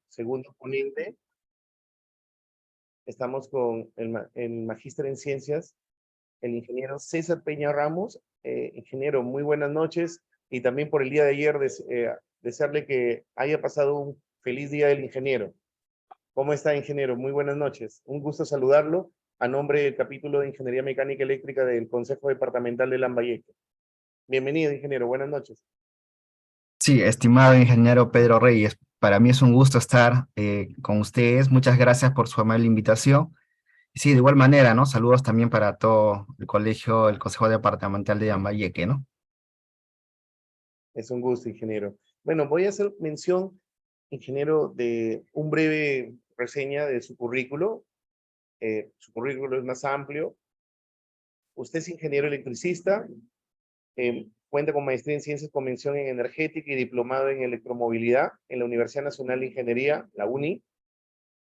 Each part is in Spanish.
segundo ponente. Estamos con el magíster en ciencias, el ingeniero César Peña Ramos. Ingeniero, muy buenas noches, y también por el día de ayer desearle que haya pasado un feliz día del ingeniero. ¿Cómo está, ingeniero? Muy buenas noches. Un gusto saludarlo a nombre del capítulo de Ingeniería Mecánica Eléctrica del Consejo Departamental de Lambayeque. Bienvenido, ingeniero. Buenas noches. Sí, estimado ingeniero Pedro Reyes, para mí es un gusto estar con ustedes. Muchas gracias por su amable invitación. Y sí, de igual manera, ¿no? Saludos también para todo el colegio, el Consejo Departamental de Lambayeque, ¿no? Es un gusto, ingeniero. Bueno, voy a hacer mención, ingeniero, de un breve reseña de su currículo. Su currículo es más amplio. Usted es ingeniero electricista, cuenta con maestría en Ciencias con mención en Energética y diplomado en Electromovilidad en la Universidad Nacional de Ingeniería, la UNI,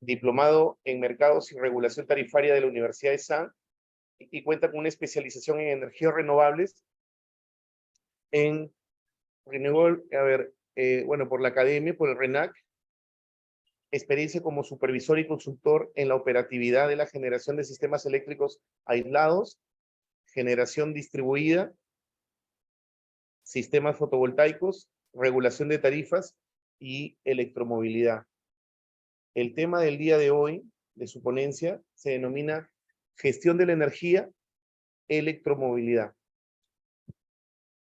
diplomado en Mercados y Regulación Tarifaria de la Universidad de San, y cuenta con una especialización en energías renovables en bueno, por la academia, por el RENAC, experiencia como supervisor y consultor en la operatividad de la generación de sistemas eléctricos aislados, generación distribuida, sistemas fotovoltaicos, regulación de tarifas y electromovilidad. El tema del día de hoy, de su ponencia, se denomina gestión de la energía, electromovilidad.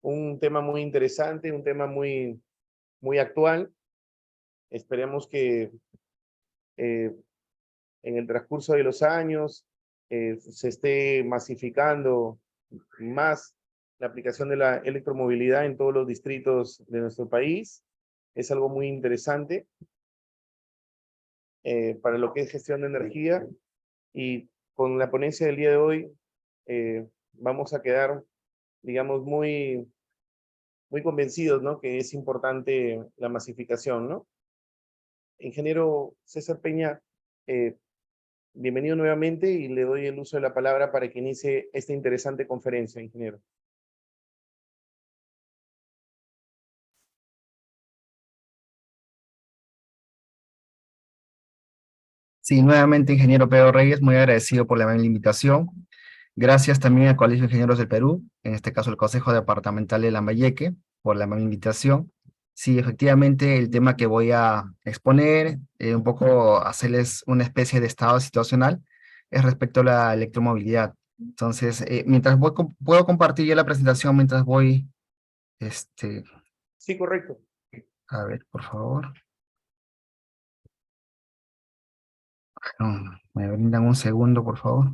Un tema muy interesante, un tema muy actual. Esperemos que en el transcurso de los años se esté masificando más la aplicación de la electromovilidad en todos los distritos de nuestro país. Es algo muy interesante para lo que es gestión de energía, y con la ponencia del día de hoy vamos a quedar, digamos, muy convencidos, ¿no? Que es importante la masificación, ¿no? Ingeniero César Peña, bienvenido nuevamente, y le doy el uso de la palabra para que inicie esta interesante conferencia, ingeniero. Sí, nuevamente, ingeniero Pedro Reyes, muy agradecido por la amable invitación. Gracias también al Colegio de Ingenieros del Perú, en este caso el Consejo Departamental de Lambayeque, por la amable invitación. Sí, efectivamente, el tema que voy a exponer, un poco hacerles una especie de estado situacional, es respecto a la electromovilidad. Entonces, mientras voy, puedo compartir ya la presentación mientras voy, este, Sí, correcto. a ver, por favor. Me brindan un segundo, por favor.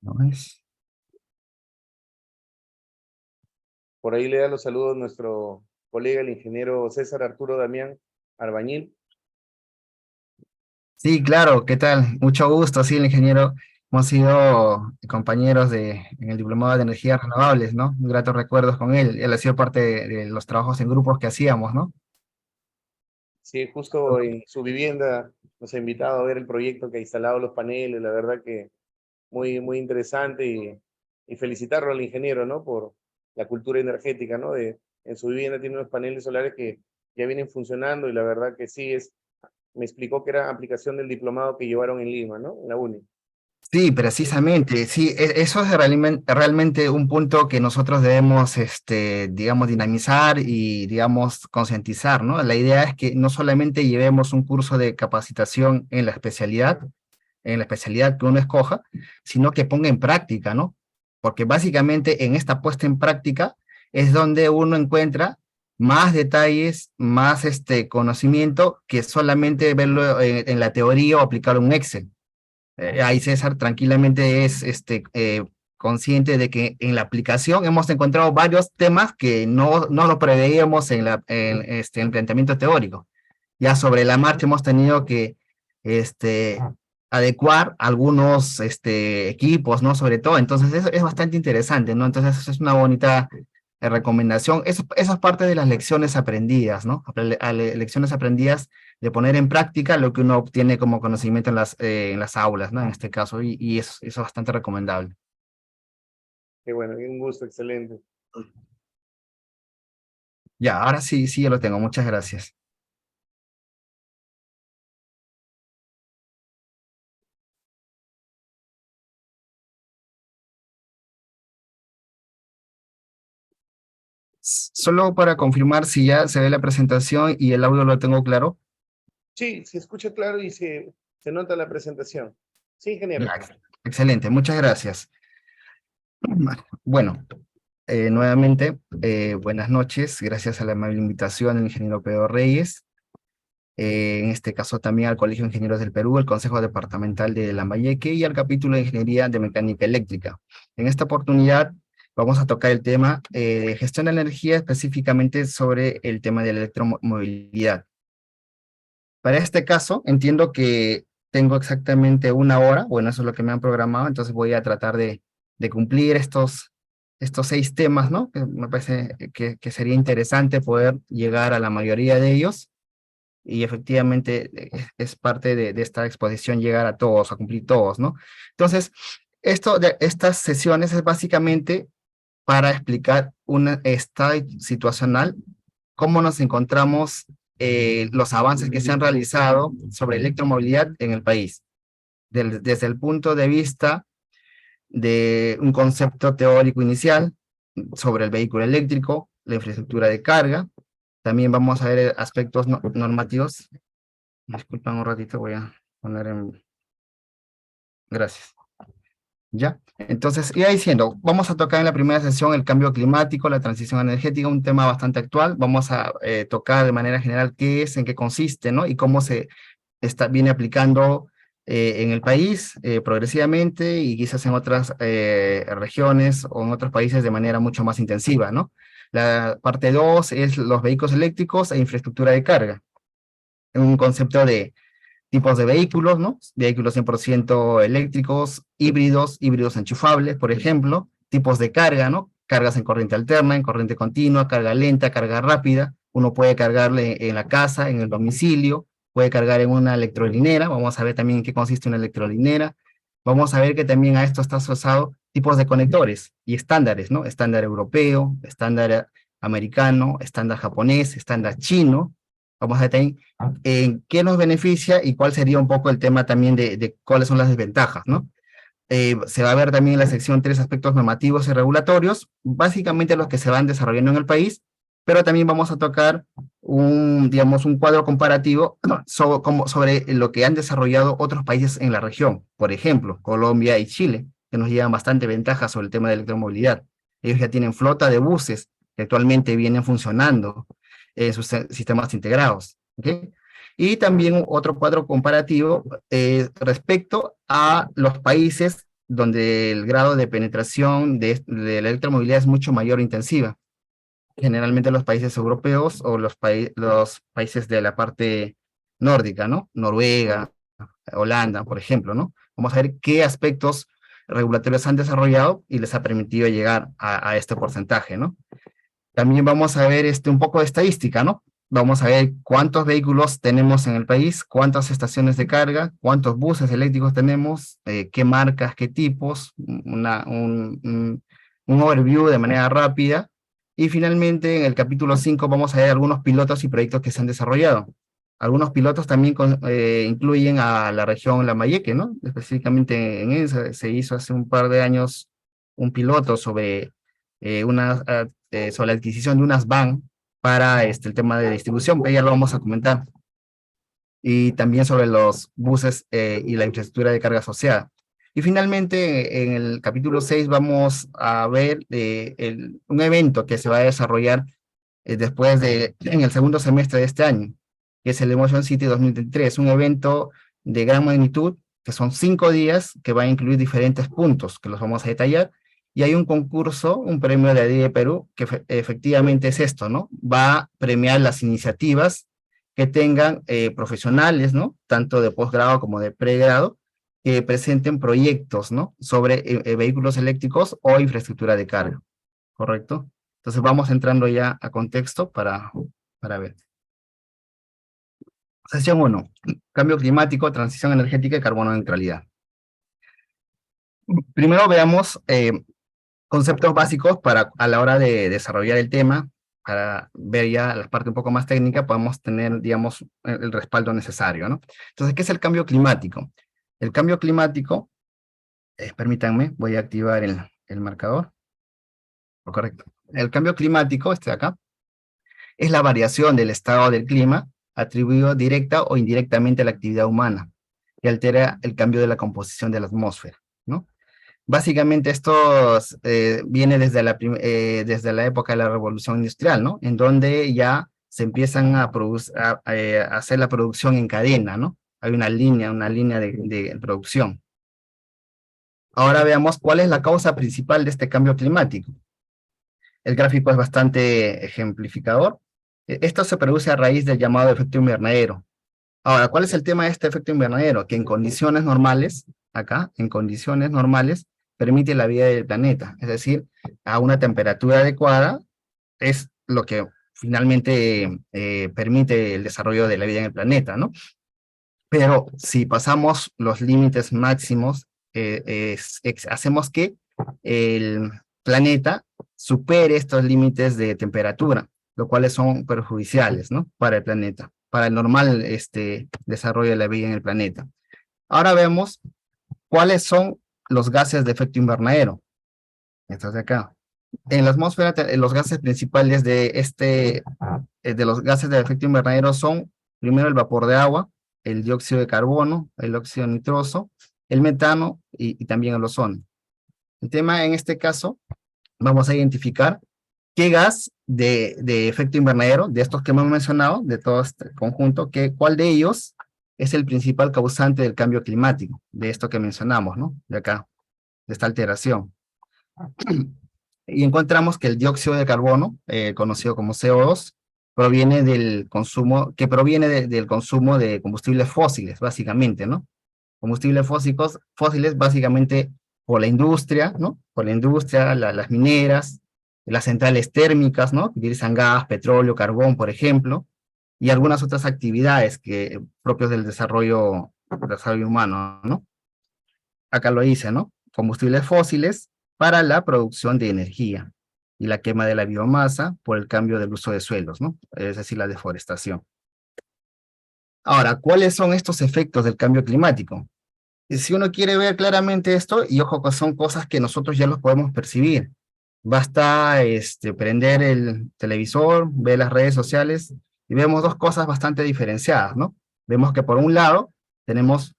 No es. Por ahí le da los saludos nuestro colega, el ingeniero César Arturo Damián Arbañil. Sí, claro, ¿qué tal? Mucho gusto, sí, el ingeniero. Hemos sido compañeros en el Diplomado de Energías Renovables, ¿no? Muy gratos recuerdos con él. Él ha sido parte de los trabajos en grupos que hacíamos, ¿no? Sí, justo en su vivienda nos ha invitado a ver el proyecto que ha instalado los paneles. La verdad que muy interesante, y felicitarlo al ingeniero, ¿no? Por la cultura energética, ¿no? En su vivienda tiene unos paneles solares que ya vienen funcionando, y la verdad que sí me explicó que era aplicación del diplomado que llevaron en Lima, ¿no? En la UNI. Sí, precisamente, sí, eso es realmente un punto que nosotros debemos, digamos, dinamizar y, digamos, concientizar, ¿no? La idea es que no solamente llevemos un curso de capacitación en la especialidad que uno escoja, sino que ponga en práctica, ¿no? Porque básicamente en esta puesta en práctica es donde uno encuentra más detalles, más conocimiento que solamente verlo en la teoría o aplicarlo en un Excel. Ahí César tranquilamente es consciente de que en la aplicación hemos encontrado varios temas que no lo preveíamos en el planteamiento teórico. Ya sobre la marcha hemos tenido que este, adecuar algunos equipos, ¿no? Sobre todo, entonces eso es bastante interesante, ¿no? Entonces eso es una bonita recomendación. Eso es parte de las lecciones aprendidas, ¿no? Lecciones aprendidas de poner en práctica lo que uno obtiene como conocimiento en las aulas, ¿no? En este caso, y eso es bastante recomendable. Qué bueno, un gusto, excelente. Ya, ahora sí, sí, ya lo tengo. Muchas gracias. Solo para confirmar si ya se ve la presentación y el audio lo tengo claro. Sí, se escucha claro y se nota la presentación. Sí, ingeniero. Ya, excelente, muchas gracias. Bueno, nuevamente, buenas noches. Gracias a la amable invitación del ingeniero Pedro Reyes. En este caso también al Colegio de Ingenieros del Perú, el Consejo Departamental de Lambayeque y al capítulo de Ingeniería de Mecánica Eléctrica. En esta oportunidad vamos a tocar el tema de gestión de energía, específicamente sobre el tema de la electromovilidad. Para este caso, entiendo que tengo exactamente una hora, bueno, eso es lo que me han programado, entonces voy a tratar de cumplir estos 6 temas, ¿no? Que me parece que sería interesante poder llegar a la mayoría de ellos y efectivamente es parte de esta exposición llegar a todos, a cumplir todos, ¿no? Entonces, estas sesiones es básicamente para explicar un estado situacional, cómo nos encontramos, los avances que se han realizado sobre electromovilidad en el país, desde el punto de vista de un concepto teórico inicial sobre el vehículo eléctrico, la infraestructura de carga. También vamos a ver aspectos normativos. Disculpan un ratito, voy a poner en... Gracias. ¿Ya? Entonces, iba diciendo, vamos a tocar en la primera sesión el cambio climático, la transición energética, un tema bastante actual. Vamos a tocar de manera general qué es, en qué consiste, ¿no? Y cómo se viene aplicando en el país progresivamente y quizás en otras regiones o en otros países de manera mucho más intensiva, ¿no? La parte 2 es los vehículos eléctricos e infraestructura de carga. Un concepto de tipos de vehículos, ¿no? Vehículos 100% eléctricos, híbridos enchufables, por ejemplo, tipos de carga, ¿no? Cargas en corriente alterna, en corriente continua, carga lenta, carga rápida. Uno puede cargarle en la casa, en el domicilio, puede cargar en una electrolinera. Vamos a ver también en qué consiste una electrolinera. Vamos a ver que también a esto está asociado tipos de conectores y estándares, ¿no? Estándar europeo, estándar americano, estándar japonés, estándar chino. Vamos a ver también en qué nos beneficia y cuál sería un poco el tema también de cuáles son las desventajas, ¿no? Se va a ver también en la sección 3 aspectos normativos y regulatorios, básicamente los que se van desarrollando en el país, pero también vamos a tocar digamos, un cuadro comparativo sobre lo que han desarrollado otros países en la región, por ejemplo, Colombia y Chile, que nos llevan bastante ventaja sobre el tema de electromovilidad. Ellos ya tienen flota de buses que actualmente vienen funcionando en sus sistemas integrados. ¿Okay? Y también otro cuadro comparativo respecto a los países donde el grado de penetración de la electromovilidad es mucho mayor e intensiva. Generalmente los países europeos o los países de la parte nórdica, ¿no? Noruega, Holanda, por ejemplo, ¿no? Vamos a ver qué aspectos regulatorios han desarrollado y les ha permitido llegar a este porcentaje, ¿no? También vamos a ver un poco de estadística, ¿no? Vamos a ver cuántos vehículos tenemos en el país, cuántas estaciones de carga, cuántos buses eléctricos tenemos, qué marcas, qué tipos, un overview de manera rápida. Y finalmente, en el capítulo 5 vamos a ver algunos pilotos y proyectos que se han desarrollado. Algunos pilotos también incluyen a la región Lambayeque, ¿no? Específicamente en esa se hizo hace un par de años un piloto sobre sobre la adquisición de unas van para el tema de distribución, pero ya lo vamos a comentar. Y también sobre los buses y la infraestructura de carga asociada. Y finalmente, en el capítulo 6 vamos a ver un evento que se va a desarrollar en el segundo semestre de este año, que es el Emotion City 2023, un evento de gran magnitud, que son 5 días, que va a incluir diferentes puntos, que los vamos a detallar, y hay un concurso, un premio de ADIE Perú, que efectivamente es esto, ¿no? Va a premiar las iniciativas que tengan profesionales, ¿no? Tanto de posgrado como de pregrado, que presenten proyectos, ¿no? Sobre vehículos eléctricos o infraestructura de carga, ¿correcto? Entonces vamos entrando ya a contexto para ver. Sesión 1, cambio climático, transición energética y carbono neutralidad. Primero veamos conceptos básicos a la hora de desarrollar el tema. para ver ya la parte un poco más técnica, podemos tener, digamos, el respaldo necesario, ¿no? Entonces, ¿qué es el cambio climático? El cambio climático, permítanme, voy a activar el marcador. Correcto. El cambio climático, este de acá, es la variación del estado del clima atribuido directa o indirectamente a la actividad humana, que altera el cambio de la composición de la atmósfera, ¿no? Básicamente esto viene desde la época de la Revolución Industrial, ¿no? En donde ya se empiezan a hacer la producción en cadena, ¿no? Hay una línea de producción. Ahora veamos cuál es la causa principal de este cambio climático. El gráfico es bastante ejemplificador. Esto se produce a raíz del llamado efecto invernadero. Ahora, ¿cuál es el tema de este efecto invernadero? Que en condiciones normales, acá, en condiciones normales, permite la vida del planeta. Es decir, a una temperatura adecuada es lo que finalmente permite el desarrollo de la vida en el planeta, ¿no? Pero si pasamos los límites máximos, hacemos que el planeta supere estos límites de temperatura, lo cuales son perjudiciales, ¿no? Para el planeta, para el normal desarrollo de la vida en el planeta. Ahora vemos cuáles son los gases de efecto invernadero. Estos de acá. En la atmósfera, los gases principales de los gases de efecto invernadero son, primero, el vapor de agua, el dióxido de carbono, el óxido nitroso, el metano y también el ozono. El tema en este caso, vamos a identificar qué gas de efecto invernadero, de estos que hemos mencionado, de todo este conjunto, cuál de ellos es el principal causante del cambio climático, de esto que mencionamos, ¿no? De acá, de esta alteración. Y encontramos que el dióxido de carbono, conocido como CO2, proviene del consumo, del consumo de combustibles fósiles, básicamente, ¿no? Combustibles fósiles básicamente por la industria, ¿no? Por la industria, las mineras, las centrales térmicas, ¿no? Que utilizan gas, petróleo, carbón, por ejemplo, y algunas otras actividades propios del desarrollo humano, ¿no? Acá lo dice, ¿no? Combustibles fósiles para la producción de energía y la quema de la biomasa por el cambio del uso de suelos, ¿no? Es decir, la deforestación. Ahora, ¿cuáles son estos efectos del cambio climático? Y si uno quiere ver claramente esto, y ojo que son cosas que nosotros ya los podemos percibir, basta prender el televisor, ver las redes sociales, y vemos dos cosas bastante diferenciadas, ¿no? Vemos que por un lado tenemos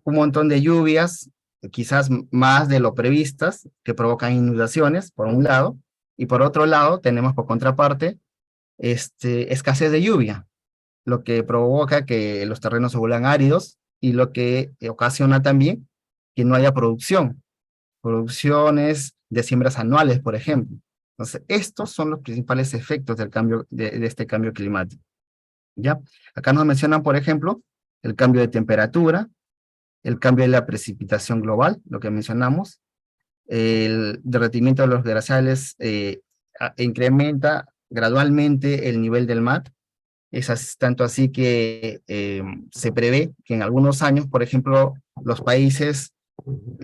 un montón de lluvias, quizás más de lo previstas, que provocan inundaciones, por un lado, y por otro lado tenemos por contraparte escasez de lluvia, lo que provoca que los terrenos se vuelvan áridos y lo que ocasiona también que no haya producciones de siembras anuales, por ejemplo. Entonces, estos son los principales efectos del cambio, de este cambio climático. ¿Ya? Acá nos mencionan, por ejemplo, el cambio de temperatura, el cambio de la precipitación global, lo que mencionamos, el derretimiento de los glaciales incrementa gradualmente el nivel del mar. Tanto así que se prevé que en algunos años, por ejemplo, los países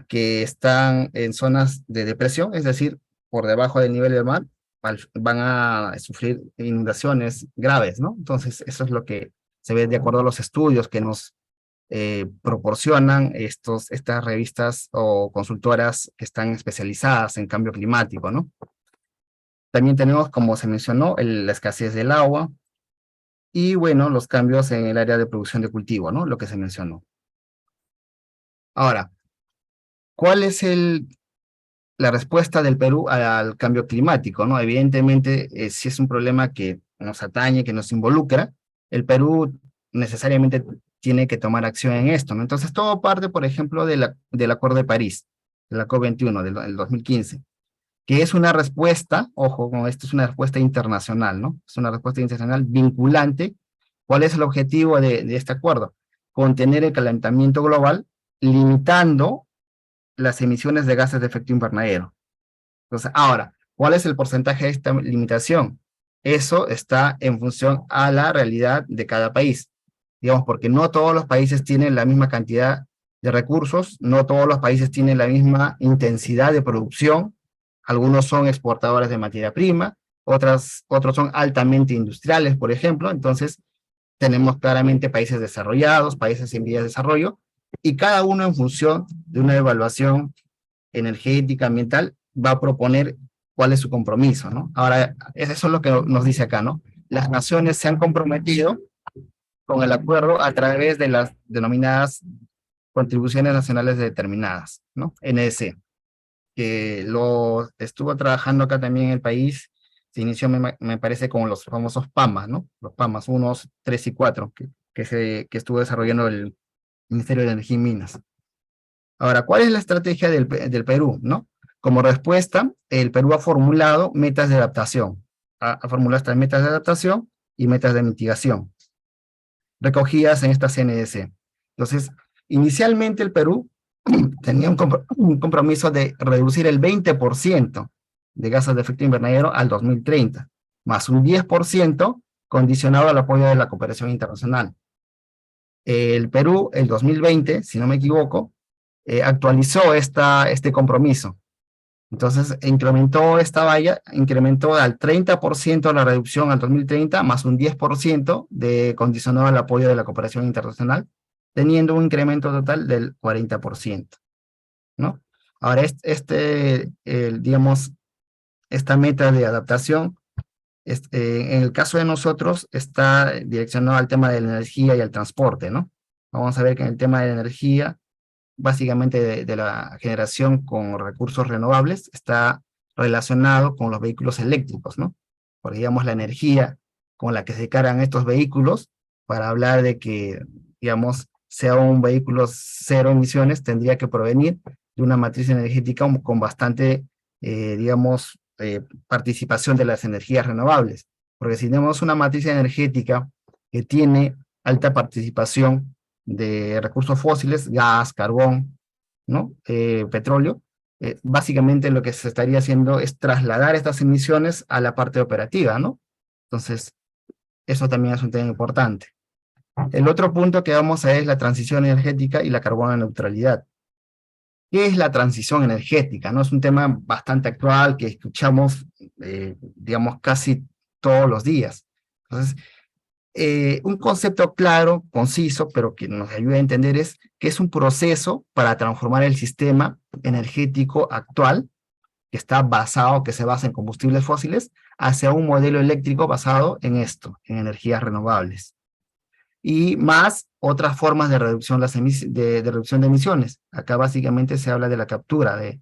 que están en zonas de depresión, es decir, por debajo del nivel del mar, van a sufrir inundaciones graves, ¿no? Entonces, eso es lo que se ve de acuerdo a los estudios que nos proporcionan estas revistas o consultoras que están especializadas en cambio climático, ¿no? También tenemos, como se mencionó, la escasez del agua, y bueno, los cambios en el área de producción de cultivo, ¿no? Lo que se mencionó. Ahora, ¿cuál es la respuesta del Perú al cambio climático, ¿no? Evidentemente, si es un problema que nos atañe, que nos involucra, el Perú necesariamente tiene que tomar acción en esto, ¿no? Entonces, todo parte, por ejemplo, del Acuerdo de París, de la COP21 del 2015, que es una respuesta, ojo, esto es una respuesta internacional, ¿no? Es una respuesta internacional vinculante. ¿Cuál es el objetivo de este acuerdo? Contener el calentamiento global, limitando las emisiones de gases de efecto invernadero. Entonces, ahora, ¿cuál es el porcentaje de esta limitación? Eso está en función a la realidad de cada país. Digamos, porque no todos los países tienen la misma cantidad de recursos, no todos los países tienen la misma intensidad de producción, algunos son exportadores de materia prima, otros son altamente industriales, por ejemplo. Entonces, tenemos claramente países desarrollados, países en vías de desarrollo, y cada uno en función de una evaluación energética, ambiental, va a proponer cuál es su compromiso, ¿no? Ahora, eso es lo que nos dice acá, ¿no? Las naciones se han comprometido con el acuerdo a través de las denominadas contribuciones nacionales determinadas, ¿no? NDC, que lo estuvo trabajando acá también en el país, se inició, me parece, con los famosos PAMAS, ¿no? Los PAMAS 1, 3 y 4, que estuvo desarrollando el Ministerio de Energía y Minas. Ahora, ¿cuál es la estrategia del Perú, no? Como respuesta, el Perú ha formulado metas de adaptación, ha formulado estas metas de adaptación y metas de mitigación, recogidas en esta CNDC. Entonces, inicialmente el Perú tenía un compromiso de reducir el 20% de gases de efecto invernadero al 2030, más un 10% condicionado al apoyo de la cooperación internacional. El Perú, el 2020, si no me equivoco, actualizó este compromiso. Entonces, incrementó esta valla, incrementó al 30% la reducción al 2030, más un 10% de condicionado al apoyo de la cooperación internacional, teniendo un incremento total del 40%, ¿no? Ahora, digamos, esta meta de adaptación, en el caso de nosotros, está direccionado al tema de la energía y al transporte, ¿no? Vamos a ver que en el tema de la energía, básicamente de la generación con recursos renovables, está relacionado con los vehículos eléctricos, ¿no? Porque, digamos, la energía con la que se cargan estos vehículos, para hablar de que, digamos, sea un vehículo cero emisiones, tendría que provenir de una matriz energética con bastante, digamos, participación de las energías renovables. Porque si tenemos una matriz energética que tiene alta participación de recursos fósiles, gas, carbón, ¿no? Petróleo, básicamente lo que se estaría haciendo es trasladar estas emisiones a la parte operativa, ¿no? Entonces, eso también es un tema importante. El otro punto que vamos a ver es la transición energética y la carbono neutralidad. ¿Qué es la transición energética? ¿No? Es un tema bastante actual que escuchamos, digamos, casi todos los días. Entonces, un concepto claro, conciso, pero que nos ayude a entender es que es un proceso para transformar el sistema energético actual, que se basa en combustibles fósiles, hacia un modelo eléctrico basado en esto, en energías renovables. Y más otras formas de reducción, de reducción de emisiones. Acá básicamente se habla de la captura del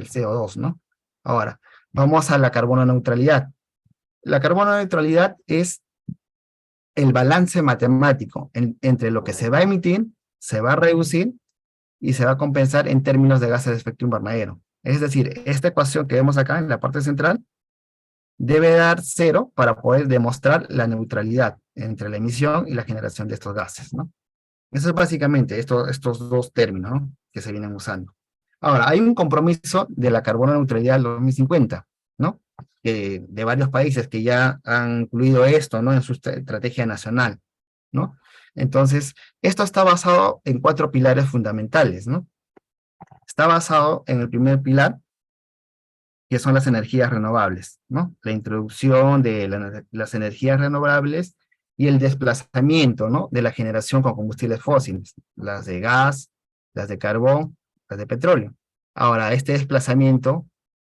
CO2, ¿no? Ahora, vamos a la carbono neutralidad. La carbono neutralidad es el balance matemático entre lo que se va a emitir, se va a reducir y se va a compensar en términos de gases de efecto invernadero. Es decir, esta ecuación que vemos acá en la parte central debe dar cero para poder demostrar la neutralidad entre la emisión y la generación de estos gases, ¿no? Eso es básicamente estos dos términos, ¿no?, que se vienen usando. Ahora, hay un compromiso de la carbono neutralidad del 2050, ¿no? De varios países que ya han incluido esto, ¿no?, en su estrategia nacional, ¿no? Entonces, esto está basado en 4 pilares fundamentales, ¿no? Está basado en el primer pilar, que son las energías renovables, ¿no? La introducción de las energías renovables y el desplazamiento, ¿no?, de la generación con combustibles fósiles, las de gas, las de carbón, las de petróleo. Ahora, este desplazamiento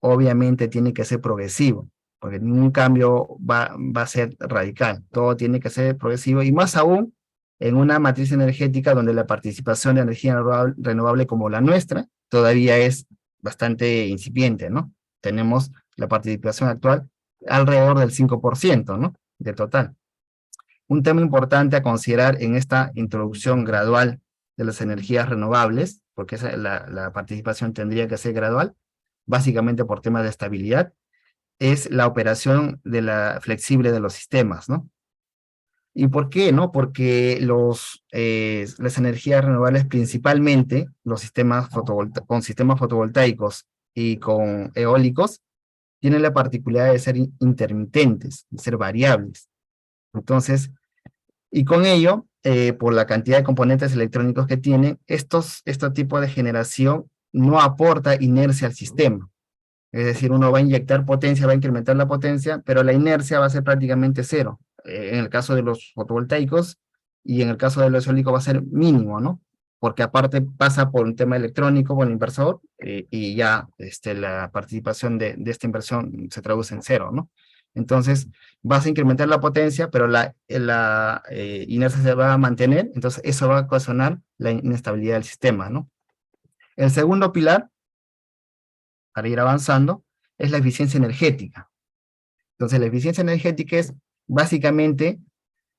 obviamente tiene que ser progresivo, porque ningún cambio va a ser radical, todo tiene que ser progresivo, y más aún en una matriz energética donde la participación de energía renovable como la nuestra todavía es bastante incipiente, ¿no? Tenemos la participación actual alrededor del 5%, ¿no?, de total. Un tema importante a considerar en esta introducción gradual de las energías renovables, porque la participación tendría que ser gradual, básicamente por temas de estabilidad, es la operación flexible de los sistemas, ¿no? ¿Y por qué, no? Porque las energías renovables, principalmente los sistemas con sistemas fotovoltaicos y con eólicos, tienen la particularidad de ser intermitentes, de ser variables. Entonces, y con ello, por la cantidad de componentes electrónicos que tienen, este tipo de generación no aporta inercia al sistema. Es decir, uno va a inyectar potencia, va a incrementar la potencia, pero la inercia va a ser prácticamente cero. En el caso de los fotovoltaicos y en el caso de los eólicos va a ser mínimo, ¿no? Porque aparte pasa por un tema electrónico, por el inversor, y ya la participación de esta inversión se traduce en cero, ¿no? Entonces, vas a incrementar la potencia, pero la inercia se va a mantener, entonces eso va a ocasionar la inestabilidad del sistema, ¿no? El segundo pilar, para ir avanzando, es la eficiencia energética. Entonces, la eficiencia energética es básicamente,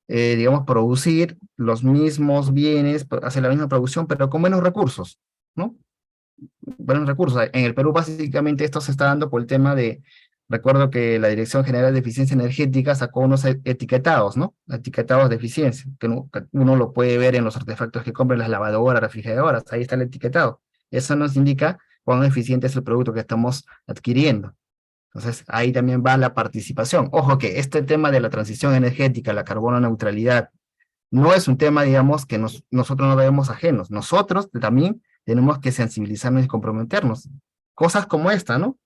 digamos, producir los mismos bienes, hacer la misma producción, pero con menos recursos, ¿no? Buenos recursos. En el Perú, básicamente, esto se está dando por el tema de, recuerdo que la Dirección General de Eficiencia Energética sacó unos etiquetados, ¿no? Etiquetados de eficiencia, que uno lo puede ver en los artefactos que compran las lavadoras, refrigeradoras, ahí está el etiquetado. Eso nos indica cuán eficiente es el producto que estamos adquiriendo. Entonces, ahí también va la participación. Ojo que este tema de la transición energética, la carbono neutralidad, no es un tema, digamos, que nosotros no debemos ajenos. Nosotros también tenemos que sensibilizarnos y comprometernos. Cosas como esta, ¿no?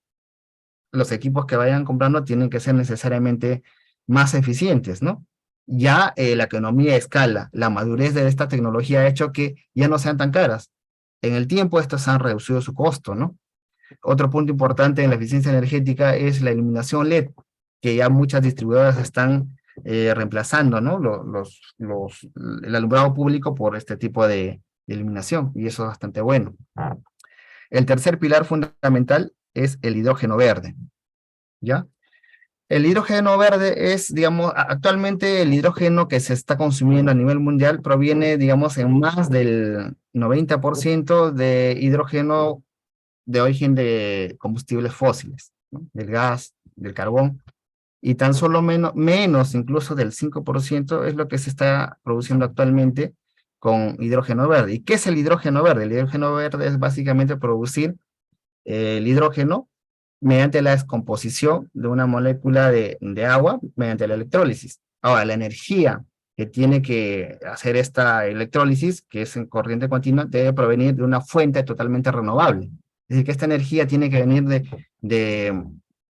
Los equipos que vayan comprando tienen que ser necesariamente más eficientes, ¿no? Ya la economía de escala, la madurez de esta tecnología ha hecho que ya no sean tan caras. En el tiempo, estos han reducido su costo, ¿no? Otro punto importante en la eficiencia energética es la iluminación LED, que ya muchas distribuidoras están reemplazando, ¿no? El alumbrado público por este tipo de iluminación, y eso es bastante bueno. El tercer pilar fundamental es el hidrógeno verde, ¿ya? El hidrógeno verde es, digamos, actualmente el hidrógeno que se está consumiendo a nivel mundial proviene, digamos, en más del 90% de hidrógeno de origen de combustibles fósiles, ¿no? Del gas, del carbón, y tan solo menos incluso del 5% es lo que se está produciendo actualmente con hidrógeno verde. ¿Y qué es el hidrógeno verde? El hidrógeno verde es básicamente producir el hidrógeno mediante la descomposición de una molécula de agua mediante la electrólisis. Ahora, la energía que tiene que hacer esta electrólisis, que es en corriente continua, debe provenir de una fuente totalmente renovable. Es decir, que esta energía tiene que venir de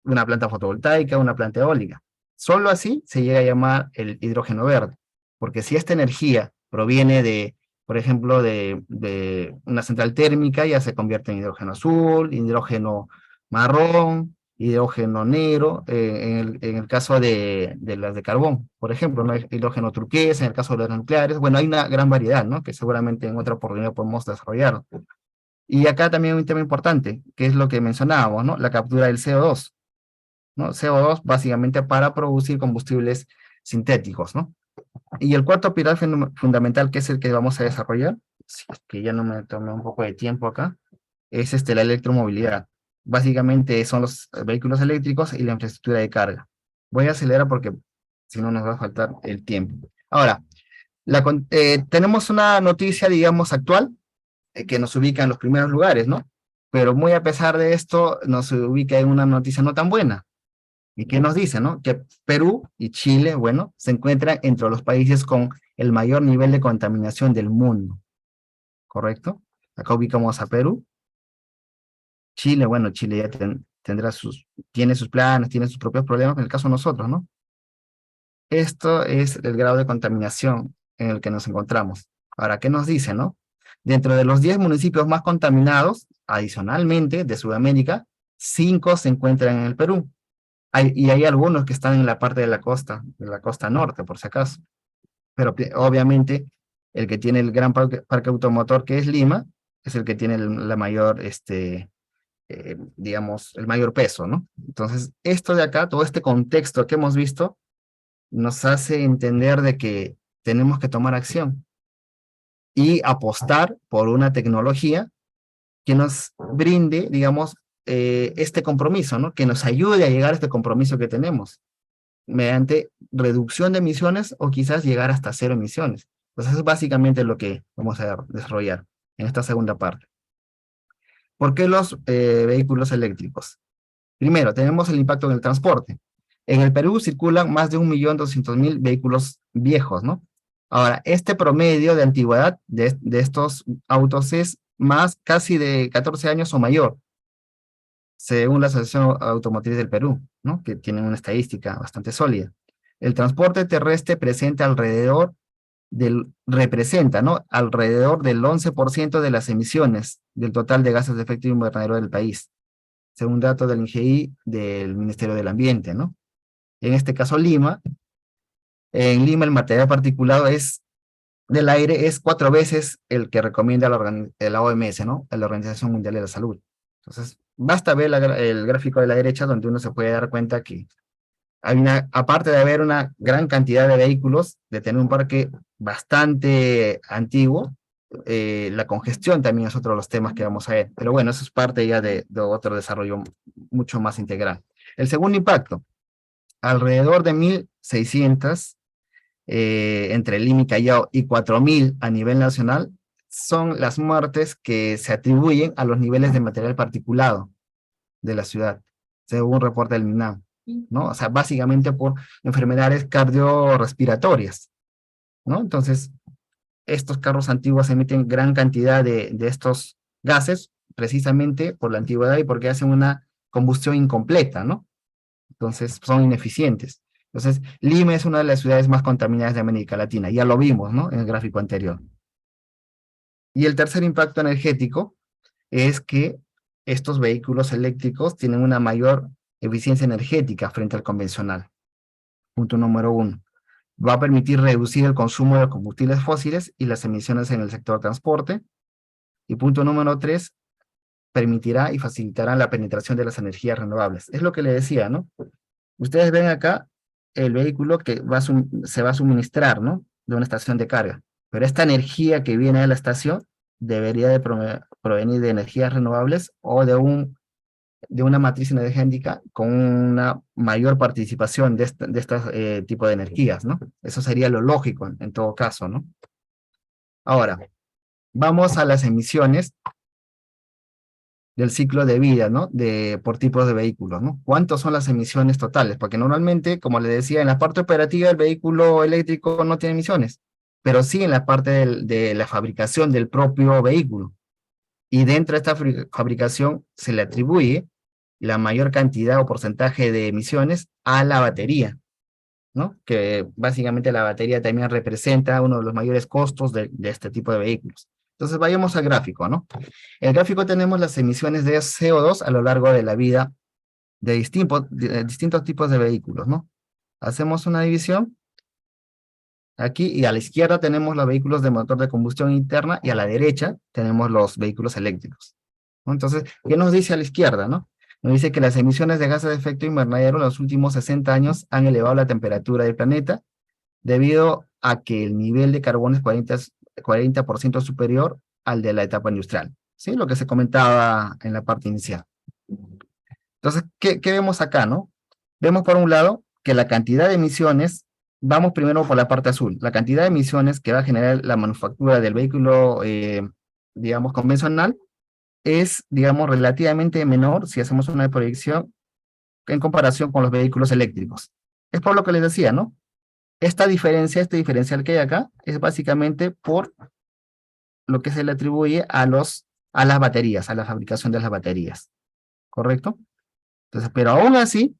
una planta fotovoltaica, una planta eólica. Solo así se llega a llamar el hidrógeno verde, porque si esta energía proviene de, por ejemplo, de una central térmica, ya se convierte en hidrógeno azul, hidrógeno marrón, hidrógeno negro, en el caso de las de carbón, por ejemplo, ¿no? Hidrógeno turquesa, en el caso de las nucleares, bueno, hay una gran variedad, ¿no? Que seguramente en otra oportunidad podemos desarrollar. Y acá también hay un tema importante, que es lo que mencionábamos, ¿no? La captura del CO2, ¿no? CO2 básicamente para producir combustibles sintéticos, ¿no? Y el cuarto pilar fundamental, que es el que vamos a desarrollar, que ya no me tomé un poco de tiempo acá, es la electromovilidad. Básicamente son los vehículos eléctricos y la infraestructura de carga. Voy a acelerar porque si no nos va a faltar el tiempo. Ahora, tenemos una noticia, digamos, actual, que nos ubica en los primeros lugares, ¿no? Pero muy a pesar de esto, nos ubica en una noticia no tan buena. ¿Y qué nos dice, no? Que Perú y Chile, bueno, se encuentran entre los países con el mayor nivel de contaminación del mundo, ¿correcto? Acá ubicamos a Perú. Chile, bueno, Chile ya tiene sus planes, tiene sus propios problemas, en el caso de nosotros, ¿no? Esto es el grado de contaminación en el que nos encontramos. Ahora, ¿qué nos dice, no? Dentro de los 10 municipios más contaminados, adicionalmente, de Sudamérica, 5 se encuentran en el Perú. Y hay algunos que están en la parte de la costa norte, por si acaso. Pero obviamente, el que tiene el gran parque automotor, que es Lima, es el que tiene la mayor, digamos, el mayor peso, ¿no? Entonces, esto de acá, todo este contexto que hemos visto, nos hace entender de que tenemos que tomar acción y apostar por una tecnología que nos brinde, digamos, este compromiso, ¿no? Que nos ayude a llegar a este compromiso que tenemos, mediante reducción de emisiones o quizás llegar hasta cero emisiones. Pues eso es básicamente lo que vamos a desarrollar en esta segunda parte. ¿Por qué los vehículos eléctricos? Primero, tenemos el impacto en el transporte. En el Perú circulan más de 1.200.000 vehículos viejos, ¿no? Ahora, este promedio de antigüedad de estos autos es más casi de 14 años o mayor. según la Asociación Automotriz del Perú, ¿no? Que tienen una estadística bastante sólida. El transporte terrestre representa, ¿no? Alrededor del 11% de las emisiones del total de gases de efecto invernadero del país, según datos del INGEI del Ministerio del Ambiente, ¿no? En este caso en Lima el material particulado del aire es 4 veces el que recomienda la OMS, ¿no? La Organización Mundial de la Salud. Entonces, basta ver el gráfico de la derecha donde uno se puede dar cuenta que aparte de haber una gran cantidad de vehículos, de tener un parque bastante antiguo, la congestión también es otro de los temas que vamos a ver. Pero bueno, eso es parte ya de otro desarrollo mucho más integral. El segundo impacto, alrededor de 1.600 entre Lima y Callao y 4.000 a nivel nacional, son las muertes que se atribuyen a los niveles de material particulado de la ciudad, según un reporte del MINAM, ¿no? O sea, básicamente por enfermedades cardiorrespiratorias, ¿no? Entonces, estos carros antiguos emiten gran cantidad de estos gases, precisamente por la antigüedad y porque hacen una combustión incompleta, ¿no? Entonces, son ineficientes. Entonces, Lima es una de las ciudades más contaminadas de América Latina, ya lo vimos, ¿no? En el gráfico anterior. Y el tercer impacto energético es que estos vehículos eléctricos tienen una mayor eficiencia energética frente al convencional. Punto número 1. Va a permitir reducir el consumo de combustibles fósiles y las emisiones en el sector transporte. Y punto número 3, permitirá y facilitará la penetración de las energías renovables. Es lo que le decía, ¿no? Ustedes ven acá el vehículo que se va a suministrar, ¿no? De una estación de carga. Pero esta energía que viene de la estación debería de provenir de energías renovables o de una matriz energética con una mayor participación de este tipo de energías, ¿no? Eso sería lo lógico en todo caso, ¿no? Ahora, vamos a las emisiones del ciclo de vida, ¿no? Por tipos de vehículos, ¿no? ¿Cuántas son las emisiones totales? Porque normalmente, como le decía, en la parte operativa el vehículo eléctrico no tiene emisiones, pero sí en la parte de la fabricación del propio vehículo. Y dentro de esta fabricación se le atribuye la mayor cantidad o porcentaje de emisiones a la batería, ¿no? Que básicamente la batería también representa uno de los mayores costos de este tipo de vehículos. Entonces vayamos al gráfico, ¿no? En el gráfico tenemos las emisiones de CO2 a lo largo de la vida de distintos tipos de vehículos, ¿no? Hacemos una división aquí y a la izquierda tenemos los vehículos de motor de combustión interna y a la derecha tenemos los vehículos eléctricos, ¿no? Entonces, ¿qué nos dice a la izquierda, no? Nos dice que las emisiones de gases de efecto invernadero en los últimos 60 años han elevado la temperatura del planeta debido a que el nivel de carbono es 40% superior al de la etapa industrial, ¿sí? Lo que se comentaba en la parte inicial. Entonces, ¿qué vemos acá, no? Vemos por un lado que la cantidad de emisiones, vamos primero por la parte azul, la cantidad de emisiones que va a generar la manufactura del vehículo, digamos, convencional, es, digamos, relativamente menor si hacemos una proyección en comparación con los vehículos eléctricos. Es por lo que les decía, ¿no? Esta diferencia, este diferencial que hay acá, es básicamente por lo que se le atribuye a las baterías, a la fabricación de las baterías, ¿correcto? Entonces, pero aún así,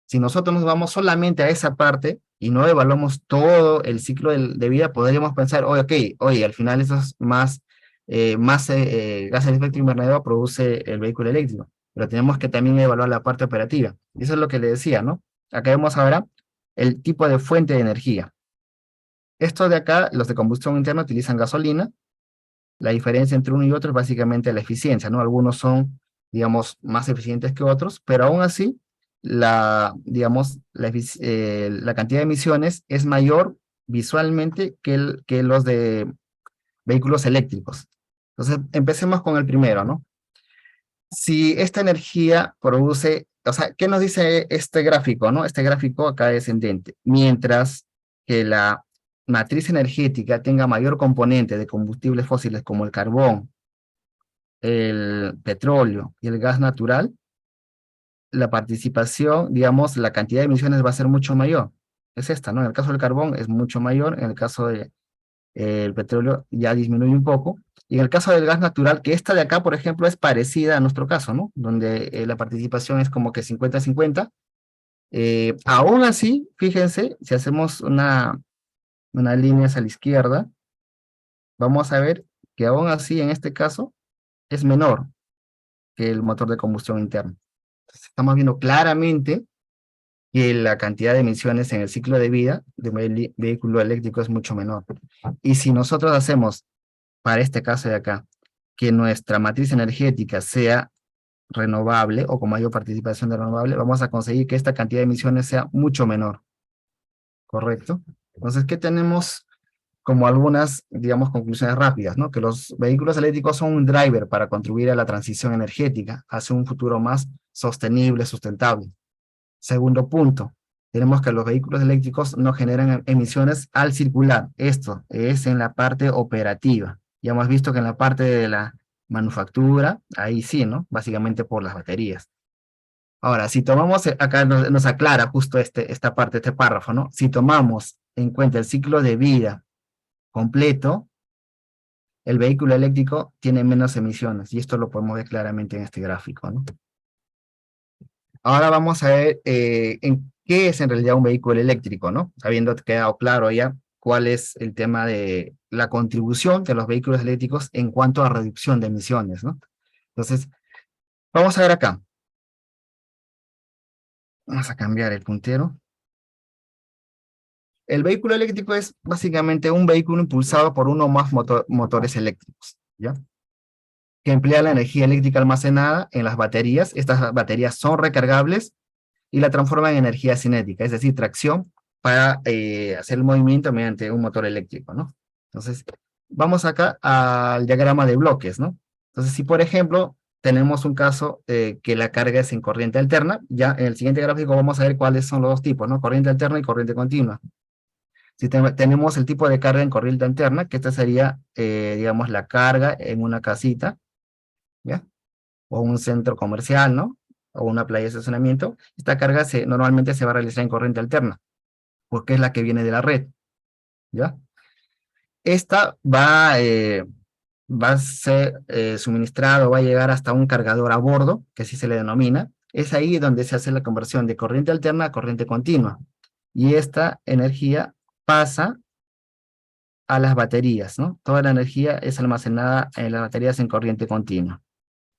si nosotros nos vamos solamente a esa parte y no evaluamos todo el ciclo de vida, podríamos pensar, oye, al final esos gases de efecto invernadero produce el vehículo eléctrico, pero tenemos que también evaluar la parte operativa. Y eso es lo que le decía, ¿no? Acá vemos ahora el tipo de fuente de energía. Estos de acá, los de combustión interna, utilizan gasolina. La diferencia entre uno y otro es básicamente la eficiencia, ¿no? Algunos son, digamos, más eficientes que otros, pero aún así, digamos, la cantidad de emisiones es mayor visualmente que los de vehículos eléctricos. Entonces, empecemos con el primero, ¿no? Si esta energía produce, o sea, ¿qué nos dice este gráfico, no? Este gráfico acá descendente. Mientras que la matriz energética tenga mayor componente de combustibles fósiles como el carbón, el petróleo y el gas natural, la participación, digamos, la cantidad de emisiones va a ser mucho mayor. Es esta, ¿no? En el caso del carbón es mucho mayor, en el caso el petróleo ya disminuye un poco. Y en el caso del gas natural, que esta de acá, por ejemplo, es parecida a nuestro caso, ¿no? Donde la participación es como que 50-50. Aún así, fíjense, si hacemos una línea hacia la izquierda, vamos a ver que aún así, en este caso, es menor que el motor de combustión interna. Entonces, estamos viendo claramente que la cantidad de emisiones en el ciclo de vida de un vehículo eléctrico es mucho menor. Y si nosotros hacemos, para este caso de acá, que nuestra matriz energética sea renovable o con mayor participación de renovable, vamos a conseguir que esta cantidad de emisiones sea mucho menor, ¿correcto? Entonces, ¿qué tenemos como algunas, digamos, conclusiones rápidas, ¿no? Que los vehículos eléctricos son un driver para contribuir a la transición energética hacia un futuro más sostenible, sustentable. Segundo punto, tenemos que los vehículos eléctricos no generan emisiones al circular. Esto es en la parte operativa. Ya hemos visto que en la parte de la manufactura, ahí sí, ¿no? Básicamente por las baterías. Ahora, si tomamos, acá nos aclara justo esta parte, este párrafo, ¿no? Si tomamos en cuenta el ciclo de vida completo, el vehículo eléctrico tiene menos emisiones, y esto lo podemos ver claramente en este gráfico, ¿no? Ahora vamos a ver en qué es en realidad un vehículo eléctrico, ¿no? Habiendo quedado claro ya cuál es el tema de la contribución de los vehículos eléctricos en cuanto a reducción de emisiones, ¿no? Entonces, vamos a ver acá. Vamos a cambiar el puntero. El vehículo eléctrico es básicamente un vehículo impulsado por uno o más motores eléctricos, ¿ya? Que emplea la energía eléctrica almacenada en las baterías. Estas baterías son recargables y la transforman en energía cinética, es decir, tracción para hacer el movimiento mediante un motor eléctrico, ¿no? Entonces, vamos acá al diagrama de bloques, ¿no? Entonces, si por ejemplo tenemos un caso que la carga es en corriente alterna, ya en el siguiente gráfico vamos a ver cuáles son los dos tipos, ¿no? Corriente alterna y corriente continua. Si tenemos el tipo de carga en corriente alterna, que esta sería, digamos, la carga en una casita, ¿ya? O un centro comercial, ¿no? O una playa de estacionamiento, esta carga normalmente se va a realizar en corriente alterna, porque es la que viene de la red, ¿ya? Esta va a ser suministrado, va a llegar hasta un cargador a bordo, que así se le denomina. Es ahí donde se hace la conversión de corriente alterna a corriente continua. Y esta energía pasa a las baterías, ¿no? Toda la energía es almacenada en las baterías en corriente continua,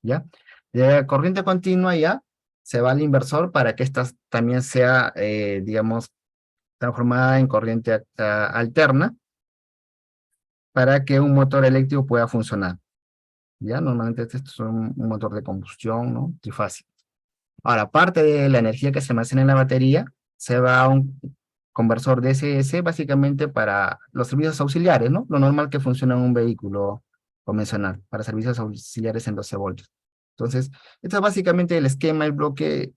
¿ya? De corriente continua ya se va al inversor para que esta también sea, digamos, transformada en corriente alterna para que un motor eléctrico pueda funcionar. ¿Ya? Normalmente este es un motor de combustión, ¿no? Trifásico. Ahora, parte de la energía que se almacena en la batería se va a un conversor DSS básicamente para los servicios auxiliares, ¿no? Lo normal que funciona en un vehículo convencional, para servicios auxiliares en 12 voltios. Entonces, este es básicamente el esquema, el bloque,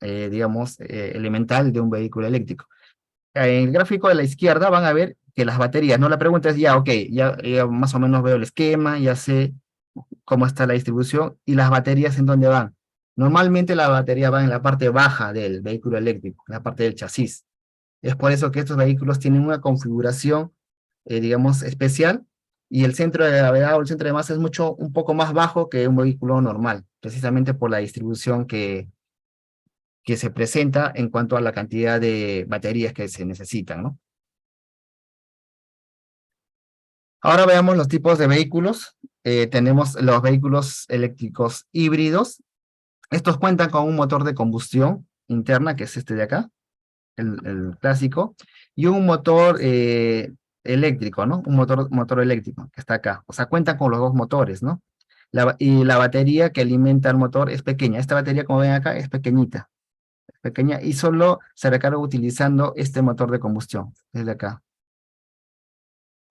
digamos, elemental de un vehículo eléctrico. En el gráfico de la izquierda van a ver que las baterías, ¿no? La pregunta es ya, ok, ya más o menos veo el esquema, ya sé cómo está la distribución, y las baterías en dónde van. Normalmente la batería va en la parte baja del vehículo eléctrico, en la parte del chasis. Es por eso que estos vehículos tienen una configuración, digamos, especial, y el centro de gravedad o el centro de masa es un poco más bajo que un vehículo normal, precisamente por la distribución que se presenta en cuanto a la cantidad de baterías que se necesitan, ¿no? Ahora veamos los tipos de vehículos. Tenemos los vehículos eléctricos híbridos. Estos cuentan con un motor de combustión interna, que es este de acá, el clásico, y un motor eléctrico, ¿no? Un motor eléctrico, que está acá. O sea, cuentan con los dos motores, ¿no? Y la batería que alimenta el motor es pequeña. Esta batería, como ven acá, es pequeñita. Es pequeña y solo se recarga utilizando este motor de combustión, desde acá,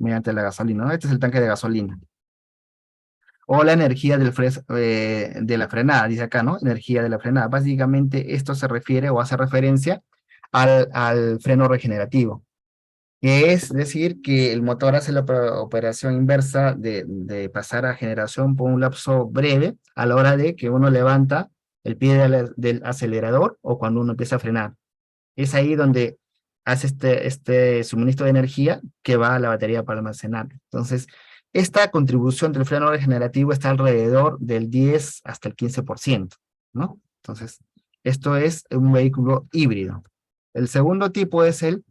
mediante la gasolina, ¿no? Este es el tanque de gasolina. O la energía de la frenada, dice acá, ¿no? Energía de la frenada. Básicamente esto se refiere o hace referencia al freno regenerativo, que es decir que el motor hace la operación inversa de pasar a generación por un lapso breve a la hora de que uno levanta el pie del acelerador o cuando uno empieza a frenar. Es ahí donde hace este suministro de energía que va a la batería para almacenar. Entonces, esta contribución del freno regenerativo está alrededor del 10 hasta el 15%, ¿no? Entonces, esto es un vehículo híbrido. El segundo tipo es el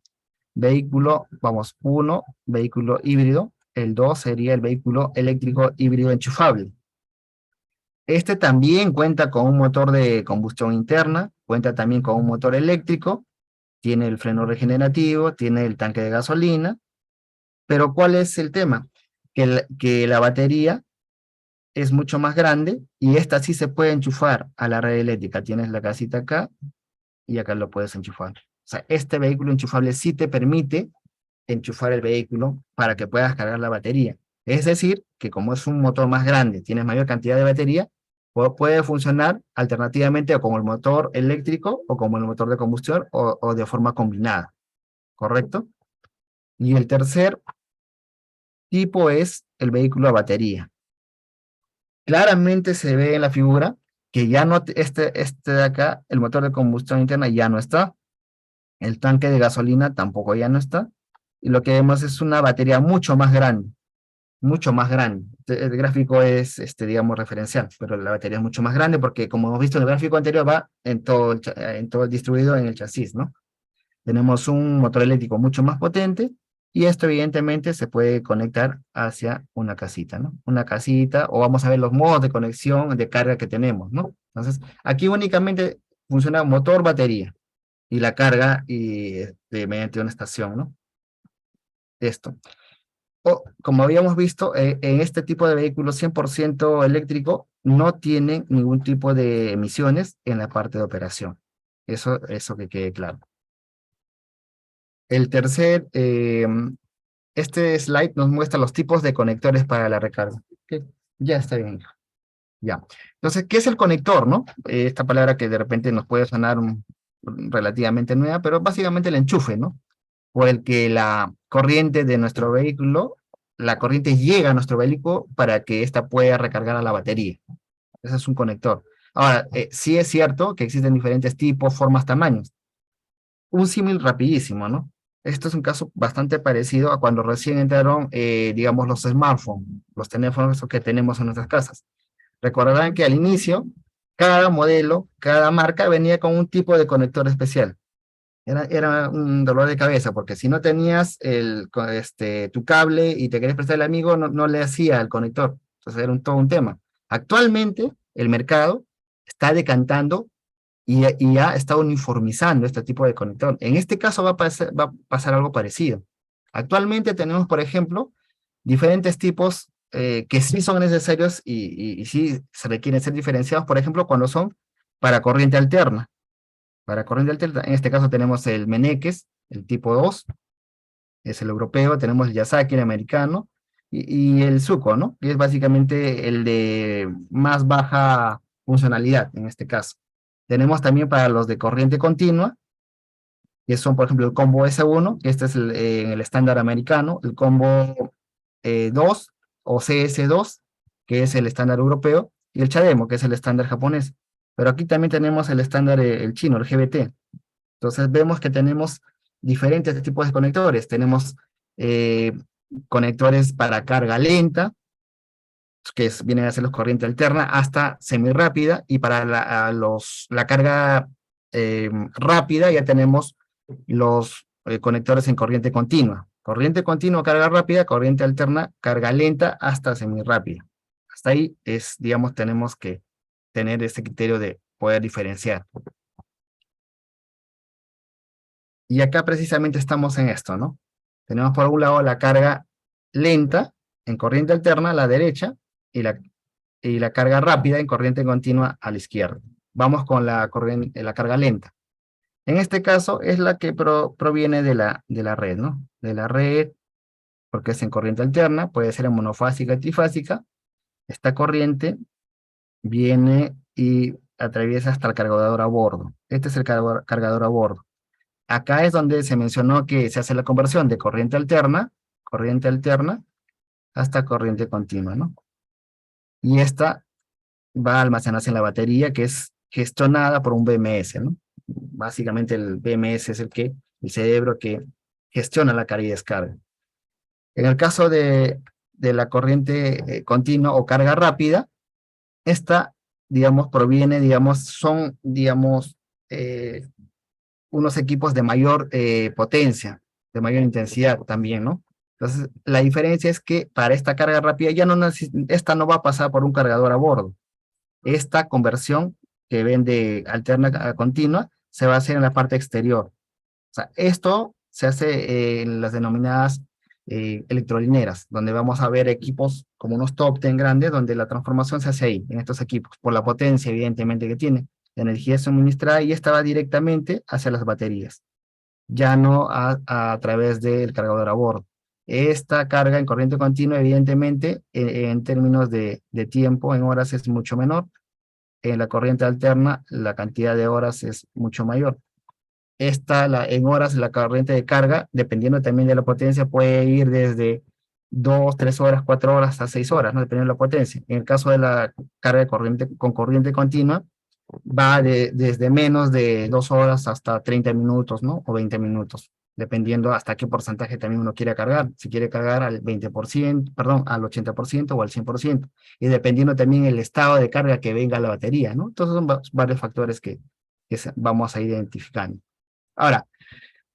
vehículo, vamos, uno, vehículo híbrido. El 2 sería el vehículo eléctrico híbrido enchufable. Este también cuenta con un motor de combustión interna, cuenta también con un motor eléctrico, tiene el freno regenerativo, tiene el tanque de gasolina, pero ¿cuál es el tema? Que la batería es mucho más grande y esta sí se puede enchufar a la red eléctrica. Tienes la casita acá y acá lo puedes enchufar. O sea, este vehículo enchufable sí te permite enchufar el vehículo para que puedas cargar la batería. Es decir, que como es un motor más grande, tienes mayor cantidad de batería, puede funcionar alternativamente o como el motor eléctrico o como el motor de combustión o de forma combinada, ¿correcto? Y el tercer tipo es el vehículo a batería. Claramente se ve en la figura que ya no, este de acá, el motor de combustión interna ya no está, el tanque de gasolina tampoco ya no está, y lo que vemos es una batería mucho más grande, mucho más grande. El gráfico es, digamos, referencial, pero la batería es mucho más grande porque, como hemos visto en el gráfico anterior, va en todo el distribuido en el chasis, ¿no? Tenemos un motor eléctrico mucho más potente y esto evidentemente se puede conectar hacia una casita, ¿no? Una casita, o vamos a ver los modos de conexión, de carga que tenemos, ¿no? Entonces, aquí únicamente funciona motor, batería y la carga mediante una estación, ¿no? Esto. O, como habíamos visto, en este tipo de vehículos 100% eléctrico no tienen ningún tipo de emisiones en la parte de operación. Eso que quede claro. El tercer, este slide nos muestra los tipos de conectores para la recarga. Ok, ya está bien. Ya. Entonces, ¿qué es el conector, no? Esta palabra que de repente nos puede sonar relativamente nueva, pero básicamente el enchufe, ¿no? Por el que la corriente de nuestro vehículo, la corriente llega a nuestro vehículo para que ésta pueda recargar a la batería. Ese es un conector. Ahora, sí es cierto que existen diferentes tipos, formas, tamaños. Un símil rapidísimo, ¿no? Esto es un caso bastante parecido a cuando recién entraron, digamos, los smartphones, los teléfonos que tenemos en nuestras casas. Recordarán que al inicio, cada modelo, cada marca venía con un tipo de conector especial. Era un dolor de cabeza, porque si no tenías tu cable y te querías prestar el amigo, no le hacía el conector. Entonces era todo un tema. Actualmente, el mercado está decantando y ya está uniformizando este tipo de conector. En este caso va a pasar algo parecido. Actualmente tenemos, por ejemplo, diferentes tipos que sí son necesarios y sí se requieren ser diferenciados, por ejemplo, cuando son para corriente alterna. Para corriente alterna, en este caso tenemos el Meneques, el tipo 2, es el europeo, tenemos el Yasaki, el americano, y el Zuko, ¿no? Que es básicamente el de más baja funcionalidad, en este caso. Tenemos también para los de corriente continua, que son, por ejemplo, el combo S1, que este es en el estándar americano, el combo 2 o CS2, que es el estándar europeo, y el CHAdeMO, que es el estándar japonés. Pero aquí también tenemos el estándar, el chino, el GBT. Entonces vemos que tenemos diferentes tipos de conectores. Tenemos eh, conectores para carga lenta, vienen a ser los corriente alterna, hasta semirápida, y para la carga rápida ya tenemos los conectores en corriente continua. Corriente continua, carga rápida, corriente alterna, carga lenta, hasta semirápida. Hasta ahí digamos, tenemos que tener este criterio de poder diferenciar. Y acá precisamente estamos en esto, ¿no? Tenemos por un lado la carga lenta en corriente alterna a la derecha y la carga rápida en corriente continua a la izquierda. Vamos con la carga lenta. En este caso es la que proviene de la red, ¿no? De la red, porque es en corriente alterna, puede ser en monofásica, trifásica. Esta corriente viene y atraviesa hasta el cargador a bordo. Este es el cargador a bordo. Acá es donde se mencionó que se hace la conversión de corriente alterna, hasta corriente continua, ¿no? Y esta va a almacenarse en la batería, que es gestionada por un BMS, ¿no? Básicamente el BMS es el que el cerebro que gestiona la carga y descarga. En el caso de la corriente continua o carga rápida, esta, digamos, proviene, digamos, son, digamos, unos equipos de mayor potencia, de mayor intensidad también, ¿no? Entonces, la diferencia es que para esta carga rápida ya no esta no va a pasar por un cargador a bordo. Esta conversión que ven de alterna a continua se va a hacer en la parte exterior. O sea, esto se hace en las denominadas electrolineras, donde vamos a ver equipos como unos top 10 grandes, donde la transformación se hace ahí, en estos equipos, por la potencia evidentemente que tiene, la energía suministrada, y esta va directamente hacia las baterías, ya no a través del cargador a bordo. Esta carga en corriente continua, evidentemente, en términos de tiempo, en horas, es mucho menor. En la corriente alterna, la cantidad de horas es mucho mayor. En horas, la corriente de carga, dependiendo también de la potencia, puede ir desde 2, 3 horas, 4 horas, hasta 6 horas, ¿no? Dependiendo de la potencia. En el caso de la carga de corriente continua, va desde menos de 2 horas hasta 30 minutos, ¿no? O 20 minutos, dependiendo hasta qué porcentaje también uno quiere cargar. Si quiere cargar al 20%, perdón, al 80% o al 100%. Y dependiendo también el estado de carga que venga la batería, ¿no? Entonces son varios factores que vamos a ir identificando. Ahora,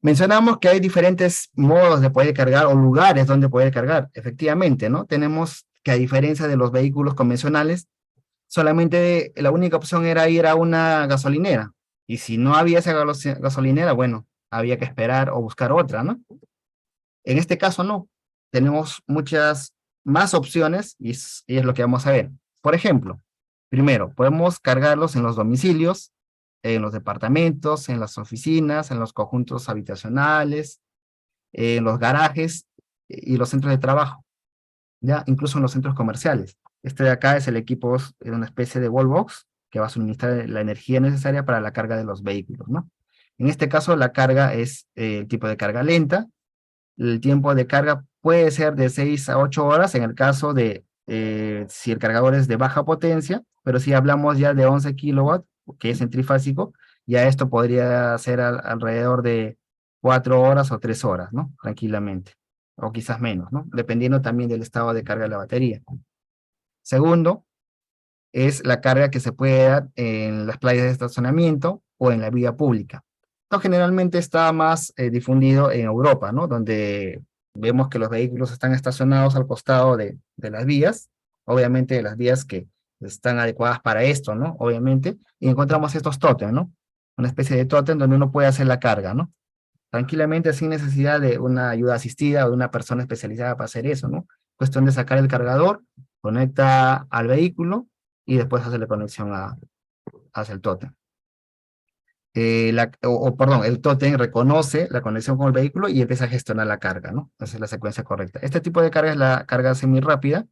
mencionamos que hay diferentes modos de poder cargar o lugares donde poder cargar. Efectivamente, ¿no? Tenemos que, a diferencia de los vehículos convencionales, solamente la única opción era ir a una gasolinera. Y si no había esa gasolinera, bueno, había que esperar o buscar otra, ¿no? En este caso no. Tenemos muchas más opciones y es lo que vamos a ver. Por ejemplo, primero, podemos cargarlos en los domicilios, en los departamentos, en las oficinas, en los conjuntos habitacionales, en los garajes y los centros de trabajo, ya incluso en los centros comerciales. Este de acá es el equipo, es una especie de wallbox que va a suministrar la energía necesaria para la carga de los vehículos, ¿no? En este caso, la carga es el tipo de carga lenta. El tiempo de carga puede ser de 6 a 8 horas en el caso de si el cargador es de baja potencia, pero si hablamos ya de 11 kilowatts, que es en trifásico, ya esto podría ser alrededor de 4 horas o 3 horas, ¿no? Tranquilamente, o quizás menos, ¿no? Dependiendo también del estado de carga de la batería. Segundo, es la carga que se puede dar en las playas de estacionamiento o en la vía pública. Esto generalmente está más difundido en Europa, ¿no? Donde vemos que los vehículos están estacionados al costado de las vías, obviamente las vías que están adecuadas para esto, ¿no? Obviamente, y encontramos estos tótem, ¿no? Una especie de tótem donde uno puede hacer la carga, ¿no? Tranquilamente, sin necesidad de una ayuda asistida o de una persona especializada para hacer eso, ¿no? Cuestión de sacar el cargador, conecta al vehículo y después hace la conexión hacia el tótem. Perdón, el tótem reconoce la conexión con el vehículo y empieza a gestionar la carga, ¿no? Esa es la secuencia correcta. Este tipo de carga es la carga semirápida.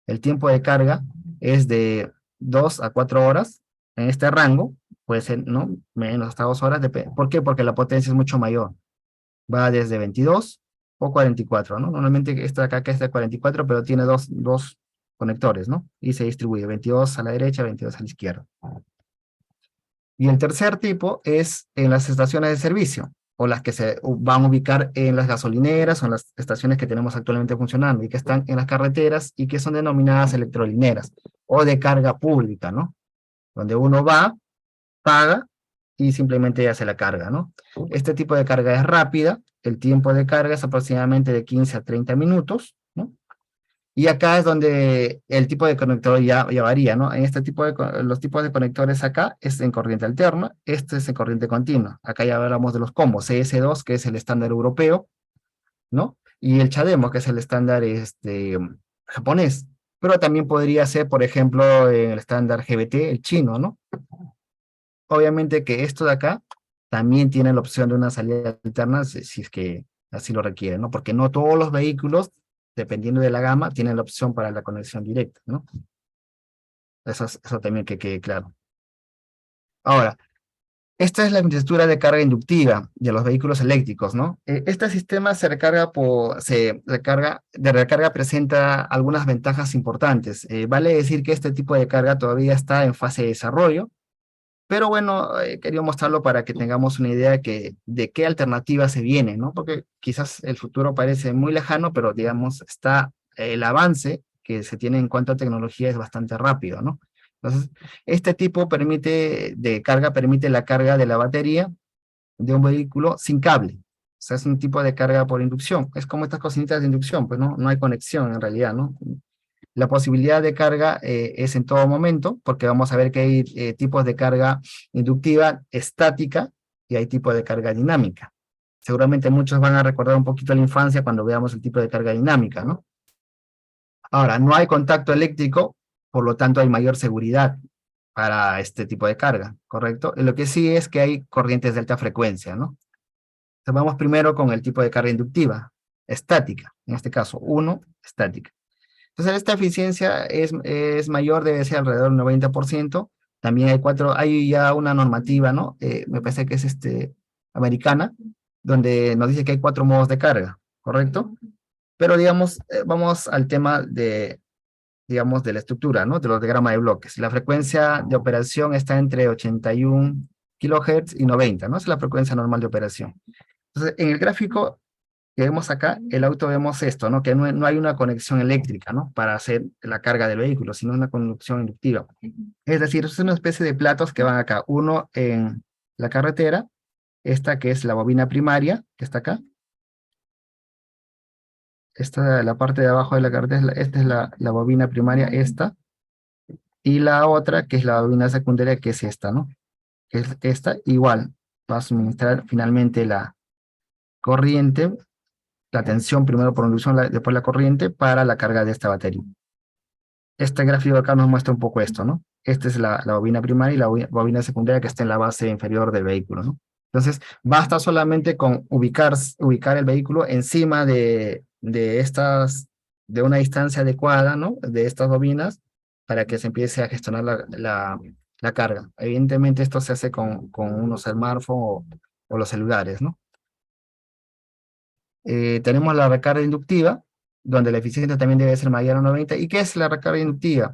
El tiempo de carga es de 2 a 4 horas. En este rango, puede ser, ¿no? Menos hasta 2 horas. ¿Por qué? Porque la potencia es mucho mayor. Va desde 22 o 44, ¿no? Normalmente esta acá que es de 44, pero tiene dos conectores, ¿no? Y se distribuye 22 a la derecha, 22 a la izquierda. Y el tercer tipo es en las estaciones de servicio, o las que se van a ubicar en las gasolineras o en las estaciones que tenemos actualmente funcionando y que están en las carreteras y que son denominadas electrolineras o de carga pública, ¿no? Donde uno va, paga y simplemente hace la carga, ¿no? Este tipo de carga es rápida, el tiempo de carga es aproximadamente de 15 a 30 minutos, ¿no? Y acá es donde el tipo de conector ya varía, ¿no? En este tipo los tipos de conectores acá es en corriente alterna, este es en corriente continua. Acá ya hablamos de los combos, CS2, que es el estándar europeo, ¿no? Y el CHAdeMO, que es el estándar japonés. Pero también podría ser, por ejemplo, el estándar GBT, el chino, ¿no? Obviamente que esto de acá también tiene la opción de una salida alterna si es que así lo requiere, ¿no? Porque no todos los vehículos, dependiendo de la gama, tienen la opción para la conexión directa, ¿no? Eso también que quede claro. Ahora, esta es la infraestructura de carga inductiva de los vehículos eléctricos, ¿no? Este sistema de recarga presenta algunas ventajas importantes. Vale decir que este tipo de carga todavía está en fase de desarrollo, Pero bueno, quería mostrarlo para que tengamos una idea de qué alternativas se vienen, ¿no? Porque quizás el futuro parece muy lejano, pero digamos, el avance que se tiene en cuanto a tecnología es bastante rápido, ¿no? Entonces, este tipo de carga permite la carga de la batería de un vehículo sin cable. O sea, es un tipo de carga por inducción. Es como estas cocinitas de inducción, pues no hay conexión en realidad, ¿no? La posibilidad de carga es en todo momento, porque vamos a ver que hay tipos de carga inductiva estática y hay tipos de carga dinámica. Seguramente muchos van a recordar un poquito la infancia cuando veamos el tipo de carga dinámica, ¿no? Ahora, no hay contacto eléctrico, por lo tanto hay mayor seguridad para este tipo de carga, ¿correcto? Lo que sí es que hay corrientes de alta frecuencia, ¿no? Entonces vamos primero con el tipo de carga inductiva, estática, en este caso, estática. Entonces esta eficiencia es mayor, debe ser alrededor del 90%. También hay ya una normativa, ¿no? Me parece que es americana, donde nos dice que hay 4 modos de carga, ¿correcto? Pero digamos, vamos al tema digamos, de la estructura, ¿no? De los diagramas de bloques. La frecuencia de operación está entre 81 kilohertz y 90, ¿no? Esa es la frecuencia normal de operación. Entonces, en el gráfico que vemos acá, el auto vemos esto, ¿no? Que no hay una conexión eléctrica, ¿no? Para hacer la carga del vehículo, sino una conducción inductiva. Es decir, es una especie de platos que van acá. Uno en la carretera, esta que es la bobina primaria, que está acá. Esta, la parte de abajo de la carretera, esta es la bobina primaria, esta. Y la otra, que es la bobina secundaria, que es esta, ¿no? Que es esta, igual, va a suministrar finalmente la corriente, la tensión primero por inducción, después la corriente para la carga de esta batería. Este gráfico acá nos muestra un poco esto, ¿no? Esta es la bobina primaria y la bobina secundaria que está en la base inferior del vehículo, ¿no? Entonces, basta solamente con ubicar el vehículo encima de una distancia adecuada, ¿no? De estas bobinas para que se empiece a gestionar la carga. Evidentemente esto se hace con unos smartphones o los celulares, ¿no? Tenemos la recarga inductiva, donde la eficiencia también debe ser mayor a 90. ¿Y qué es la recarga inductiva?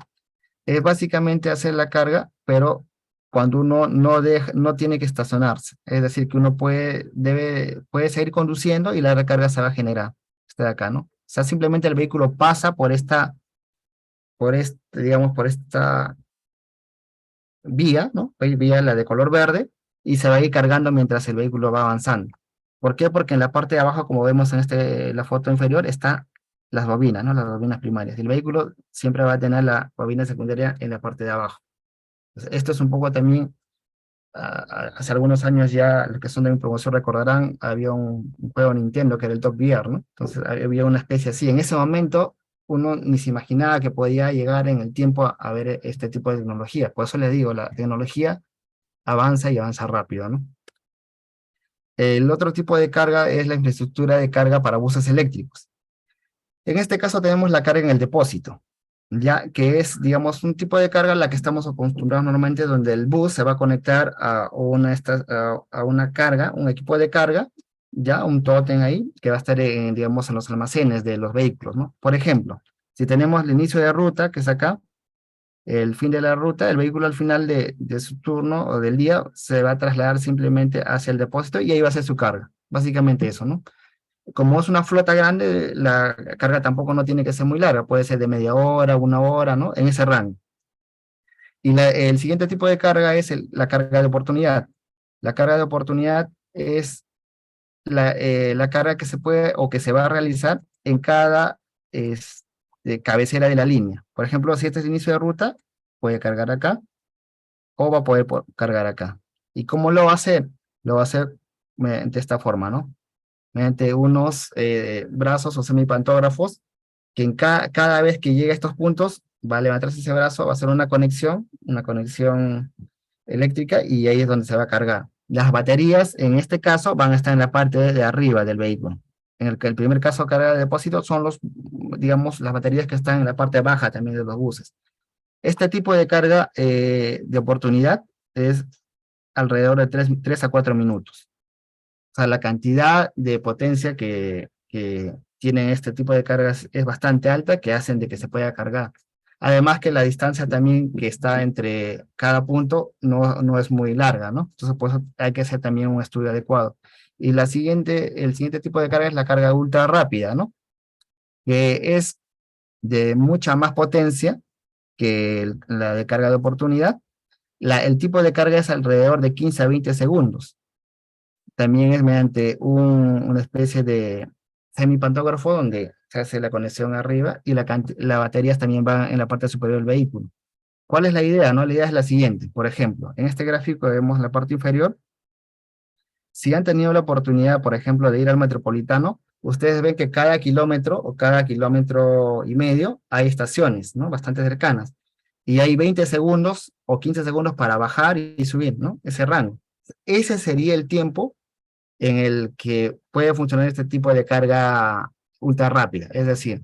Es básicamente hacer la carga, pero cuando uno no tiene que estacionarse. Es decir, que uno puede seguir conduciendo y la recarga se va a generar. Está de acá, ¿no? O sea, simplemente el vehículo pasa digamos, por esta vía, ¿no? Vía la de color verde, y se va a ir cargando mientras el vehículo va avanzando. ¿Por qué? Porque en la parte de abajo, como vemos en la foto inferior, están las bobinas, ¿no? Las bobinas primarias. El vehículo siempre va a tener la bobina secundaria en la parte de abajo. Entonces, esto es un poco también, hace algunos años ya, los que son de mi promoción recordarán, había un juego Nintendo que era el Top Gear, ¿no? Entonces había una especie así. En ese momento uno ni se imaginaba que podía llegar en el tiempo a ver este tipo de tecnología. Por eso les digo, la tecnología avanza y avanza rápido, ¿no? El otro tipo de carga es la infraestructura de carga para buses eléctricos. En este caso tenemos la carga en el depósito, ya que es, digamos, un tipo de carga a la que estamos acostumbrados normalmente, donde el bus se va a conectar a una carga, un equipo de carga, ya un tótem ahí, que va a estar, digamos, en los almacenes de los vehículos, ¿no? Por ejemplo, si tenemos el inicio de ruta, que es acá, el fin de la ruta, el vehículo al final de su turno o del día se va a trasladar simplemente hacia el depósito y ahí va a hacer su carga. Básicamente eso, ¿no? Como es una flota grande, la carga tampoco no tiene que ser muy larga, puede ser de media hora, 1 hora, ¿no? En ese rango. Y el siguiente tipo de carga es la carga de oportunidad. La carga de oportunidad es la carga que se puede o que se va a realizar en cada cabecera de la línea. Por ejemplo, si este es el inicio de ruta, puede cargar acá o va a poder cargar acá. ¿Y cómo lo va a hacer? Lo va a hacer mediante esta forma, ¿no? Mediante unos brazos o semipantógrafos que cada vez que llegue a estos puntos va a levantarse ese brazo, va a hacer una conexión eléctrica y ahí es donde se va a cargar. Las baterías, en este caso, van a estar en la parte de arriba del vehículo. En el que el primer caso de carga de depósito son digamos, las baterías que están en la parte baja también de los buses. Este tipo de carga de oportunidad es alrededor de 3 a 4 minutos. O sea, la cantidad de potencia que tienen este tipo de cargas es bastante alta, que hacen de que se pueda cargar. Además que la distancia también que está entre cada punto no es muy larga, ¿no? Entonces, pues hay que hacer también un estudio adecuado. Y el siguiente tipo de carga es la carga ultra rápida, ¿no? Que es de mucha más potencia que la de carga de oportunidad. El tipo de carga es alrededor de 15 a 20 segundos. También es mediante una especie de semipantógrafo donde se hace la conexión arriba y las baterías también van en la parte superior del vehículo. ¿Cuál es la idea? ¿No? La idea es la siguiente. Por ejemplo, en este gráfico vemos la parte inferior. Si han tenido la oportunidad, por ejemplo, de ir al Metropolitano, ustedes ven que cada kilómetro o cada kilómetro y medio hay estaciones, ¿no? Bastante cercanas. Y hay 20 segundos o 15 segundos para bajar y subir, ¿no? Ese rango. Ese sería el tiempo en el que puede funcionar este tipo de carga ultra rápida. Es decir,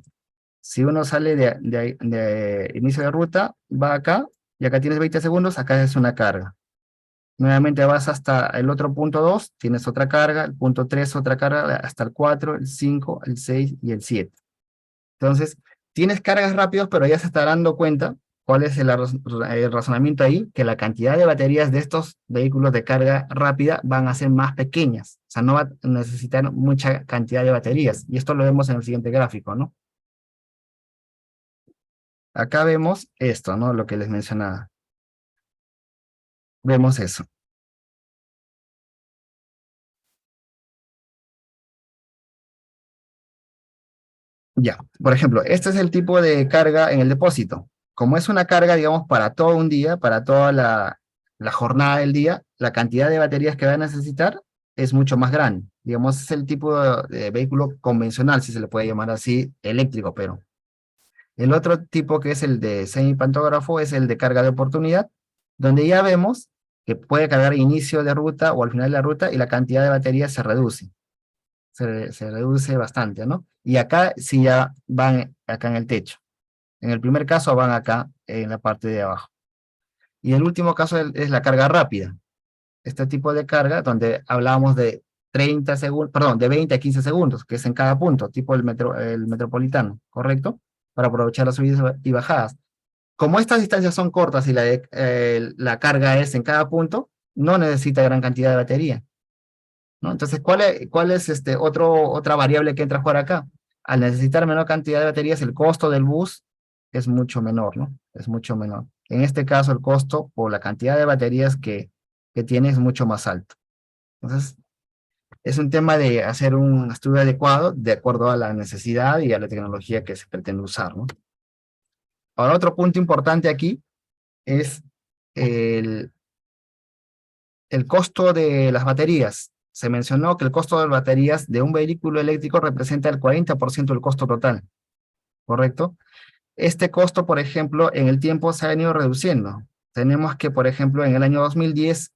si uno sale de inicio de ruta, va acá, y acá tienes 20 segundos, acá es una carga. Nuevamente vas hasta el otro punto 2, tienes otra carga, el punto 3 otra carga, hasta el 4, el 5, el 6 y el 7. Entonces, tienes cargas rápidas, pero ya se está dando cuenta cuál es el razonamiento ahí, que la cantidad de baterías de estos vehículos de carga rápida van a ser más pequeñas. O sea, no va a necesitar mucha cantidad de baterías. Y esto lo vemos en el siguiente gráfico, ¿no? Acá vemos esto, ¿no? Lo que les mencionaba. Vemos eso. Ya, por ejemplo, este es el tipo de carga en el depósito. Como es una carga, digamos, para todo un día, para toda la jornada del día, la cantidad de baterías que va a necesitar es mucho más grande. Digamos, es el tipo de vehículo convencional, si se le puede llamar así, eléctrico, pero el otro tipo que es el de semipantógrafo es el de carga de oportunidad, donde ya vemos que puede cargar inicio de ruta o al final de la ruta y la cantidad de baterías se reduce. Se reduce bastante, ¿no? Y acá sí ya van acá en el techo. En el primer caso van acá en la parte de abajo. Y el último caso es la carga rápida. Este tipo de carga donde hablábamos de 30 segundos, perdón, de 20 a 15 segundos, que es en cada punto, tipo el metropolitano, ¿correcto? Para aprovechar las subidas y bajadas. Como estas distancias son cortas y la carga es en cada punto, no necesita gran cantidad de batería, ¿no? Entonces, ¿cuál es otra variable que entra a jugar acá? Al necesitar menor cantidad de baterías, el costo del bus es mucho menor, ¿no? Es mucho menor. En este caso, el costo por la cantidad de baterías que tiene es mucho más alto. Entonces, es un tema de hacer un estudio adecuado de acuerdo a la necesidad y a la tecnología que se pretende usar, ¿no? Ahora, otro punto importante aquí es el, el costo de las baterías. Se mencionó que el costo de las baterías de un vehículo eléctrico representa el 40% del costo total, ¿correcto? Este costo, por ejemplo, en el tiempo se ha venido reduciendo. Tenemos que, por ejemplo, en el año 2010,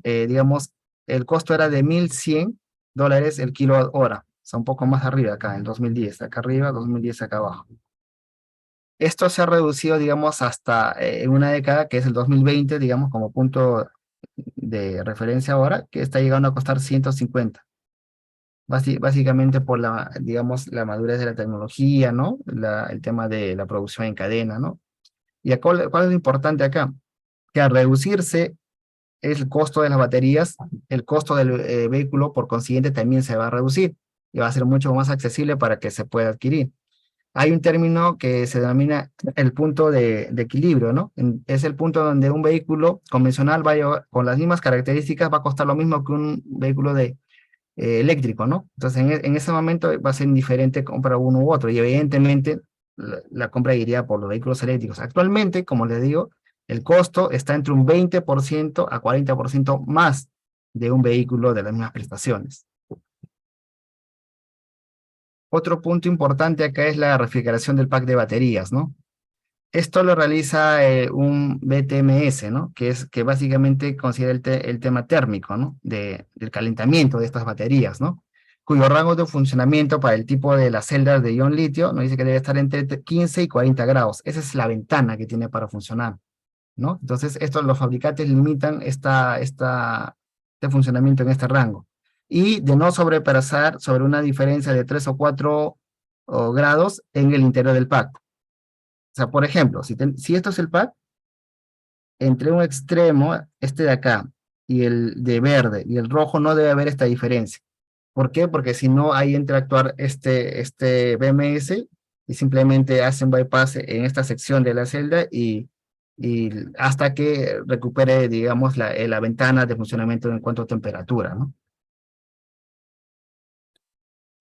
digamos, el costo era de $1,100 el kilo hora. O sea, un poco más arriba acá, en 2010. Acá arriba, 2010 acá abajo. Esto se ha reducido, digamos, hasta en una década, que es el 2020, digamos, como punto de referencia ahora, que está llegando a costar 150. Básicamente por digamos, la madurez de la tecnología, ¿no? El tema de la producción en cadena, ¿no? ¿Y cuál es lo importante acá? Que al reducirse el costo de las baterías, el costo del vehículo, por consiguiente, también se va a reducir y va a ser mucho más accesible para que se pueda adquirir. Hay un término que se denomina el punto de equilibrio, ¿no? Es el punto donde un vehículo convencional con las mismas características va a costar lo mismo que un vehículo eléctrico, ¿no? Entonces, en ese momento va a ser indiferente comprar uno u otro y evidentemente la compra iría por los vehículos eléctricos. Actualmente, como les digo, el costo está entre un 20% a 40% más de un vehículo de las mismas prestaciones. Otro punto importante acá es la refrigeración del pack de baterías, ¿no? Esto lo realiza un BTMS, ¿no? Que básicamente considera el tema térmico, ¿no? Del calentamiento de estas baterías, ¿no? Cuyo rango de funcionamiento para el tipo de las celdas de ion litio nos dice que debe estar entre 15 y 40 grados. Esa es la ventana que tiene para funcionar, ¿no? Entonces, los fabricantes limitan este funcionamiento en este rango. Y de no sobrepasar sobre una diferencia de 3 o 4 grados en el interior del pack. sea, por ejemplo, si esto es el pack, entre un extremo, este de acá, y el de verde, y el rojo, no debe haber esta diferencia. ¿Por qué? Porque si no, ahí entra a actuar este BMS y simplemente hace un bypass en esta sección de la celda y hasta que recupere, digamos, la ventana de funcionamiento en cuanto a temperatura, ¿no?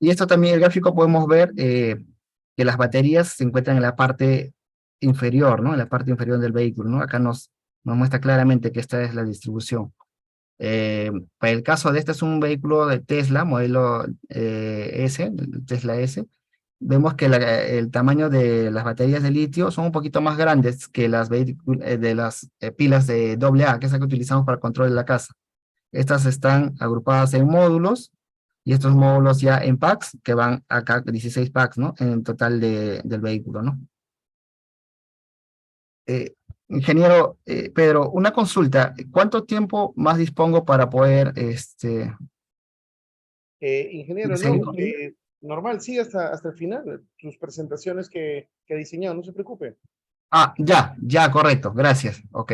Y esto también, el gráfico podemos ver que las baterías se encuentran en la parte inferior, ¿no? En la parte inferior del vehículo, ¿no? Acá nos muestra claramente que esta es la distribución. Para el caso de este es un vehículo de Tesla, modelo S, Tesla S, vemos que el tamaño de las baterías de litio son un poquito más grandes que de las pilas de AA, que es la que utilizamos para el control de la casa. Estas están agrupadas en módulos, y estos módulos ya en packs, que van acá 16 packs, ¿no? En total del vehículo, ¿no? Eh, Ingeniero Pedro, una consulta, ¿cuánto tiempo más dispongo para poder Ingeniero, no, seguir? normal, sí, hasta el final, sus presentaciones que ha diseñado, no se preocupe. Ah, ya, correcto, gracias, ok.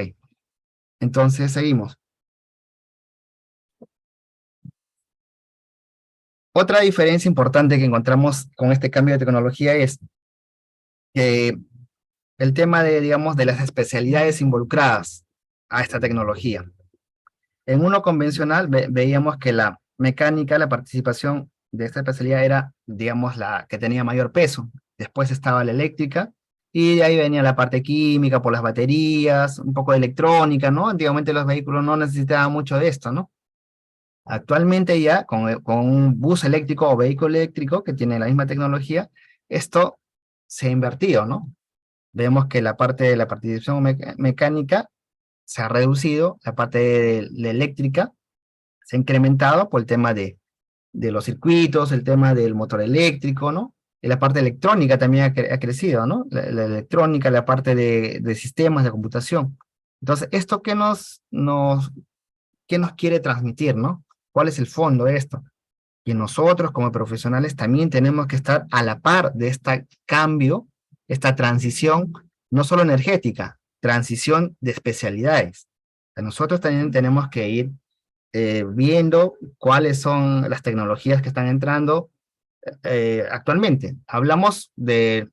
Entonces seguimos. Otra diferencia importante que encontramos con este cambio de tecnología es que el tema de, digamos, de las especialidades involucradas a esta tecnología. En uno convencional veíamos que la mecánica, la participación de esta especialidad era, digamos, la que tenía mayor peso. Después estaba la eléctrica y de ahí venía la parte química por las baterías, un poco de electrónica, ¿no? Antiguamente los vehículos no necesitaban mucho de esto, ¿no? Actualmente ya con un bus eléctrico o vehículo eléctrico que tiene la misma tecnología, esto se ha invertido, ¿no? Vemos que la parte de la participación mecánica se ha reducido, la parte de eléctrica se ha incrementado por el tema de los circuitos, el tema del motor eléctrico, ¿no? Y la parte electrónica también ha crecido, ¿no? La electrónica, la parte de sistemas de computación. Entonces, ¿esto qué nos quiere transmitir, ¿no? ¿Cuál es el fondo de esto? Que nosotros como profesionales también tenemos que estar a la par de este cambio, esta transición, no solo energética, transición de especialidades. Nosotros también tenemos que ir viendo cuáles son las tecnologías que están entrando actualmente. Hablamos de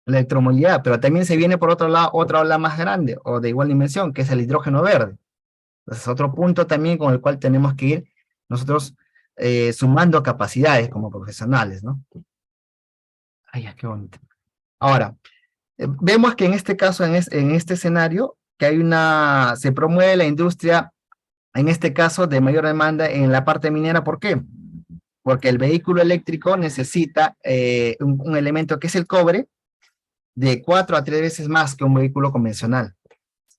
la electromovilidad, pero también se viene por otro lado otra ola más grande o de igual dimensión, que es el hidrógeno verde. Entonces, otro punto también con el cual tenemos que ir nosotros sumando capacidades como profesionales, ¿no? Ay, ya, qué bonito. Ahora, vemos que en este caso, en este escenario, que se promueve la industria, en este caso, de mayor demanda en la parte minera. ¿Por qué? Porque el vehículo eléctrico necesita un elemento que es el cobre, de 4 a 3 veces más que un vehículo convencional.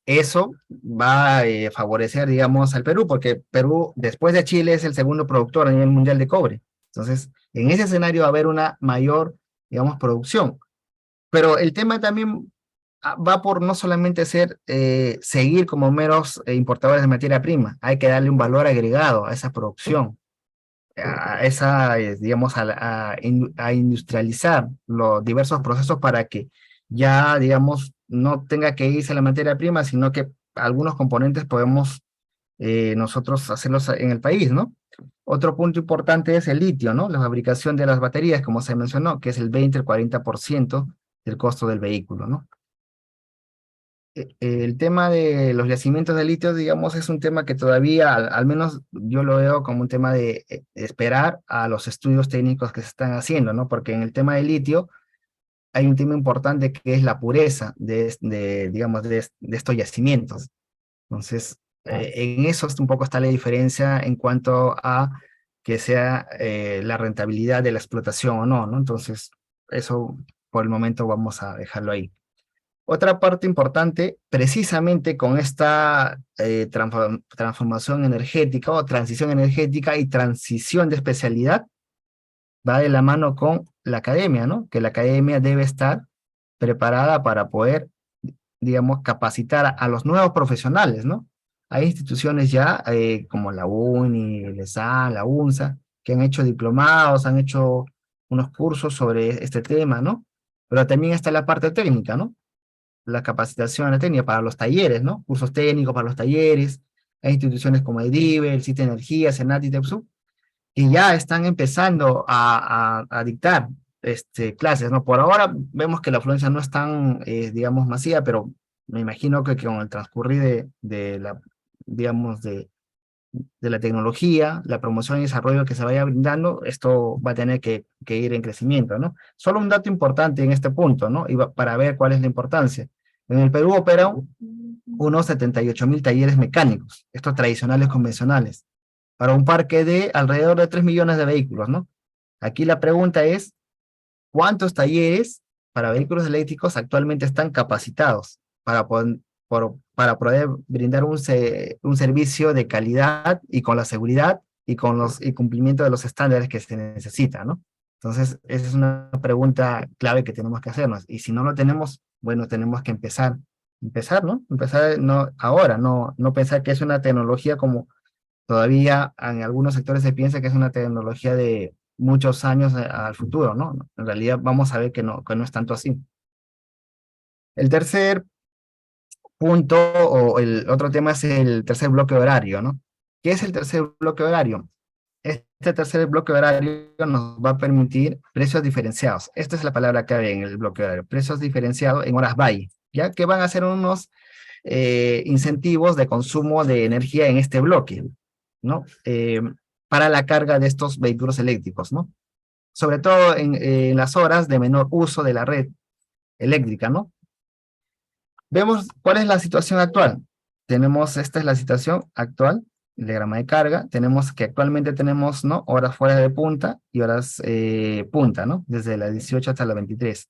Eso va a favorecer, digamos, al Perú, porque Perú, después de Chile, es el segundo productor a nivel mundial de cobre. Entonces, en ese escenario va a haber una mayor, digamos, producción. Pero el tema también va por no solamente seguir como meros importadores de materia prima, hay que darle un valor agregado a esa producción, digamos, a industrializar los diversos procesos para que ya, digamos, no tenga que irse la materia prima, sino que algunos componentes podemos nosotros hacerlos en el país, ¿no? Otro punto importante es el litio, ¿no? La fabricación de las baterías, como se mencionó, que es el 20, el 40% del costo del vehículo, ¿no? El tema de los yacimientos de litio, digamos, es un tema que todavía, al menos yo lo veo como un tema de esperar a los estudios técnicos que se están haciendo, ¿no? Porque en el tema de litio hay un tema importante que es la pureza digamos, de estos yacimientos. Entonces, en eso un poco está la diferencia en cuanto a que sea la rentabilidad de la explotación o no, ¿no? Entonces, eso por el momento vamos a dejarlo ahí. Otra parte importante, precisamente con esta transformación energética o transición energética y transición de especialidad, va de la mano con la academia, ¿no? Que la academia debe estar preparada para poder, digamos, capacitar a los nuevos profesionales, ¿no? Hay instituciones ya como la UNI, el ESAN, la UNSA, que han hecho diplomados, han hecho unos cursos sobre este tema, ¿no? Pero también está la parte técnica, ¿no? la capacitación, la técnica para los talleres, ¿no? Cursos técnicos para los talleres, hay instituciones como EDIVE, el Sitio de Energía, Senat y TEPSU, que ya están empezando a dictar clases, ¿no? Por ahora vemos que la afluencia no es tan, digamos, masiva, pero me imagino que con el transcurrir de la, digamos, de la tecnología, la promoción y desarrollo que se vaya brindando, esto va a tener que ir en crecimiento, ¿no? Solo un dato importante en este punto, ¿no? Para ver cuál es la importancia. En el Perú operan unos 78.000 talleres mecánicos, estos tradicionales convencionales, para un parque de alrededor de 3 millones de vehículos, ¿no? Aquí la pregunta es, ¿cuántos talleres para vehículos eléctricos actualmente están capacitados para poder brindar un servicio de calidad y con la seguridad y con el cumplimiento de los estándares que se necesita, ¿no? Entonces, esa es una pregunta clave que tenemos que hacernos. Y si no lo tenemos, bueno, tenemos que empezar, ¿no? Empezar no, ahora, no pensar que es una tecnología como todavía en algunos sectores se piensa que es una tecnología de muchos años al futuro, ¿no? En realidad vamos a ver que no es tanto así. El tercer punto o el otro tema es el tercer bloque horario, ¿no? ¿Qué es el tercer bloque horario? Este tercer bloque horario nos va a permitir precios diferenciados. Esta es la palabra clave en el bloque horario. Precios diferenciados en horas valle, ¿ya? Que van a ser unos incentivos de consumo de energía en este bloque, ¿no? Para la carga de estos vehículos eléctricos, ¿no? Sobre todo en las horas de menor uso de la red eléctrica, ¿no? Vemos cuál es la situación actual. Esta es la situación actual, el diagrama de carga. Tenemos que actualmente tenemos, ¿no? Horas fuera de punta y horas punta, ¿no? Desde la 18 hasta la 23.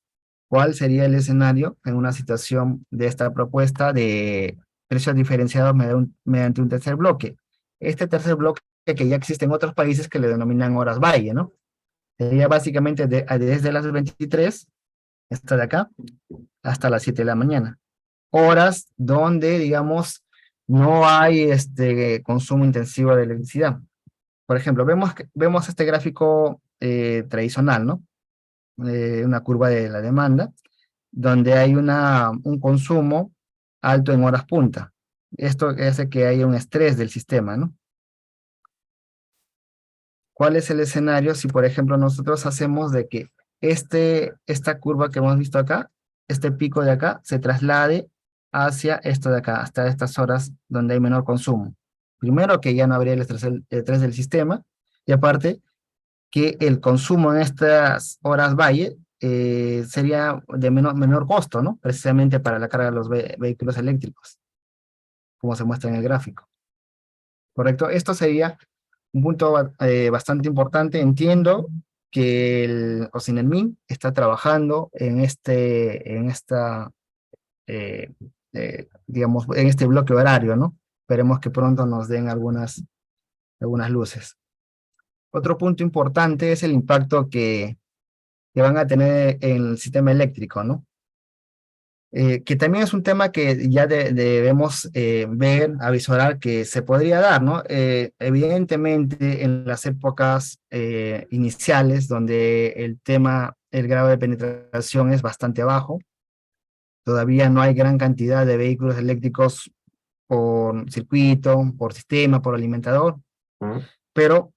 ¿Cuál sería el escenario en una situación de esta propuesta de precios diferenciados mediante un tercer bloque? Este tercer bloque que ya existe en otros países que le denominan horas valle, ¿no? Sería básicamente desde las 23, esta de acá, hasta las 7 de la mañana. Horas donde, digamos, no hay consumo intensivo de electricidad. Por ejemplo, vemos este gráfico tradicional, ¿no? Una curva de la demanda, donde hay un consumo alto en horas punta. Esto hace que haya un estrés del sistema, ¿no? ¿Cuál es el escenario si, por ejemplo, nosotros hacemos de que esta curva que hemos visto acá, este pico de acá, se traslade hacia esto de acá, hasta estas horas donde hay menor consumo? Primero, que ya no habría el estrés del sistema, y aparte, que el consumo en estas horas valle sería de menor costo, ¿no? Precisamente para la carga de los vehículos eléctricos, como se muestra en el gráfico. ¿Correcto? Esto sería un punto bastante importante. Entiendo que el OSINELMIN está trabajando eh, digamos, en este bloque horario, ¿no? Esperemos que pronto nos den algunas luces. Otro punto importante es el impacto que van a tener en el sistema eléctrico, ¿no? Que también es un tema que ya debemos ver, avisorar que se podría dar, ¿no? Evidentemente, en las épocas iniciales, donde el grado de penetración es bastante bajo, todavía no hay gran cantidad de vehículos eléctricos por circuito, por sistema, por alimentador, pero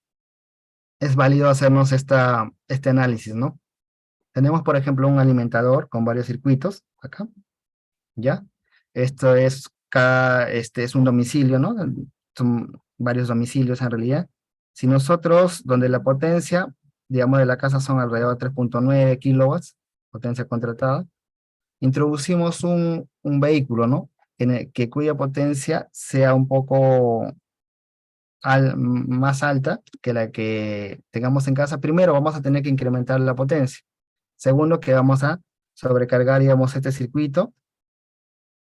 es válido hacernos este análisis, ¿no? Tenemos, por ejemplo, un alimentador con varios circuitos, acá, ¿ya? Esto es, este es un domicilio, ¿no? Son varios domicilios en realidad. Si nosotros, donde la potencia, digamos, de la casa son alrededor de 3.9 kilowatts, potencia contratada, introducimos un vehículo, ¿no? Cuya potencia sea un poco más alta que la que tengamos en casa. Primero vamos a tener que incrementar la potencia. Segundo, que vamos a sobrecargar, digamos, este circuito.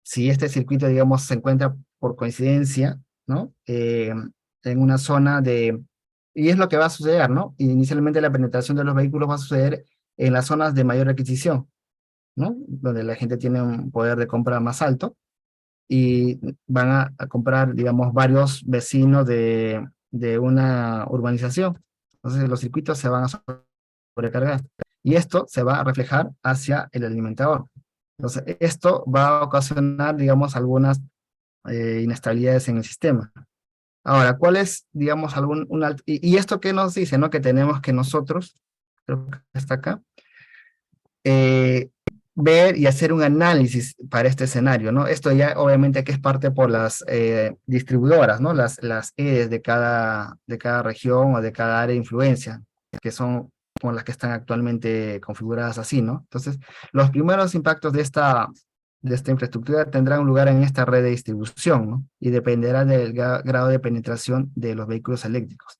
Si este circuito, digamos, se encuentra por coincidencia, ¿no? En una zona y es lo que va a suceder, ¿no? Inicialmente la penetración de los vehículos va a suceder en las zonas de mayor adquisición, ¿no? Donde la gente tiene un poder de compra más alto y van a comprar, digamos, varios vecinos de una urbanización. Entonces los circuitos se van a sobrecargar y esto se va a reflejar hacia el alimentador. Entonces, esto va a ocasionar, digamos, algunas inestabilidades en el sistema. Ahora, ¿cuál es, digamos, y esto qué nos dice, ¿no? Que tenemos que nosotros, creo que está acá, eh, ver y hacer un análisis para este escenario, ¿no? Esto ya obviamente que es parte por las distribuidoras, ¿no? Las EDES de cada región o de cada área de influencia, que son como las que están actualmente configuradas así, ¿no? Entonces, los primeros impactos de esta infraestructura tendrán lugar en esta red de distribución, ¿no? Y dependerá del grado de penetración de los vehículos eléctricos.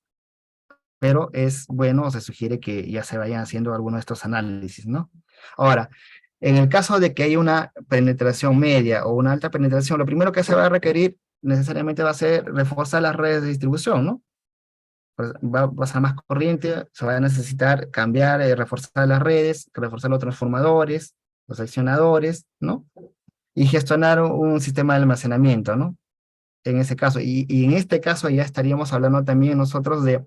Pero es bueno, se sugiere que ya se vayan haciendo algunos de estos análisis, ¿no? Ahora, en el caso de que haya una penetración media o una alta penetración, lo primero que se va a requerir necesariamente va a ser reforzar las redes de distribución, ¿no? Pues va a pasar más corriente, se va a necesitar cambiar, reforzar las redes, reforzar los transformadores, los accionadores, ¿no? Y gestionar un sistema de almacenamiento, ¿no? En ese caso, y en este caso ya estaríamos hablando también nosotros de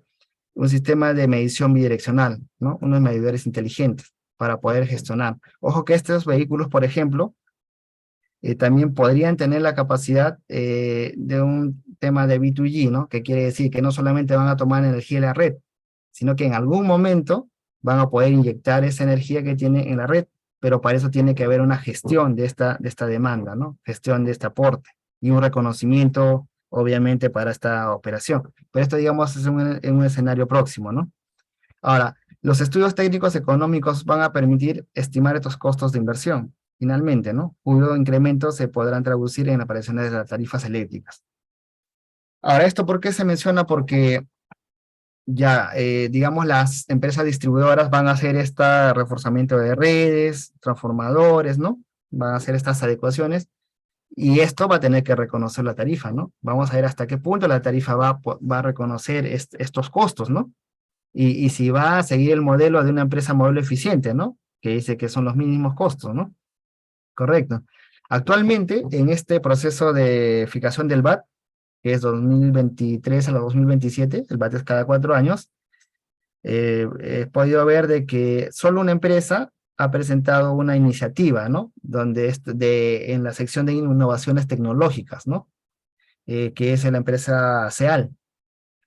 un sistema de medición bidireccional, ¿no? Unos medidores inteligentes para poder gestionar. Ojo que estos vehículos, por ejemplo, también podrían tener la capacidad de un tema de B2G, ¿no? Que quiere decir que no solamente van a tomar energía de la red, sino que en algún momento van a poder inyectar esa energía que tiene en la red, pero para eso tiene que haber una gestión de esta demanda, ¿no? Gestión de este aporte y un reconocimiento, obviamente, para esta operación. Pero esto, digamos, es en un escenario próximo, ¿no? Ahora, los estudios técnicos económicos van a permitir estimar estos costos de inversión, finalmente, ¿no? Cuyo incremento se podrán traducir en apariciones de las tarifas eléctricas. Ahora, ¿esto por qué se menciona? Porque ya, digamos, las empresas distribuidoras van a hacer este reforzamiento de redes, transformadores, ¿no? Van a hacer estas adecuaciones y esto va a tener que reconocer la tarifa, ¿no? Vamos a ver hasta qué punto la tarifa va a reconocer estos costos, ¿no? Y si va a seguir el modelo de una empresa modelo eficiente, ¿no? Que dice que son los mínimos costos, ¿no? Correcto. Actualmente, en este proceso de fijación del VAT, que es 2023 a la 2027, el VAT es cada 4 años, he podido ver de que solo una empresa ha presentado una iniciativa, ¿no? Donde en la sección de innovaciones tecnológicas, ¿no? Que es la empresa CEAL,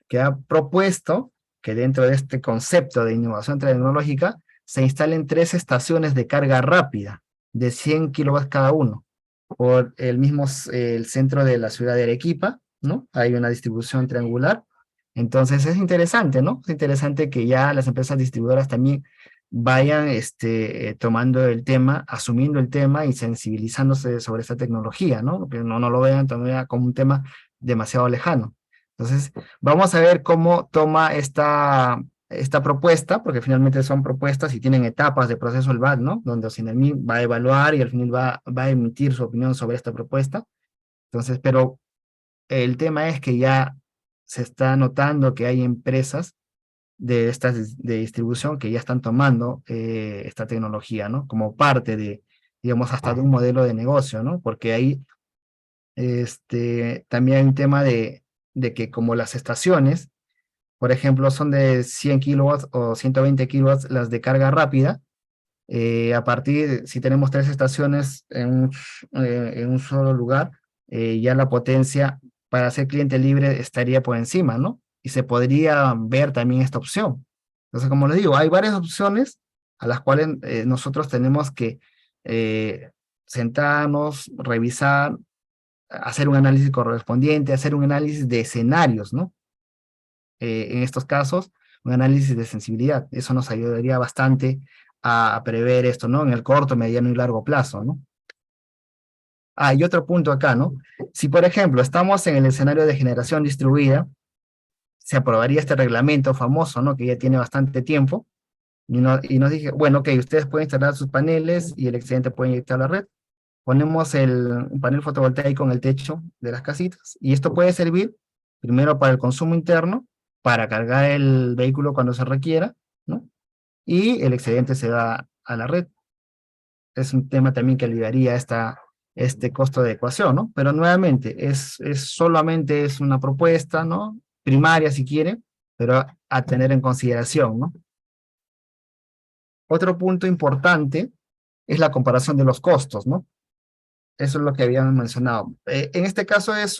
que ha propuesto que dentro de este concepto de innovación tecnológica se instalen 3 estaciones de carga rápida de 100 kilowatts cada uno por el centro de la ciudad de Arequipa, ¿no? Hay una distribución triangular. Entonces es interesante, ¿no? Es interesante que ya las empresas distribuidoras también vayan tomando el tema, asumiendo el tema y sensibilizándose sobre esta tecnología, ¿no? Que no lo vean todavía como un tema demasiado lejano. Entonces, vamos a ver cómo toma esta propuesta, porque finalmente son propuestas y tienen etapas de proceso el VAT, ¿no? Donde OCINEMI va a evaluar y al final va a emitir su opinión sobre esta propuesta. Entonces, pero el tema es que ya se está notando que hay empresas de estas de distribución que ya están tomando esta tecnología, ¿no? Como parte de, digamos, hasta de un modelo de negocio, ¿no? Porque ahí también hay un tema de que como las estaciones, por ejemplo, son de 100 kilowatts o 120 kilowatts las de carga rápida, a partir, si tenemos 3 estaciones en un solo lugar, ya la potencia para ser cliente libre estaría por encima, ¿no? Y se podría ver también esta opción. Entonces, como les digo, hay varias opciones a las cuales nosotros tenemos que sentarnos, revisar, hacer un análisis correspondiente, hacer un análisis de escenarios, ¿no? En estos casos, un análisis de sensibilidad. Eso nos ayudaría bastante a prever esto, ¿no? En el corto, mediano y largo plazo, ¿no? Ah, y otro punto acá, ¿no? Si, por ejemplo, estamos en el escenario de generación distribuida, se aprobaría este reglamento famoso, ¿no? Que ya tiene bastante tiempo, y nos dije, bueno, ok, ustedes pueden instalar sus paneles y el excedente puede inyectar a la red. Ponemos un panel fotovoltaico en el techo de las casitas, y esto puede servir primero para el consumo interno, para cargar el vehículo cuando se requiera, ¿no? Y el excedente se da a la red. Es un tema también que aliviaría este costo de ecuación, ¿no? Pero nuevamente, solamente es una propuesta, ¿no? Primaria si quiere, pero a tener en consideración, ¿no? Otro punto importante es la comparación de los costos, ¿no? Eso es lo que habíamos mencionado. En este caso es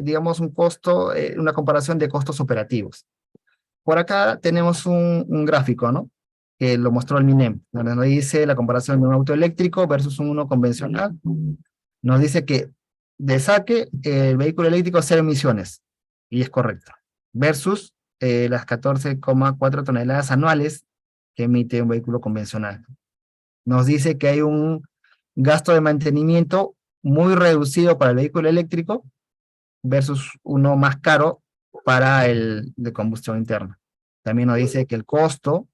digamos, un costo, una comparación de costos operativos. Por acá tenemos un gráfico, ¿no? Que lo mostró el MINEM, donde nos dice la comparación de un auto eléctrico versus uno convencional. Nos dice que de saque el vehículo eléctrico cero emisiones, y es correcto, versus las 14,4 toneladas anuales que emite un vehículo convencional. Nos dice que hay un gasto de mantenimiento muy reducido para el vehículo eléctrico versus uno más caro para el de combustión interna. También nos dice que el costo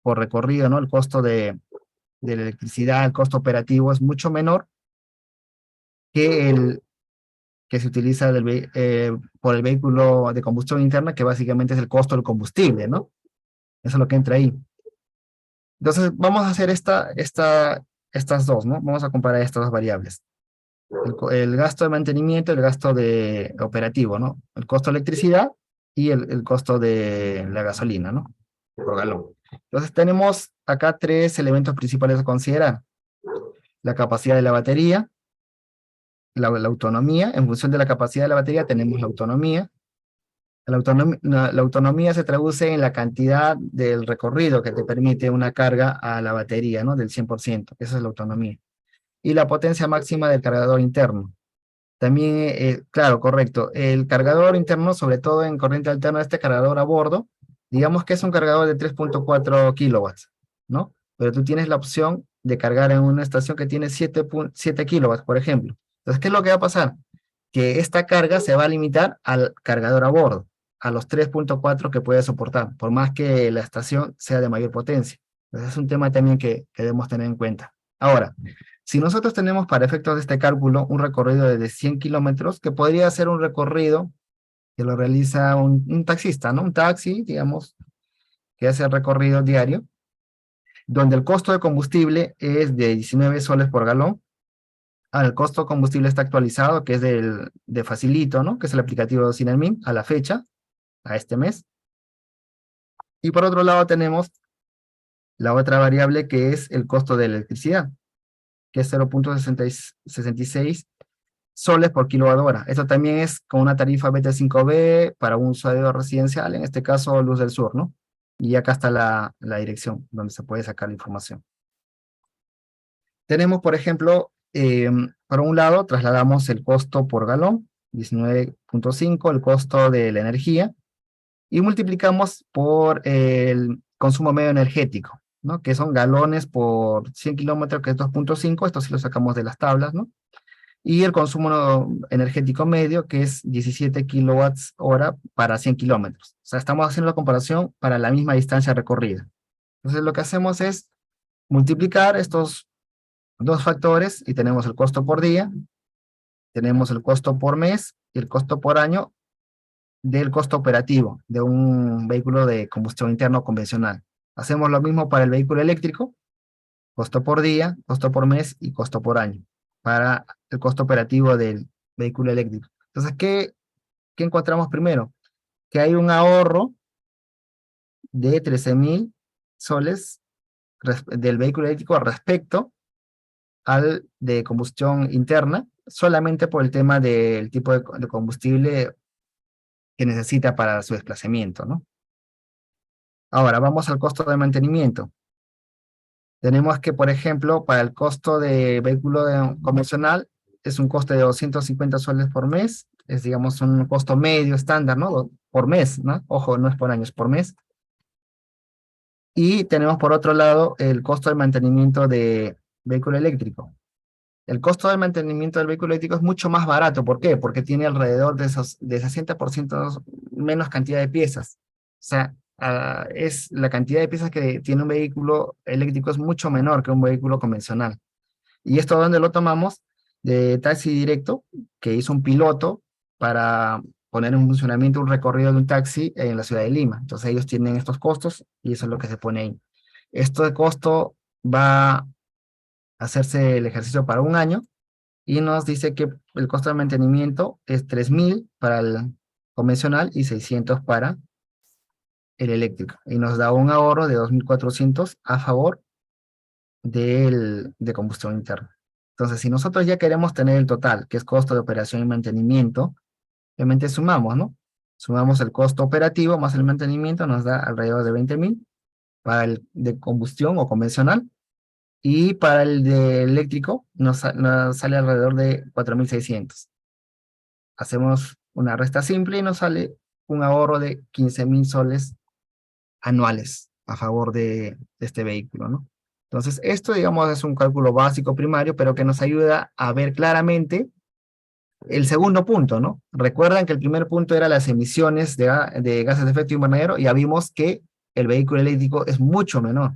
por recorrido, ¿no? El costo de la electricidad, el costo operativo es mucho menor que el que se utiliza por el vehículo de combustión interna, que básicamente es el costo del combustible, ¿no? Eso es lo que entra ahí. Entonces, vamos a hacer estas dos, ¿no? Vamos a comparar estas dos variables. El gasto de mantenimiento y el gasto de operativo, ¿no? El costo de electricidad y el costo de la gasolina, ¿no? Por galón. Entonces, tenemos acá tres elementos principales a considerar. La capacidad de la batería, la autonomía. En función de la capacidad de la batería tenemos la autonomía. La autonomía se traduce en la cantidad del recorrido que te permite una carga a la batería, ¿no? Del 100%. Esa es la autonomía. Y la potencia máxima del cargador interno. También, claro, correcto. El cargador interno, sobre todo en corriente alterna, este cargador a bordo, digamos que es un cargador de 3,4 kilowatts, ¿no? Pero tú tienes la opción de cargar en una estación que tiene 7 kilowatts, por ejemplo. Entonces, ¿qué es lo que va a pasar? Que esta carga se va a limitar al cargador a bordo, a los 3,4 que puede soportar, por más que la estación sea de mayor potencia. Entonces, es un tema también que debemos tener en cuenta. Ahora, si nosotros tenemos para efectos de este cálculo un recorrido de 100 kilómetros, que podría ser un recorrido que lo realiza un taxista, ¿no? Un taxi, digamos, que hace el recorrido diario, donde el costo de combustible es de 19 soles por galón. Ahora, el costo de combustible está actualizado, que es de Facilito, ¿no? Que es el aplicativo de Sinalmin, a la fecha, a este mes. Y por otro lado tenemos la otra variable que es el costo de la electricidad, que es 0,66 soles por kilowatt hora. Esto también es con una tarifa BT5B para un usuario residencial, en este caso Luz del Sur, ¿no? Y acá está la dirección donde se puede sacar la información. Tenemos, por ejemplo, por un lado, trasladamos el costo por galón, 19,5, el costo de la energía, y multiplicamos por el consumo medio energético, ¿no? Que son galones por 100 kilómetros, que es 2,5, esto sí lo sacamos de las tablas, ¿no? Y el consumo energético medio, que es 17 kilowatts hora para 100 kilómetros. O sea, estamos haciendo la comparación para la misma distancia recorrida. Entonces, lo que hacemos es multiplicar estos dos factores y tenemos el costo por día, tenemos el costo por mes y el costo por año del costo operativo de un vehículo de combustión interna convencional. Hacemos lo mismo para el vehículo eléctrico, costo por día, costo por mes y costo por año, para el costo operativo del vehículo eléctrico. Entonces, ¿qué encontramos primero? Que hay un ahorro de 13,000 soles del vehículo eléctrico respecto al de combustión interna, solamente por el tema del tipo de combustible que necesita para su desplazamiento, ¿no? Ahora, vamos al costo de mantenimiento. Tenemos que, por ejemplo, para el costo de vehículo convencional, es un coste de 250 soles por mes, es, digamos, un costo medio estándar, ¿no? Por mes, ¿no? Ojo, no es por año, es por mes. Y tenemos, por otro lado, el costo de mantenimiento de vehículo eléctrico. El costo de mantenimiento del vehículo eléctrico es mucho más barato. ¿Por qué? Porque tiene alrededor de 60% menos cantidad de piezas. O sea, es la cantidad de piezas que tiene un vehículo eléctrico es mucho menor que un vehículo convencional. ¿Y esto dónde lo tomamos? De Taxi Directo, que hizo un piloto para poner en funcionamiento un recorrido de un taxi en la ciudad de Lima. Entonces ellos tienen estos costos y eso es lo que se pone ahí. Esto de costo va a hacerse el ejercicio para un año y nos dice que el costo de mantenimiento es 3,000 para el convencional y 600 para el eléctrico. Y nos da un ahorro de 2,400 a favor de combustión interna. Entonces, si nosotros ya queremos tener el total, que es costo de operación y mantenimiento, obviamente sumamos, ¿no? Sumamos el costo operativo más el mantenimiento, nos da alrededor de 20.000 para el de combustión o convencional, y para el de eléctrico nos sale alrededor de 4.600. Hacemos una resta simple y nos sale un ahorro de 15.000 soles anuales a favor de este vehículo, ¿no? Entonces, esto, digamos, es un cálculo básico primario, pero que nos ayuda a ver claramente el segundo punto, ¿no? Recuerdan que el primer punto era las emisiones de gases de efecto invernadero, y ya vimos que el vehículo eléctrico es mucho menor,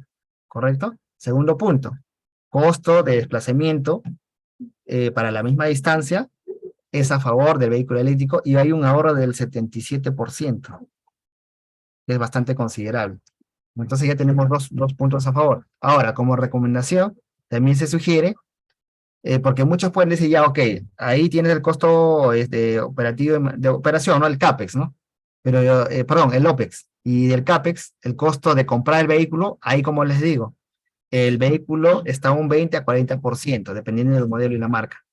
¿correcto? Segundo punto, costo de desplazamiento para la misma distancia es a favor del vehículo eléctrico, y hay un ahorro del 77%, que es bastante considerable. Entonces ya tenemos dos puntos a favor. Ahora, como recomendación, también se sugiere, porque muchos pueden decir, ya, ok, ahí tienes el costo operativo de operación, ¿no? El CAPEX, ¿no? Pero, perdón, el OPEX. Y del CAPEX, el costo de comprar el vehículo, ahí como les digo, el vehículo está un 20 a 40%, dependiendo del modelo y la marca.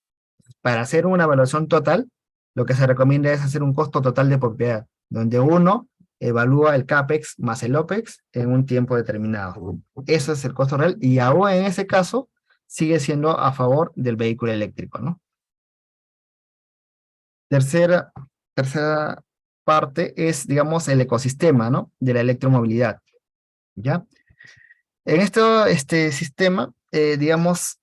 Para hacer una evaluación total, lo que se recomienda es hacer un costo total de propiedad, donde uno evalúa el CAPEX más el OPEX en un tiempo determinado. Eso es el costo real, y aún en ese caso sigue siendo a favor del vehículo eléctrico, ¿no? Tercera parte es, digamos, el ecosistema, ¿no? De la electromovilidad, ¿ya? En este sistema, digamos,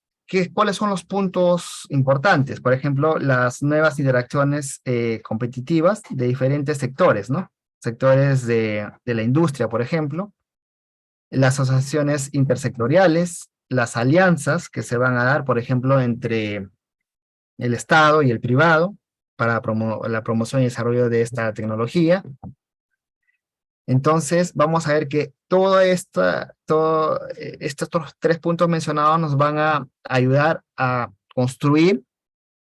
¿cuáles son los puntos importantes? Por ejemplo, las nuevas interacciones competitivas de diferentes sectores, ¿no? Sectores de la industria, por ejemplo, las asociaciones intersectoriales, las alianzas que se van a dar, por ejemplo, entre el Estado y el privado para la promoción y desarrollo de esta tecnología. Entonces, vamos a ver que estos tres puntos mencionados nos van a ayudar a construir,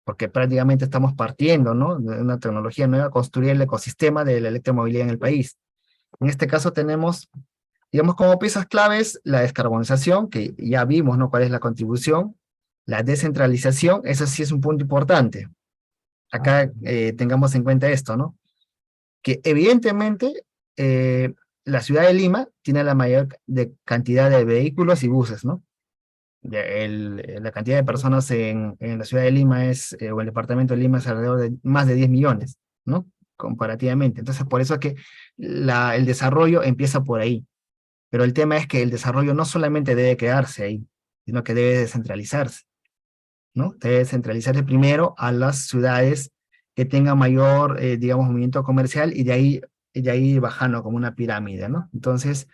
porque prácticamente estamos partiendo, ¿no? De una tecnología nueva, construir el ecosistema de la electromovilidad en el país. En este caso tenemos, digamos, como piezas claves, la descarbonización, que ya vimos, ¿no? Cuál es la contribución. La descentralización, eso sí es un punto importante. Acá tengamos en cuenta esto, ¿no? Que evidentemente la ciudad de Lima tiene la mayor cantidad de vehículos y buses, ¿no? La cantidad de personas en la ciudad de Lima o el departamento de Lima es alrededor de más de 10 millones, ¿no? Comparativamente. Entonces, por eso es que el desarrollo empieza por ahí. Pero el tema es que el desarrollo no solamente debe quedarse ahí, sino que debe descentralizarse, ¿no? Debe descentralizarse primero a las ciudades que tengan mayor, digamos, movimiento comercial, y de ahí ir bajando como una pirámide, ¿no? Entonces,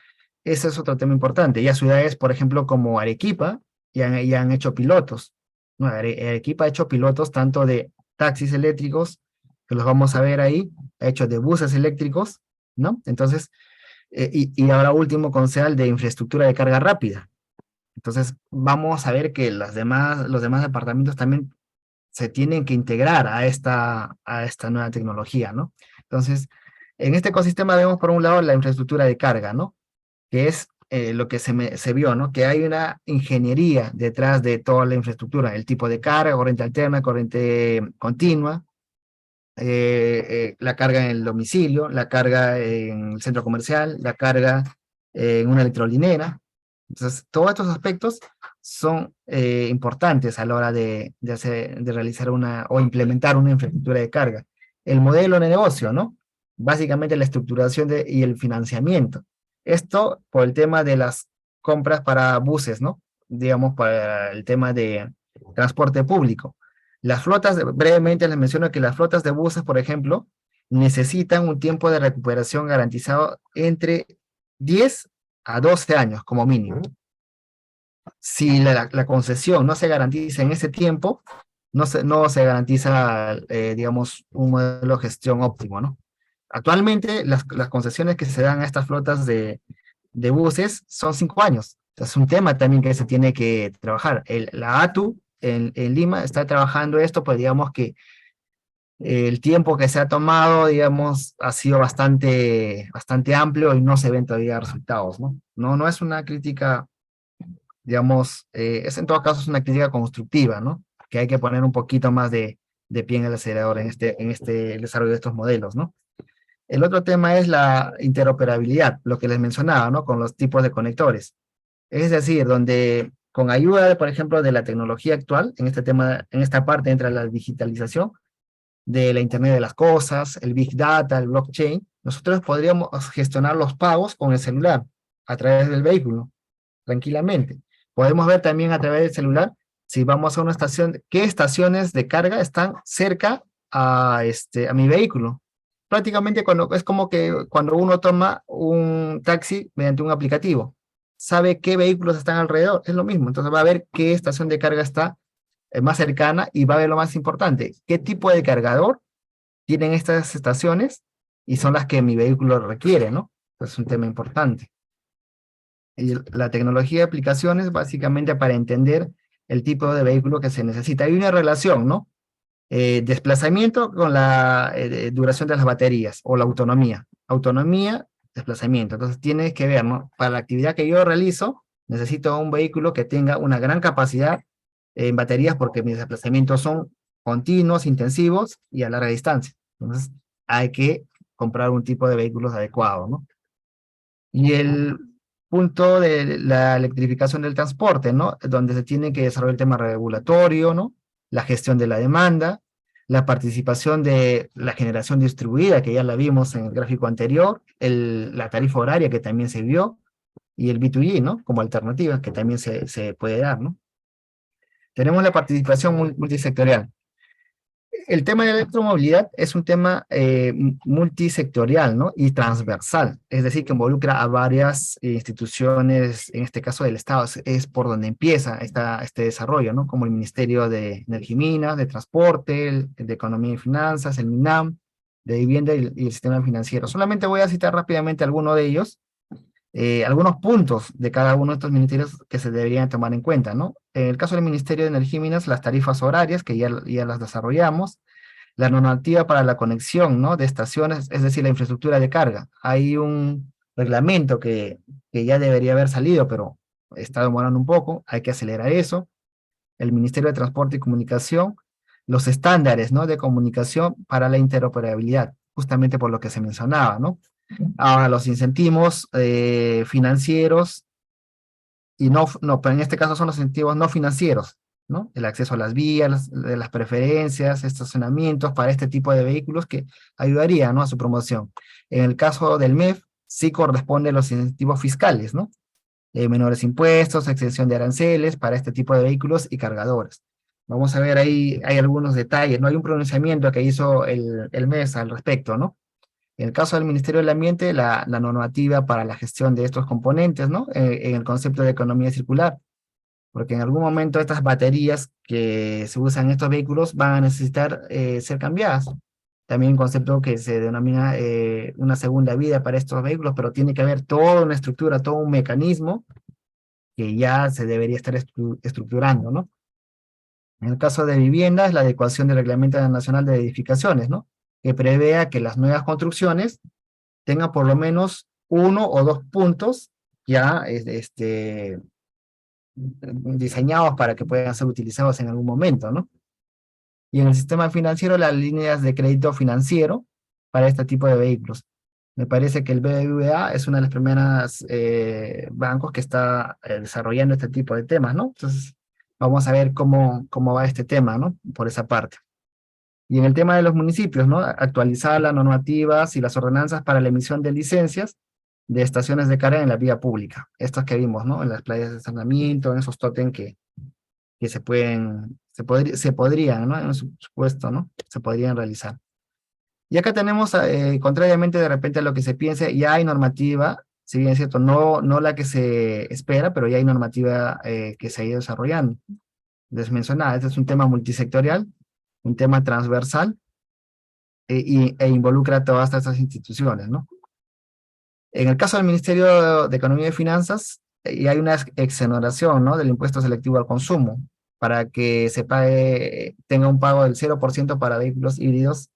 ese es otro tema importante. Ya ciudades, por ejemplo, como Arequipa, ya han hecho pilotos, ¿no? Arequipa ha hecho pilotos tanto de taxis eléctricos, que los vamos a ver ahí, ha hecho de buses eléctricos, ¿no? Entonces, y ahora último con CEAL de infraestructura de carga rápida. Entonces, vamos a ver que los demás departamentos también se tienen que integrar a esta nueva tecnología, ¿no? Entonces, en este ecosistema vemos por un lado la infraestructura de carga, ¿no? Que es lo que se vio, ¿no? Que hay una ingeniería detrás de toda la infraestructura, el tipo de carga, corriente alterna, corriente continua, la carga en el domicilio, la carga en el centro comercial, la carga en una electrolinera. Entonces, todos estos aspectos son importantes a la hora de realizar o implementar una infraestructura de carga. El modelo de negocio, ¿no? Básicamente la estructuración y el financiamiento. Esto por el tema de las compras para buses, ¿no? Digamos, para el tema de transporte público. Las flotas, brevemente les menciono que las flotas de buses, por ejemplo, necesitan un tiempo de recuperación garantizado entre 10 a 12 años como mínimo. Si la concesión no se garantiza en ese tiempo, no se garantiza, digamos, un modelo de gestión óptimo, ¿no? Actualmente, las concesiones que se dan a estas flotas de buses son 5 años. Es un tema también que se tiene que trabajar. La ATU en Lima está trabajando esto, pues digamos que el tiempo que se ha tomado, digamos, ha sido bastante amplio y no se ven todavía resultados, ¿no? No es una crítica digamos, es en todo caso es una crítica constructiva, ¿no? Que hay que poner un poquito más de pie en el acelerador en este desarrollo de estos modelos, ¿no? El otro tema es la interoperabilidad, lo que les mencionaba, ¿no? Con los tipos de conectores. Es decir, donde con ayuda, por ejemplo, de la tecnología actual, en este tema, en esta parte entra la digitalización de la Internet de las cosas, el Big Data, el blockchain, nosotros podríamos gestionar los pagos con el celular, a través del vehículo, tranquilamente. Podemos ver también a través del celular, si vamos a una estación, qué estaciones de carga están cerca a mi vehículo. Prácticamente es como que cuando uno toma un taxi mediante un aplicativo, sabe qué vehículos están alrededor, es lo mismo. Entonces va a ver qué estación de carga está más cercana y va a ver lo más importante, qué tipo de cargador tienen estas estaciones y son las que mi vehículo requiere, ¿no? Es un tema importante. Y la tecnología de aplicaciones básicamente para entender el tipo de vehículo que se necesita. Hay una relación, ¿no? Desplazamiento con la duración de las baterías o la autonomía. Autonomía, desplazamiento. Entonces tiene que ver, ¿no? Para la actividad que yo realizo, necesito un vehículo que tenga una gran capacidad en baterías porque mis desplazamientos son continuos, intensivos y a larga distancia. Entonces hay que comprar un tipo de vehículos adecuado, ¿no? Y el punto de la electrificación del transporte, ¿no? Donde se tiene que desarrollar el tema regulatorio, ¿no? La gestión de la demanda, la participación de la generación distribuida, que ya la vimos en el gráfico anterior, la tarifa horaria que también se vio, y el B2G, ¿no? Como alternativa que también se puede dar, ¿no? Tenemos la participación multisectorial. El tema de la electromovilidad es un tema multisectorial, ¿no? Y transversal, es decir, que involucra a varias instituciones, en este caso del Estado, es por donde empieza este desarrollo, ¿no? Como el Ministerio de Energía y Minas, de Transporte, el de Economía y Finanzas, el MINAM, de Vivienda y el Sistema Financiero. Solamente voy a citar rápidamente algunos de ellos, algunos puntos de cada uno de estos ministerios que se deberían tomar en cuenta, ¿no? En el caso del Ministerio de Energía y Minas, las tarifas horarias, que ya las desarrollamos, la normativa para la conexión, ¿no? De estaciones, es decir, la infraestructura de carga. Hay un reglamento que ya debería haber salido, pero está demorando un poco, hay que acelerar eso. El Ministerio de Transporte y Comunicación, los estándares, ¿no? De comunicación para la interoperabilidad, justamente por lo que se mencionaba, ¿no? Ahora, los incentivos financieros, y no, pero en este caso son los incentivos no financieros, ¿no? El acceso a las vías, las preferencias, estacionamientos para este tipo de vehículos que ayudaría, ¿no? A su promoción. En el caso del MEF, sí corresponde a los incentivos fiscales, ¿no? Menores impuestos, exención de aranceles para este tipo de vehículos y cargadores. Vamos a ver ahí, hay algunos detalles, ¿no? Hay un pronunciamiento que hizo el MES al respecto, ¿no? En el caso del Ministerio del Ambiente, la normativa para la gestión de estos componentes, ¿no? En el concepto de economía circular, porque en algún momento estas baterías que se usan en estos vehículos van a necesitar ser cambiadas. También un concepto que se denomina una segunda vida para estos vehículos, pero tiene que haber toda una estructura, todo un mecanismo que ya se debería estar estructurando, ¿no? En el caso de vivienda, es la adecuación del Reglamento Nacional de Edificaciones, ¿no? Que prevea que las nuevas construcciones tenga por lo menos uno o dos puntos ya diseñados para que puedan ser utilizados en algún momento, ¿no? Y en el sistema financiero, las líneas de crédito financiero para este tipo de vehículos. Me parece que el BBVA es una de las primeras bancos que está desarrollando este tipo de temas, ¿no? Entonces, vamos a ver cómo va este tema, ¿no? Por esa parte. Y en el tema de los municipios, ¿no? Actualizar las normativas y las ordenanzas para la emisión de licencias de estaciones de carga en la vía pública. Estas que vimos, ¿no? En las playas de estacionamiento, en esos tótem que se podrían, ¿no? En su supuesto, ¿no? Se podrían realizar. Y acá tenemos, contrariamente de repente a lo que se piense, ya hay normativa, si bien es cierto, no la que se espera, pero ya hay normativa que se ha ido desarrollando. Les mencionaba, este es un tema multisectorial, un tema transversal, e involucra a todas estas instituciones, ¿no? En el caso del Ministerio de Economía y Finanzas, y hay una exoneración, ¿no? Del impuesto selectivo al consumo, para que se pague, tenga un pago del 0% para vehículos híbridos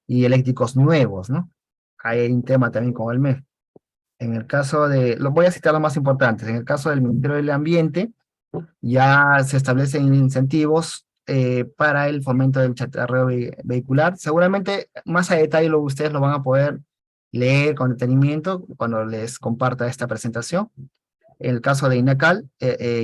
y eléctricos nuevos, ¿no? Hay un tema también con el MEF. En el caso de, lo voy a citar los más importantes, en el caso del Ministerio del Ambiente, Ya se establecen incentivos para el fomento del chatarreo vehicular. Seguramente más a detalle ustedes lo van a poder leer con detenimiento cuando les comparta esta presentación. En el caso de INACAL,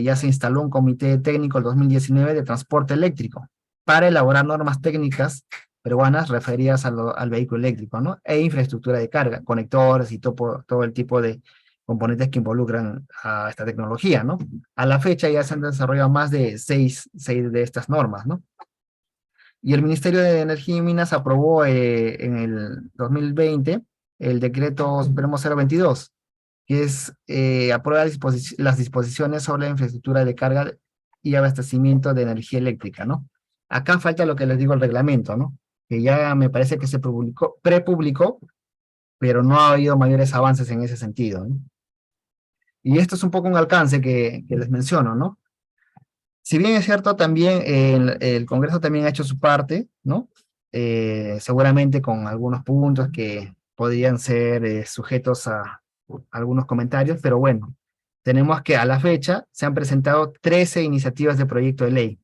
ya se instaló un comité técnico en 2019 de transporte eléctrico para elaborar normas técnicas peruanas referidas al vehículo eléctrico, ¿no? E infraestructura de carga, conectores y todo el tipo de componentes que involucran a esta tecnología, ¿no? A la fecha ya se han desarrollado más de seis de estas normas, ¿no? Y el Ministerio de Energía y Minas aprobó en el 2020 el decreto Supremo 022, que es aprueba las disposiciones sobre la infraestructura de carga y abastecimiento de energía eléctrica, ¿no? Acá falta lo que les digo, el reglamento, ¿no? Que ya me parece que se prepublicó, pero no ha habido mayores avances en ese sentido, ¿no? Y esto es un poco un alcance que les menciono, ¿no? Si bien es cierto, también el Congreso también ha hecho su parte, ¿no? Seguramente con algunos puntos que podrían ser sujetos a algunos comentarios, pero bueno, tenemos que a la fecha se han presentado 13 iniciativas de proyecto de ley,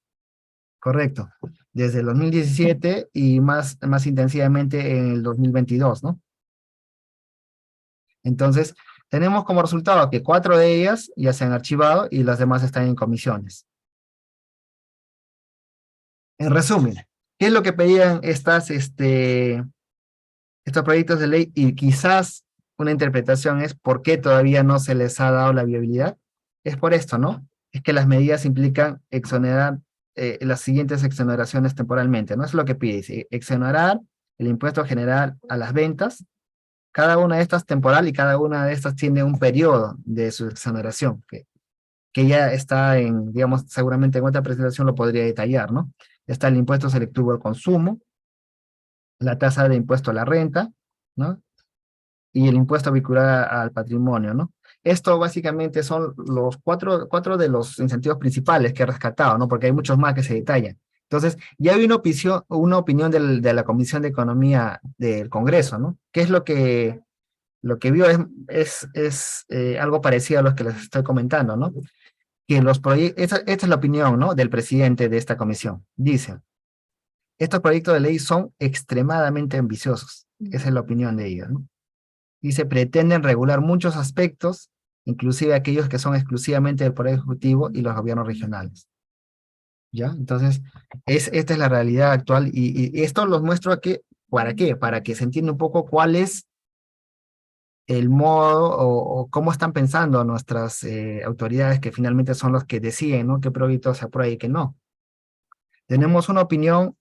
correcto, desde el 2017 y más intensivamente en el 2022, ¿no? Entonces, tenemos como resultado que 4 de ellas ya se han archivado y las demás están en comisiones. En resumen, ¿qué es lo que pedían estos proyectos de ley? Y quizás una interpretación es por qué todavía no se les ha dado la viabilidad. Es por esto, ¿no? Es que las medidas implican exonerar las siguientes exoneraciones temporalmente, ¿no? Es lo que pide, dice, exonerar el impuesto general a las ventas, cada una de estas temporal y cada una de estas tiene un periodo de su exoneración, que ya está en, digamos, seguramente en otra presentación lo podría detallar, ¿no? Está el impuesto selectivo al consumo, la tasa de impuesto a la renta, ¿no? Y el impuesto vinculado al patrimonio, ¿no? Esto básicamente son los cuatro de los incentivos principales que he rescatado, ¿no? Porque hay muchos más que se detallan. Entonces, ya hay una opinión de la Comisión de Economía del Congreso, ¿no? ¿Qué es lo que vio? Es algo parecido a lo que les estoy comentando, ¿no? Que los proyectos, esta es la opinión, ¿no? Del presidente de esta comisión. Dice, estos proyectos de ley son extremadamente ambiciosos. Esa es la opinión de ellos, ¿no? Dice, pretenden regular muchos aspectos, inclusive aquellos que son exclusivamente del Poder Ejecutivo y los gobiernos regionales. ¿Ya? Entonces, esta es la realidad actual y esto los muestro aquí, ¿para qué? Para que se entienda un poco cuál es el modo o cómo están pensando nuestras autoridades que finalmente son los que deciden, ¿no? Qué proyecto se aprueba y qué no. Tenemos una opinión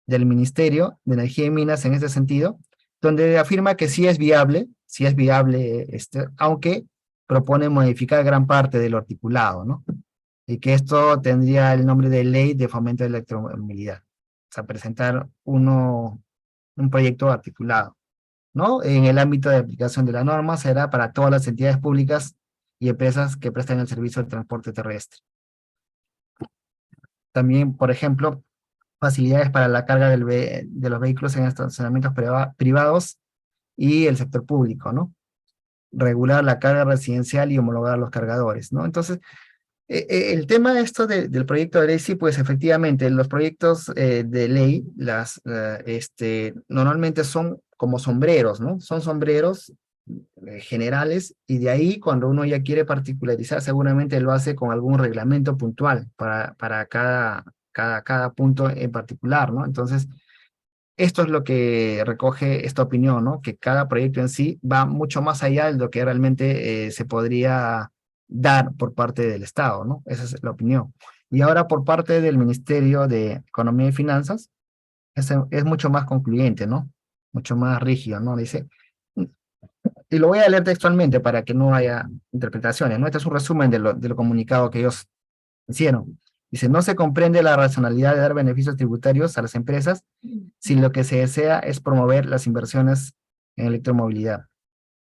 del Ministerio de Energía y Minas en este sentido, donde afirma que sí es viable, aunque propone modificar gran parte del articulado, ¿no? Y que esto tendría el nombre de Ley de Fomento de la Electromovilidad. O sea, presentar un proyecto articulado, ¿no? En el ámbito de aplicación de la norma será para todas las entidades públicas y empresas que prestan el servicio de transporte terrestre. También, por ejemplo, facilidades para la carga de los vehículos en estacionamientos privados y el sector público, ¿no? Regular la carga residencial y homologar los cargadores, ¿no? Entonces, el tema de esto del proyecto de ley, sí, pues efectivamente, los proyectos de ley, normalmente son como sombreros, ¿no? Son sombreros generales, y de ahí cuando uno ya quiere particularizar, seguramente lo hace con algún reglamento puntual para cada punto en particular, ¿no? Entonces, esto es lo que recoge esta opinión, ¿no? Que cada proyecto en sí va mucho más allá de lo que realmente se podría dar por parte del Estado, ¿no? Esa es la opinión. Y ahora por parte del Ministerio de Economía y Finanzas, es mucho más concluyente, ¿no? Mucho más rígido, ¿no? Dice, y lo voy a leer textualmente para que no haya interpretaciones, ¿no? Este es un resumen de lo comunicado que ellos hicieron. Dice, no se comprende la racionalidad de dar beneficios tributarios a las empresas si lo que se desea es promover las inversiones en electromovilidad.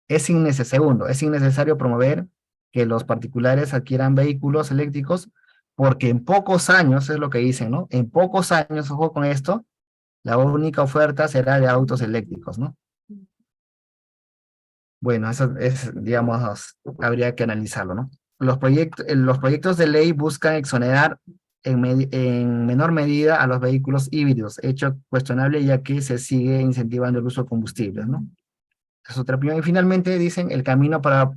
Segundo, es innecesario promover que los particulares adquieran vehículos eléctricos porque en pocos años, es lo que dicen, ¿no? En pocos años, ojo con esto, la única oferta será de autos eléctricos, ¿no? Bueno, eso es, digamos, habría que analizarlo, ¿no? los proyectos de ley buscan exonerar en menor medida a los vehículos híbridos, hecho cuestionable ya que se sigue incentivando el uso de combustibles, ¿no? Es otra opinión. Y finalmente dicen, el camino para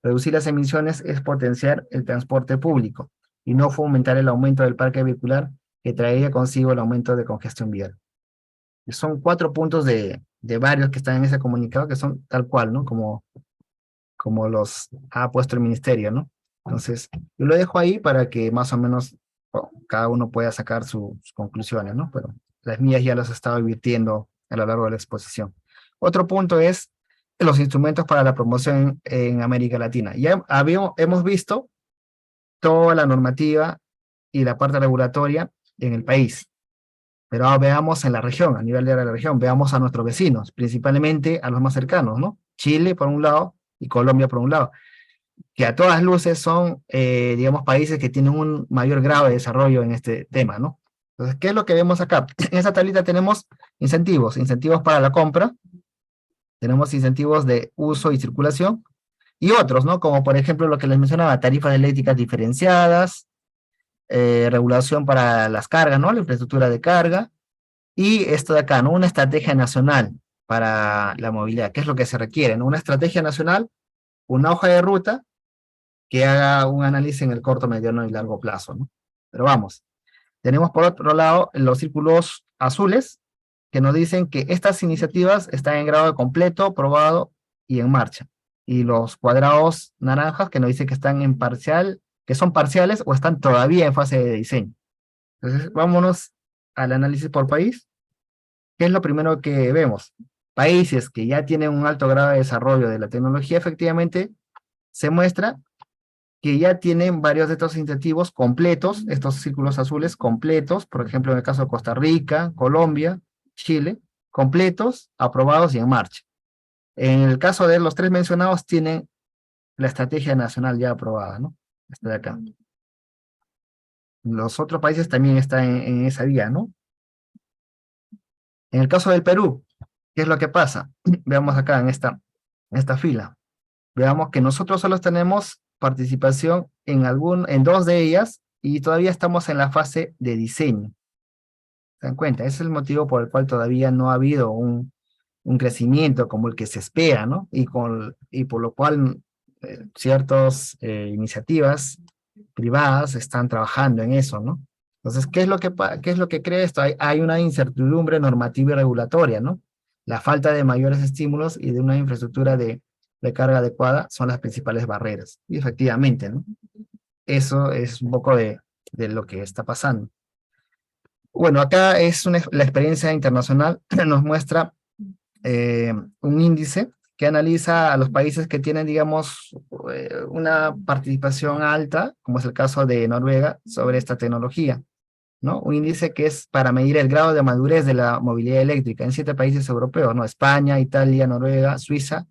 reducir las emisiones es potenciar el transporte público y no fomentar el aumento del parque vehicular que traería consigo el aumento de congestión vial. Y son 4 puntos de varios que están en ese comunicado que son tal cual, ¿no? Como los ha puesto el ministerio, ¿no? Entonces, yo lo dejo ahí para que más o menos cada uno pueda sacar sus conclusiones, ¿no? Pero las mías ya las he estado advirtiendo a lo largo de la exposición. Otro punto es los instrumentos para la promoción en América Latina. Ya hemos visto toda la normativa y la parte regulatoria en el país, pero ahora veamos en la región, a nivel de la región, veamos a nuestros vecinos, principalmente a los más cercanos, ¿no? Chile por un lado y Colombia por un lado, que a todas luces son, digamos, países que tienen un mayor grado de desarrollo en este tema, ¿no? Entonces, ¿qué es lo que vemos acá? En esa tablita tenemos incentivos para la compra, tenemos incentivos de uso y circulación, y otros, ¿no? Como por ejemplo lo que les mencionaba, tarifas eléctricas diferenciadas, regulación para las cargas, ¿no? La infraestructura de carga, y esto de acá, ¿no? Una estrategia nacional para la movilidad, ¿qué es lo que se requiere, ¿no? Una estrategia nacional, una hoja de ruta, que haga un análisis en el corto, mediano y largo plazo, ¿no? Pero vamos, tenemos por otro lado los círculos azules, que nos dicen que estas iniciativas están en grado de completo, probado y en marcha. Y los cuadrados naranjas que nos dicen que están en parcial, que son parciales o están todavía en fase de diseño. Entonces, vámonos al análisis por país. ¿Qué es lo primero que vemos? Países que ya tienen un alto grado de desarrollo de la tecnología, efectivamente, se muestra que ya tienen varios de estos incentivos completos, estos círculos azules completos, por ejemplo, en el caso de Costa Rica, Colombia, Chile, completos, aprobados y en marcha. En el caso de los 3 mencionados, tienen la estrategia nacional ya aprobada, ¿no? Está de acá. Los otros países también están en esa vía, ¿no? En el caso del Perú, ¿qué es lo que pasa? Veamos acá en esta fila. Veamos que nosotros solo tenemos participación en 2 de ellas y todavía estamos en la fase de diseño. ¿Se dan cuenta? Ese es el motivo por el cual todavía no ha habido un crecimiento como el que se espera, ¿no? Y por lo cual ciertas iniciativas privadas están trabajando en eso, ¿no? Entonces, ¿qué es lo que crea esto? Hay una incertidumbre normativa y regulatoria, ¿no? La falta de mayores estímulos y de una infraestructura de carga adecuada son las principales barreras. Y efectivamente, ¿no? Eso es un poco de lo que está pasando. Bueno, acá es la experiencia internacional, nos muestra un índice que analiza a los países que tienen, digamos, una participación alta, como es el caso de Noruega, sobre esta tecnología, ¿no? Un índice que es para medir el grado de madurez de la movilidad eléctrica en 7 países europeos, ¿no? España, Italia, Noruega, Suiza,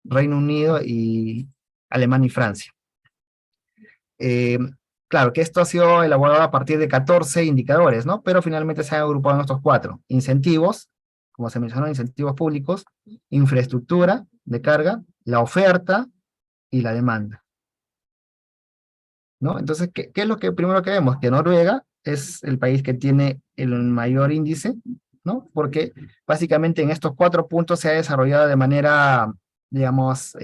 Reino Unido y Alemania y Francia. Eh, claro que esto ha sido elaborado a partir de 14 indicadores, ¿no? Pero finalmente se han agrupado en estos 4. Incentivos, como se mencionó, incentivos públicos, infraestructura de carga, la oferta y la demanda, ¿no? Entonces, ¿qué es lo que primero que vemos? Que Noruega es el país que tiene el mayor índice, ¿no? Porque básicamente en estos 4 puntos se ha desarrollado de manera, digamos,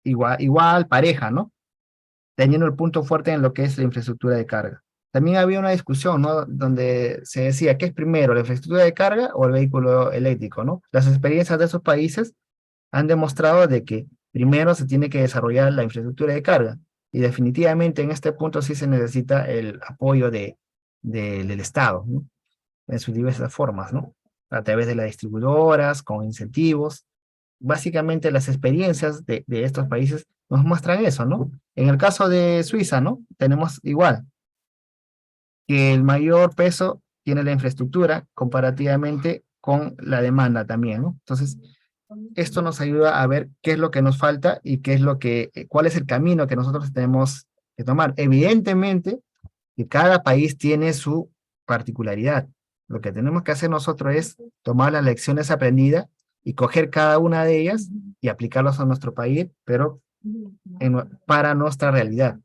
igual, pareja, ¿no? Teniendo el punto fuerte en lo que es la infraestructura de carga. También había una discusión, ¿no? Donde se decía, ¿qué es primero, la infraestructura de carga o el vehículo eléctrico, ¿no? Las experiencias de esos países han demostrado de que primero se tiene que desarrollar la infraestructura de carga, y definitivamente en este punto sí se necesita el apoyo del Estado, ¿no? En sus diversas formas, ¿no? A través de las distribuidoras, con incentivos. Básicamente las experiencias de estos países nos muestran eso, ¿no? En el caso de Suiza, ¿no? Tenemos igual, que el mayor peso tiene la infraestructura comparativamente con la demanda también, ¿no? Entonces, esto nos ayuda a ver qué es lo que nos falta y cuál es el camino que nosotros tenemos que tomar. Evidentemente, que cada país tiene su particularidad. Lo que tenemos que hacer nosotros es tomar las lecciones aprendidas y coger cada una de ellas y aplicarlas a nuestro país, pero para nuestra realidad.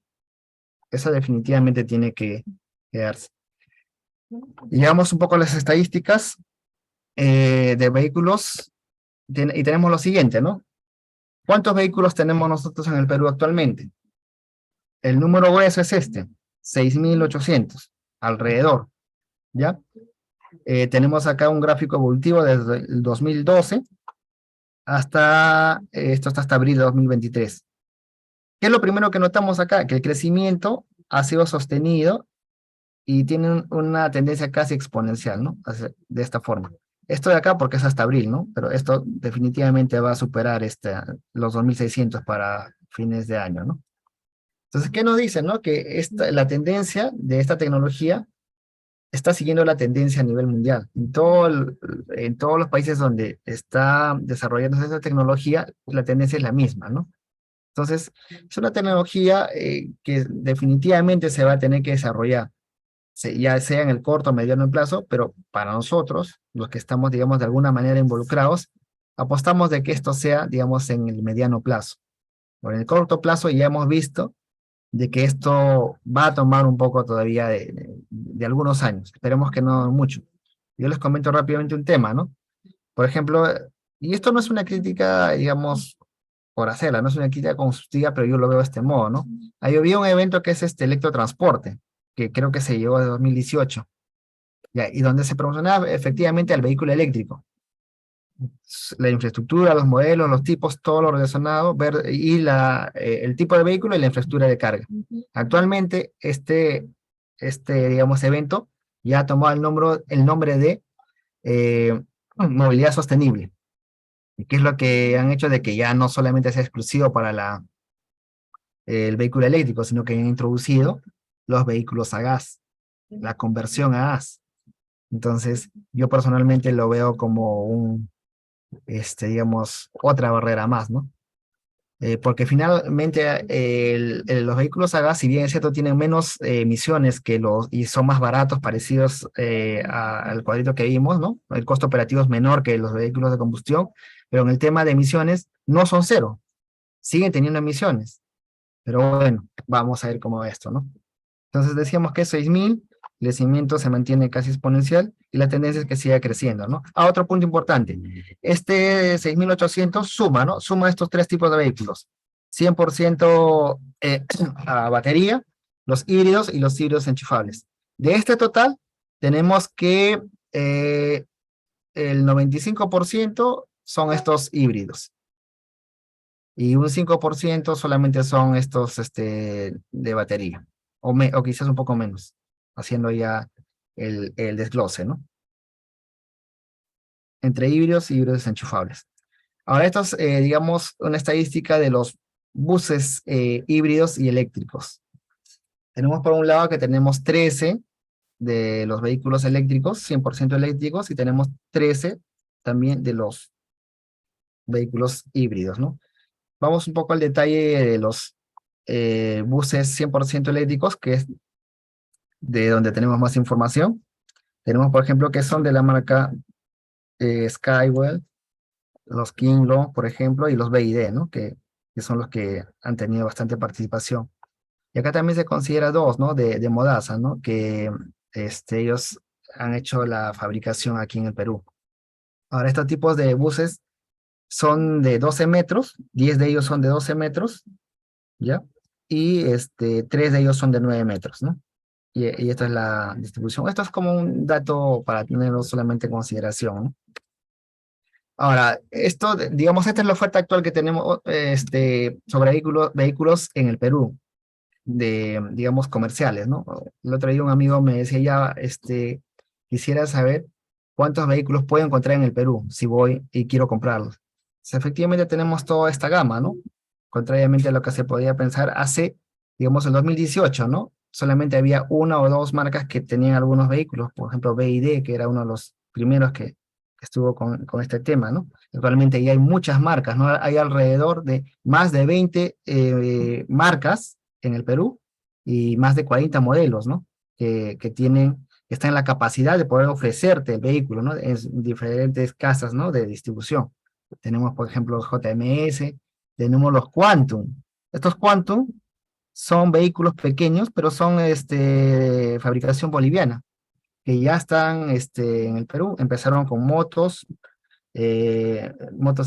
Eso definitivamente tiene que quedarse. Llegamos un poco a las estadísticas de vehículos y tenemos lo siguiente, ¿no? ¿Cuántos vehículos tenemos nosotros en el Perú actualmente? El número grueso es este, 6.800, alrededor, ¿ya? Tenemos acá un gráfico evolutivo desde el 2012 hasta, esto está hasta abril de 2023. ¿Qué es lo primero que notamos acá? Que el crecimiento ha sido sostenido y tiene una tendencia casi exponencial, ¿no? De esta forma. Esto de acá porque es hasta abril, ¿no? Pero esto definitivamente va a superar los 2.600 para fines de año, ¿no? Entonces, ¿qué nos dicen, no? Que la tendencia de esta tecnología está siguiendo la tendencia a nivel mundial. En todos los países donde está desarrollándose esta tecnología, la tendencia es la misma, ¿no? Entonces, es una tecnología que definitivamente se va a tener que desarrollar, ya sea en el corto o mediano plazo, pero para nosotros, los que estamos, digamos, de alguna manera involucrados, apostamos de que esto sea, digamos, en el mediano plazo. Por en el corto plazo ya hemos visto de que esto va a tomar un poco todavía de algunos años. Esperemos que no mucho. Yo les comento rápidamente un tema, ¿no? Por ejemplo, y esto no es una crítica, digamos, por hacerla, no es una crítica constructiva, pero yo lo veo de este modo, ¿no? Ahí había un evento que es este electrotransporte, que creo que se llevó de 2018, ¿ya? Y donde se promocionaba efectivamente el vehículo eléctrico. La infraestructura, los modelos, los tipos, todo lo relacionado, y el tipo de vehículo y la infraestructura de carga. Actualmente, digamos, evento ya ha tomado el nombre de movilidad sostenible, que es lo que han hecho de que ya no solamente sea exclusivo para el vehículo eléctrico, sino que han introducido los vehículos a gas, la conversión a gas. Entonces, yo personalmente lo veo como digamos, otra barrera más, ¿no? Porque finalmente los vehículos a gas, si bien es cierto, tienen menos emisiones y son más baratos, parecidos al cuadrito que vimos, ¿no? El costo operativo es menor que los vehículos de combustión, pero en el tema de emisiones no son cero, siguen teniendo emisiones. Pero bueno, vamos a ver cómo va esto, ¿no? Entonces decíamos que 6.000, el crecimiento se mantiene casi exponencial y la tendencia es que siga creciendo, ¿no? Otro punto importante, este 6.800 suma, ¿no? Suma estos tres tipos de vehículos, 100% a batería, los híbridos y los híbridos enchufables. De este total, tenemos que el 95% son estos híbridos y un 5% solamente son estos de batería, o quizás un poco menos, haciendo ya el desglose, ¿no? Entre híbridos y híbridos enchufables. Ahora, esto es, digamos, una estadística de los buses híbridos y eléctricos. Tenemos por un lado que tenemos 13 de los vehículos eléctricos, 100% eléctricos, y tenemos 13 también de los vehículos híbridos, ¿no? Vamos un poco al detalle de los buses 100% eléctricos, que es de donde tenemos más información. Tenemos, por ejemplo, que son de la marca Skywell, los Kinglo, por ejemplo, y los BYD, ¿no? Que son los que han tenido bastante participación. Y acá también se considera dos, ¿no? De Modasa, ¿no? Que ellos han hecho la fabricación aquí en el Perú. Ahora, estos tipos de buses son de 12 metros, 10 de ellos son de 12 metros, ¿ya? Y 3 de ellos son de 9 metros, ¿no? Y esta es la distribución. Esto es como un dato para tenerlo solamente en consideración, ¿no? Ahora, digamos, esta es la oferta actual que tenemos sobre vehículos en el Perú, digamos, comerciales, ¿no? El otro día un amigo me decía ya, quisiera saber cuántos vehículos puedo encontrar en el Perú si voy y quiero comprarlos. Pues, efectivamente tenemos toda esta gama, ¿no? Contrariamente a lo que se podía pensar hace, digamos, el 2018, ¿no? Solamente había una o dos marcas que tenían algunos vehículos, por ejemplo, BYD, que era uno de los primeros que estuvo con este tema, ¿no? Actualmente ya hay muchas marcas, ¿no? Hay alrededor de más de 20 marcas en el Perú y más de 40 modelos, ¿no? Que están en la capacidad de poder ofrecerte el vehículo, ¿no? En diferentes casas, ¿no? De distribución. Tenemos, por ejemplo, los JMS, tenemos los Quantum, Estos Quantum son vehículos pequeños, pero son fabricación boliviana, que ya están en el Perú. Empezaron con motos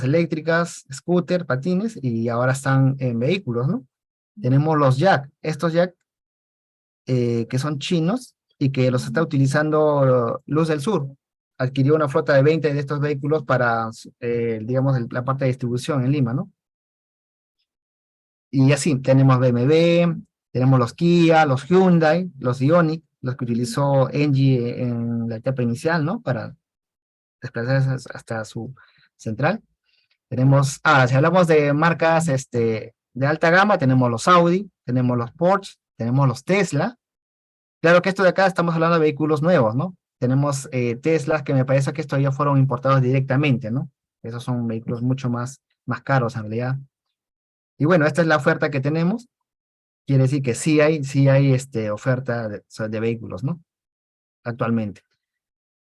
eléctricas, scooter, patines, y ahora están en vehículos, ¿no? Tenemos los Jack, estos Jack que son chinos y que los está utilizando Luz del Sur. Adquirió una flota de 20 de estos vehículos para, digamos, la parte de distribución en Lima, ¿no? Y así, tenemos BMW, tenemos los Kia, los Hyundai, los Ioniq, los que utilizó Engie en la etapa inicial, ¿no? Para desplazarse hasta su central. Tenemos, si hablamos de marcas de alta gama, tenemos los Audi, tenemos los Porsche, tenemos los Tesla. Claro que esto de acá estamos hablando de vehículos nuevos, ¿no? Tenemos Teslas que me parece que estos ya fueron importados directamente, ¿no? Esos son vehículos mucho más caros en realidad. Y bueno, esta es la oferta que tenemos. Quiere decir que sí hay oferta de vehículos, ¿no? Actualmente.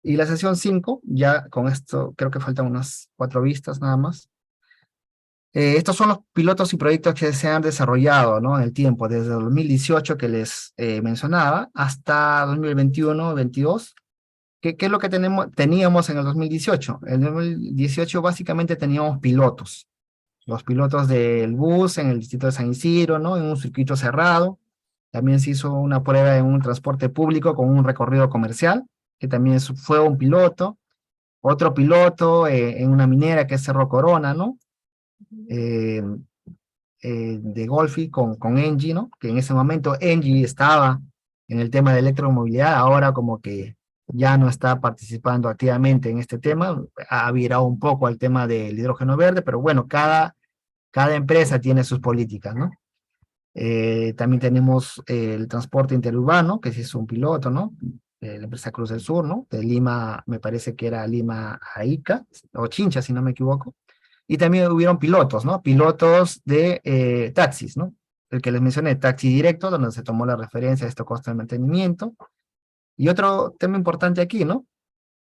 Y la sesión 5, ya con esto creo que faltan unas 4 vistas nada más. Estos son los pilotos y proyectos que se han desarrollado, ¿no? En el tiempo, desde 2018 que les mencionaba, hasta 2021-22. ¿Qué es lo que teníamos en el 2018? En el 2018 básicamente teníamos pilotos. Los pilotos del bus en el distrito de San Isidro, ¿no? En un circuito cerrado. También se hizo una prueba en un transporte público con un recorrido comercial, que también fue un piloto. Otro piloto en una minera que es Cerro Corona, ¿no? Eh, de Golfi con Engie, ¿no? Que en ese momento Engie estaba en el tema de electromovilidad, ahora como que ya no está participando activamente en este tema, ha virado un poco al tema del hidrógeno verde, pero bueno, cada empresa tiene sus políticas, ¿no? También tenemos el transporte interurbano, que sí es un piloto, ¿no? La empresa Cruz del Sur, ¿no? De Lima, me parece que era Lima a Ica, o Chincha, si no me equivoco. Y también hubieron pilotos, ¿no? Pilotos de taxis, ¿no? El que les mencioné, taxi directo, donde se tomó la referencia de este costo de mantenimiento. Y otro tema importante aquí, ¿no?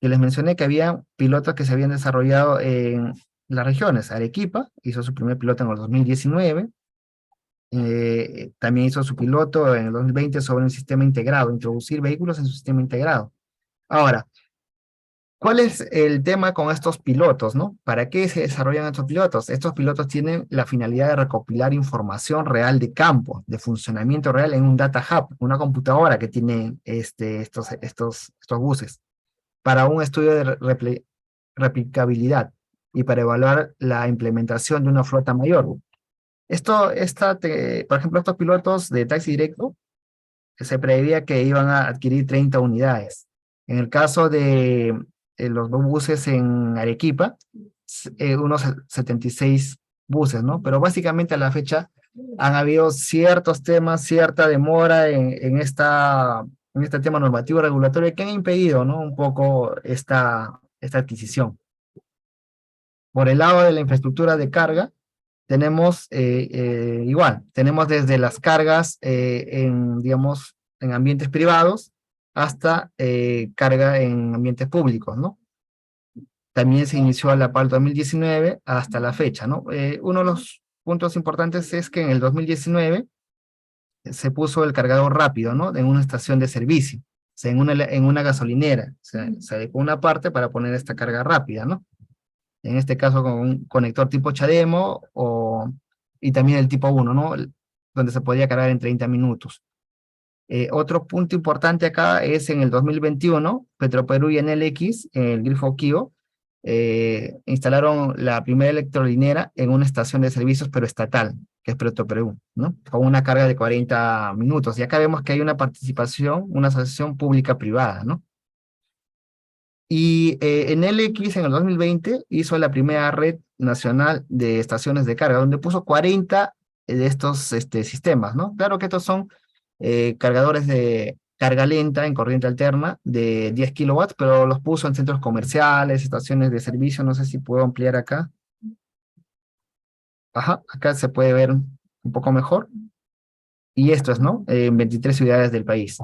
Que les mencioné que había pilotos que se habían desarrollado en las regiones. Arequipa hizo su primer piloto en el 2019. También hizo su piloto en el 2020 sobre un sistema integrado, introducir vehículos en su sistema integrado. Ahora, ¿cuál es el tema con estos pilotos, no? ¿Para qué se desarrollan estos pilotos? Estos pilotos tienen la finalidad de recopilar información real de campo, de funcionamiento real en un data hub, una computadora que tiene estos buses, para un estudio de replicabilidad y para evaluar la implementación de una flota mayor. Por ejemplo, estos pilotos de taxi directo, se preveía que iban a adquirir 30 unidades. En el caso de los buses en Arequipa, unos 76 buses, ¿no? Pero básicamente a la fecha han habido ciertos temas, cierta demora en este tema normativo regulatorio que han impedido, ¿no? Un poco esta adquisición. Por el lado de la infraestructura de carga, tenemos igual, tenemos desde las cargas digamos, en ambientes privados hasta carga en ambientes públicos, ¿no? También se inició a la par 2019 hasta la fecha, ¿no? Uno de los puntos importantes es que en el 2019 se puso el cargador rápido, ¿no? En una estación de servicio, o sea, en una gasolinera. Se adecuó una parte para poner esta carga rápida, ¿no? En este caso con un conector tipo CHAdeMO y también el tipo 1, ¿no? Donde se podía cargar en 30 minutos. Otro punto importante acá es en el 2021, Petroperú y NLX, el Grifo Kio, instalaron la primera electrolinera en una estación de servicios, pero estatal, que es Petroperú, ¿no? Con una carga de 40 minutos. Y acá vemos que hay una participación, una asociación pública-privada, ¿no? Y en LX en el 2020 hizo la primera red nacional de estaciones de carga, donde puso 40 de estos sistemas, ¿no? Claro que estos son cargadores de carga lenta en corriente alterna de 10 kilowatts, pero los puso en centros comerciales, estaciones de servicio, no sé si puedo ampliar acá. Ajá, acá se puede ver un poco mejor. Y esto es, ¿no? En 23 ciudades del país.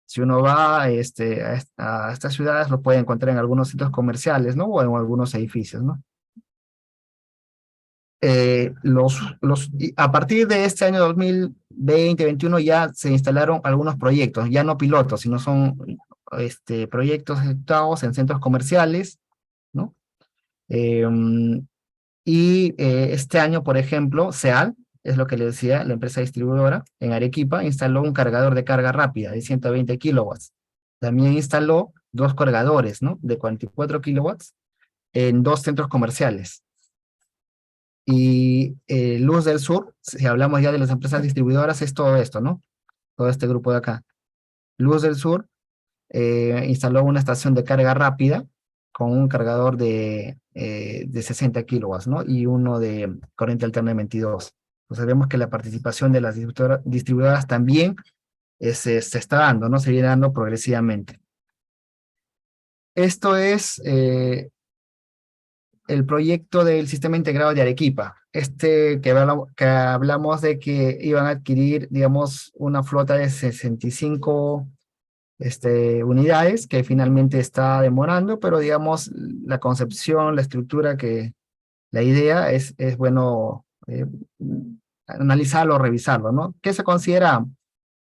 Si uno va a estas ciudades, lo puede encontrar en algunos centros comerciales, ¿no? O en algunos edificios, ¿no? A partir de este año 2020-2021 ya se instalaron algunos proyectos, ya no pilotos, sino son proyectos ejecutados en centros comerciales, ¿no? Este año, por ejemplo, SEAL, es lo que le decía, la empresa distribuidora, en Arequipa, instaló un cargador de carga rápida de 120 kilowatts. También instaló dos cargadores, ¿no? De 44 kilowatts en dos centros comerciales. Y Luz del Sur, si hablamos ya de las empresas distribuidoras, es todo esto, ¿no? Todo este grupo de acá. Luz del Sur instaló una estación de carga rápida con un cargador de 60 kilowatts, ¿no? Y uno de corriente alterna de 22. Entonces vemos que la participación de las distribuidoras también se está dando, ¿no? Se viene dando progresivamente. Esto es el proyecto del sistema integrado de Arequipa. Que hablamos de que iban a adquirir, digamos, una flota de 65 unidades que finalmente está demorando, pero digamos, la concepción, la estructura, la idea es bueno analizarlo, revisarlo, ¿no? ¿Qué se considera?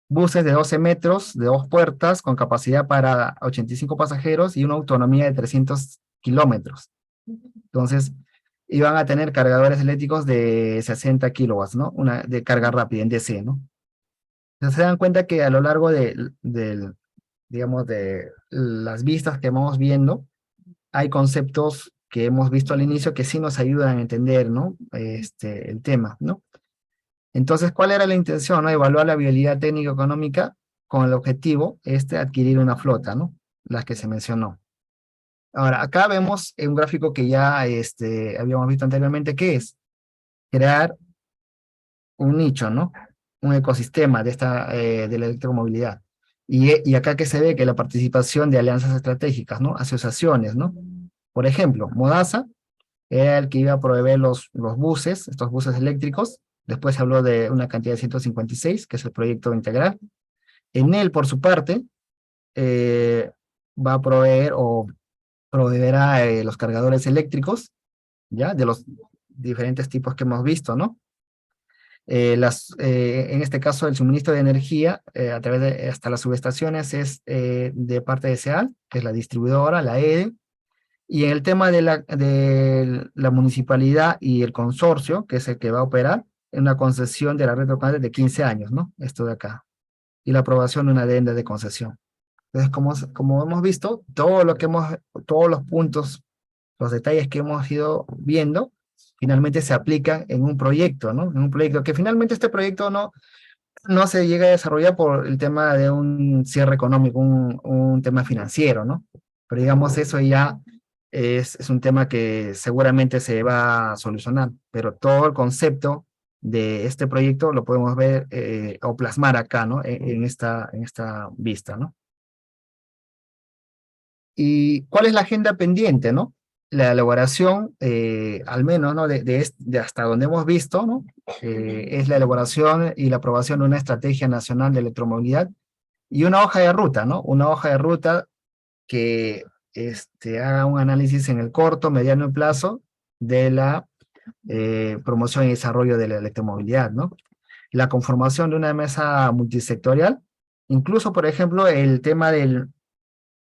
Buses de 12 metros, de dos puertas, con capacidad para 85 pasajeros y una autonomía de 300 kilómetros. Entonces, iban a tener cargadores eléctricos de 60 kilowatts, ¿no? De carga rápida en DC, ¿no? Entonces, se dan cuenta que a lo largo digamos, de las vistas que vamos viendo, hay conceptos que hemos visto al inicio que sí nos ayudan a entender, ¿no? El tema, ¿no? Entonces, ¿cuál era la intención, no? Evaluar la viabilidad técnico-económica con el objetivo, adquirir una flota, ¿no? Las que se mencionó. Ahora, acá vemos un gráfico que ya habíamos visto anteriormente, que es crear un nicho, ¿no? Un ecosistema de la electromovilidad. Y acá que se ve que la participación de alianzas estratégicas, ¿no? Asociaciones, ¿no? Por ejemplo, Modasa era el que iba a proveer los buses, estos buses eléctricos. Después se habló de una cantidad de 156, que es el proyecto integral. Enel, por su parte, va a proveer o proveerá los cargadores eléctricos, ¿ya? De los diferentes tipos que hemos visto, ¿no? En este caso, el suministro de energía a través de hasta las subestaciones es de parte de SEAL, que es la distribuidora, la EDE, y en el tema de la municipalidad y el consorcio, que es el que va a operar, en una concesión de la red local de 15 años, ¿no? Esto de acá. Y la aprobación de una adenda de concesión. Entonces, como hemos visto, todos los puntos, los detalles que hemos ido viendo, finalmente se aplican en un proyecto, ¿no? En un proyecto que finalmente este proyecto no se llega a desarrollar por el tema de un cierre económico, un tema financiero, ¿no? Pero digamos, eso ya es un tema que seguramente se va a solucionar, pero todo el concepto de este proyecto lo podemos ver o plasmar acá, ¿no? En esta vista, ¿no? ¿Y cuál es la agenda pendiente, no? La elaboración, al menos, ¿no? De hasta donde hemos visto, ¿no? Es la elaboración y la aprobación de una estrategia nacional de electromovilidad y una hoja de ruta, ¿no? Una hoja de ruta que haga un análisis en el corto, mediano plazo de la promoción y desarrollo de la electromovilidad, ¿no? La conformación de una mesa multisectorial, incluso, por ejemplo, el tema del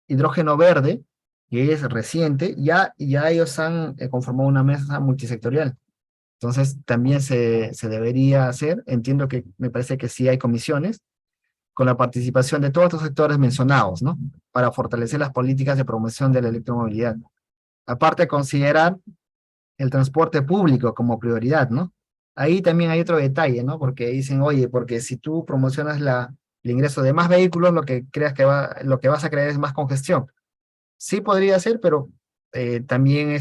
hidrógeno verde, que es reciente, ya ellos han conformado una mesa multisectorial. Entonces, también se debería hacer, entiendo que me parece que sí hay comisiones, con la participación de todos estos sectores mencionados, ¿no? Para fortalecer las políticas de promoción de la electromovilidad. Aparte de considerar el transporte público como prioridad, ¿no? Ahí también hay otro detalle, ¿no? Porque dicen, oye, porque si tú promocionas el ingreso de más vehículos, lo que vas a crear es más congestión. Sí podría ser, pero también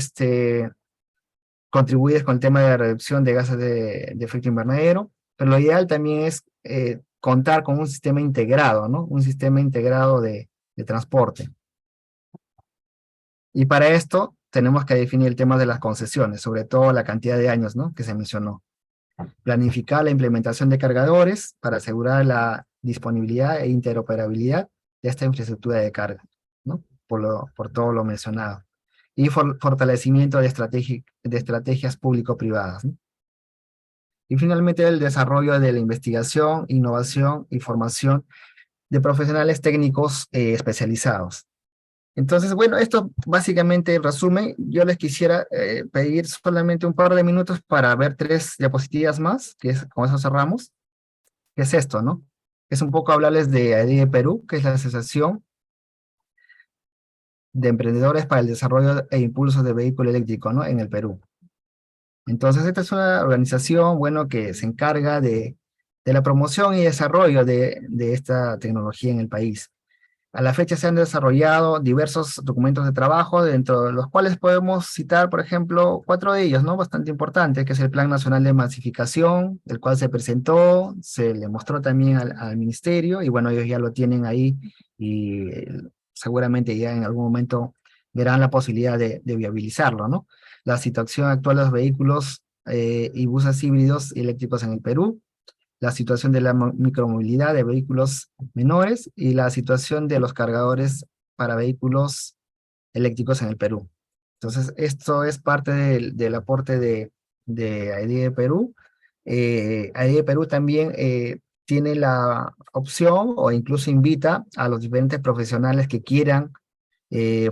contribuyes con el tema de la reducción de gases de efecto invernadero, pero lo ideal también es contar con un sistema integrado, ¿no? Un sistema integrado de transporte. Y para esto tenemos que definir el tema de las concesiones, sobre todo la cantidad de años, ¿no? Que se mencionó. Planificar la implementación de cargadores para asegurar la disponibilidad e interoperabilidad de esta infraestructura de carga, ¿no? Por todo lo mencionado. Y fortalecimiento de estrategias público-privadas, ¿no? Y finalmente el desarrollo de la investigación, innovación y formación de profesionales técnicos especializados. Entonces, bueno, esto básicamente en resumen. Yo les quisiera pedir solamente un par de minutos para ver 3 diapositivas más, con eso cerramos. ¿Qué es esto, no? Es un poco hablarles de ADIE Perú, que es la Asociación de Emprendedores para el Desarrollo e Impulso de Vehículo Eléctrico, ¿no? En el Perú. Entonces, esta es una organización, bueno, que se encarga de la promoción y desarrollo de esta tecnología en el país. A la fecha se han desarrollado diversos documentos de trabajo, dentro de los cuales podemos citar, por ejemplo, 4 de ellos, ¿no? Bastante importantes, que es el Plan Nacional de Masificación, el cual se presentó, se le mostró también al ministerio, y bueno, ellos ya lo tienen ahí, y seguramente ya en algún momento verán la posibilidad de viabilizarlo, ¿no? La situación actual de los vehículos y buses híbridos eléctricos en el Perú, la situación de la micromovilidad de vehículos menores y la situación de los cargadores para vehículos eléctricos en el Perú. Entonces, esto es parte del aporte de AIDIE Perú. AIDIE Perú también tiene la opción o incluso invita a los diferentes profesionales que quieran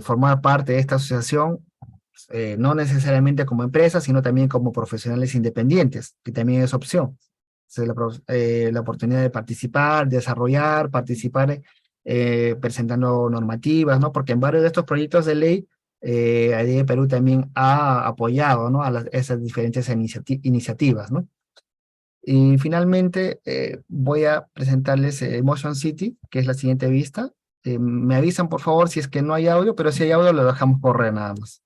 formar parte de esta asociación, no necesariamente como empresa, sino también como profesionales independientes, que también es opción. La oportunidad de participar, desarrollar, participar presentando normativas, ¿no? Porque en varios de estos proyectos de ley, ADIE Perú también ha apoyado, ¿no? Esas diferentes iniciativas, ¿no? Y finalmente voy a presentarles Motion City, que es la siguiente vista. Me avisan, por favor, si es que no hay audio, pero si hay audio lo dejamos correr nada más.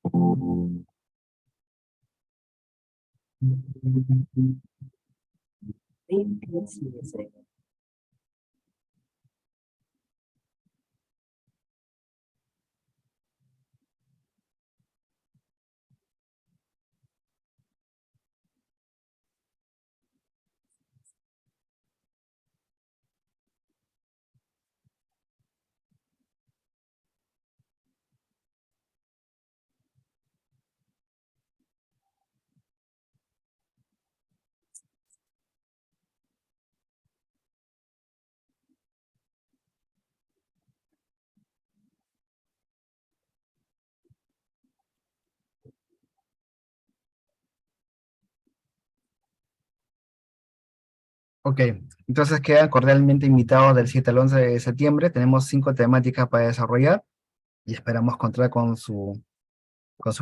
Ok, entonces quedan cordialmente invitados del 7 al 11 de septiembre. Tenemos 5 temáticas para desarrollar y esperamos contar con su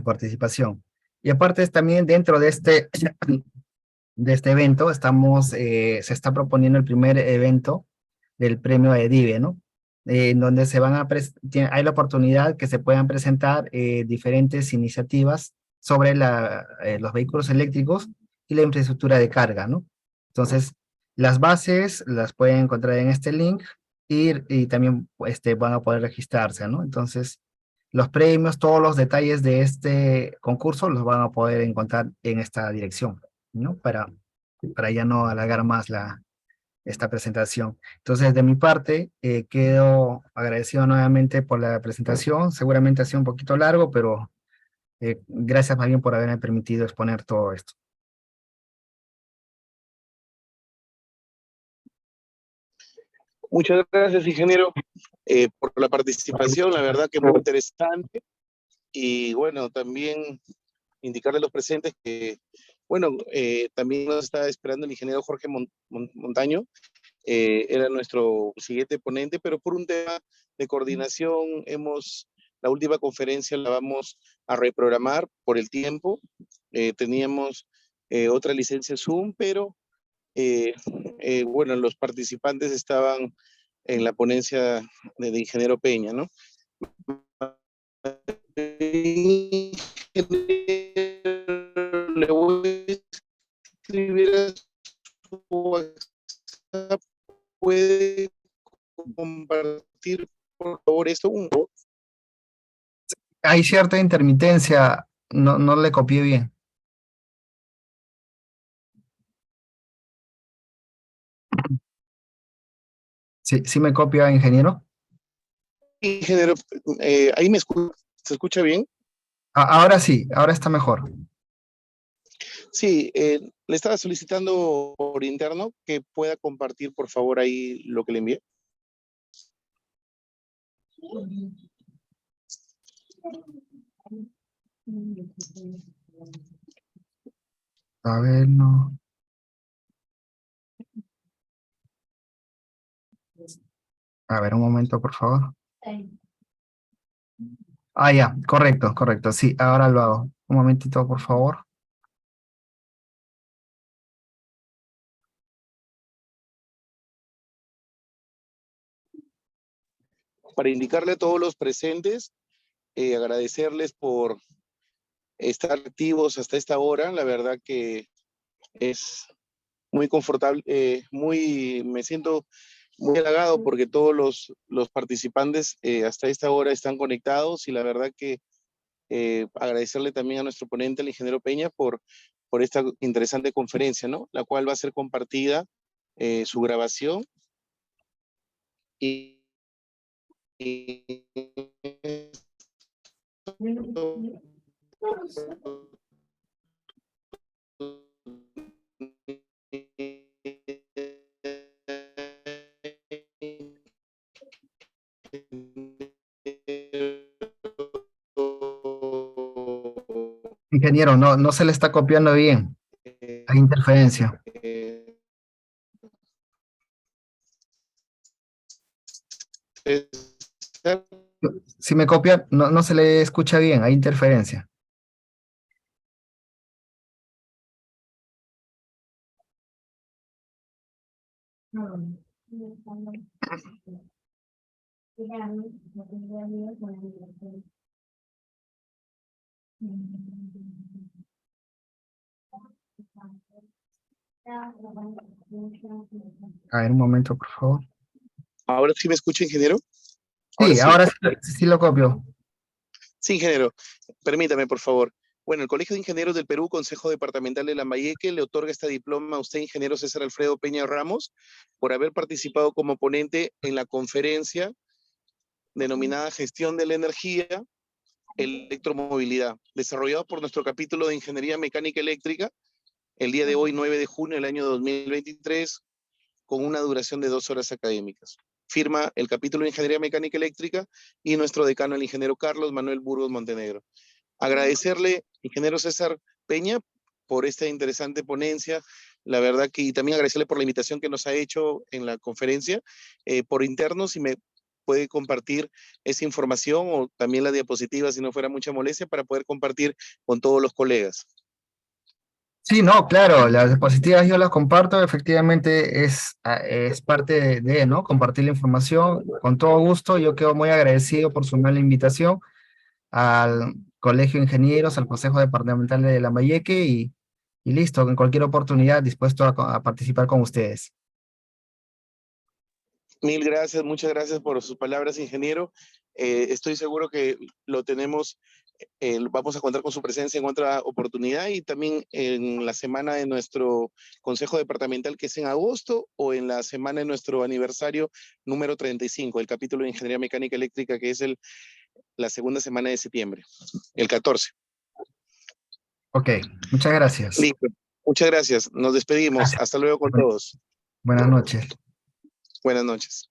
participación. Y aparte también dentro de este evento se está proponiendo el primer evento del premio EDIVE, ¿no? En donde hay la oportunidad que se puedan presentar diferentes iniciativas sobre los vehículos eléctricos y la infraestructura de carga, ¿no? Entonces, las bases las pueden encontrar en este link y también van a poder registrarse, ¿no? Entonces, los premios, todos los detalles de este concurso los van a poder encontrar en esta dirección, ¿no? Para ya no alargar más esta presentación. Entonces, de mi parte, quedo agradecido nuevamente por la presentación. Seguramente ha sido un poquito largo, pero gracias más bien por haberme permitido exponer todo esto. Muchas gracias, ingeniero, por la participación. La verdad que muy interesante. Y bueno, también indicarle a los presentes que, bueno, también nos está esperando el ingeniero Jorge Montaño. Era nuestro siguiente ponente, pero por un tema de coordinación, la última conferencia la vamos a reprogramar por el tiempo. Teníamos otra licencia Zoom, pero bueno, los participantes estaban en la ponencia de ingeniero Peña, ¿no? Le voy a escribir a su WhatsApp. ¿Puede compartir, por favor, esto? Hay cierta intermitencia, no le copié bien. Sí, sí me copia, ingeniero. Ingeniero, ahí ¿se escucha bien? Ahora sí, ahora está mejor. Sí, Le estaba solicitando por interno que pueda compartir, por favor, ahí lo que le envié. A ver, no. A ver, un momento, por favor. Ah, ya, correcto, correcto. Sí, ahora lo hago. Un momentito, por favor. Para indicarle a todos los presentes, agradecerles por estar activos hasta esta hora. La verdad que es muy confortable, me siento muy halagado porque todos los participantes hasta esta hora están conectados y la verdad que agradecerle también a nuestro ponente, el ingeniero Peña, por esta interesante conferencia, ¿no? La cual va a ser compartida su grabación y Ingeniero, no, no se le está copiando bien. Hay interferencia. Si me copia, no, no se le escucha bien, hay interferencia. A ver, un momento, por favor. ¿Ahora sí me escucha, ingeniero? Ahora Sí, sí. ahora sí lo copio. Sí, ingeniero. Permítame, por favor. Bueno, el Colegio de Ingenieros del Perú, Consejo Departamental de Lambayeque, le otorga este diploma a usted, ingeniero César Alfredo Peña Ramos, por haber participado como ponente en la conferencia denominada Gestión de la Energía, Electromovilidad, desarrollado por nuestro capítulo de Ingeniería Mecánica Eléctrica, el día de hoy, 9 de junio del año 2023, con una duración de 2 horas académicas. Firma el capítulo de Ingeniería Mecánica Eléctrica y nuestro decano, el ingeniero Carlos Manuel Burgos Montenegro. Agradecerle, ingeniero César Peña, por esta interesante ponencia. La verdad que y también agradecerle por la invitación que nos ha hecho en la conferencia. Por interno, si me puede compartir esa información o también la diapositiva, si no fuera mucha molestia, para poder compartir con todos los colegas. Sí, no, claro, las diapositivas yo las comparto, efectivamente es parte de, ¿no? Compartir la información, con todo gusto, yo quedo muy agradecido por su la invitación al Colegio de Ingenieros, al Consejo Departamental de Lambayeque y listo, en cualquier oportunidad dispuesto a participar con ustedes. Mil gracias, muchas gracias por sus palabras, ingeniero. Estoy seguro que lo tenemos, vamos a contar con su presencia en otra oportunidad y también en la semana de nuestro Consejo Departamental, que es en agosto, o en la semana de nuestro aniversario número 35, el capítulo de Ingeniería Mecánica Eléctrica, que es la segunda semana de septiembre, el 14. Ok, muchas gracias. Listo. Muchas gracias. Nos despedimos. Gracias. Hasta luego con todos. Buenas noches. Buenas noches.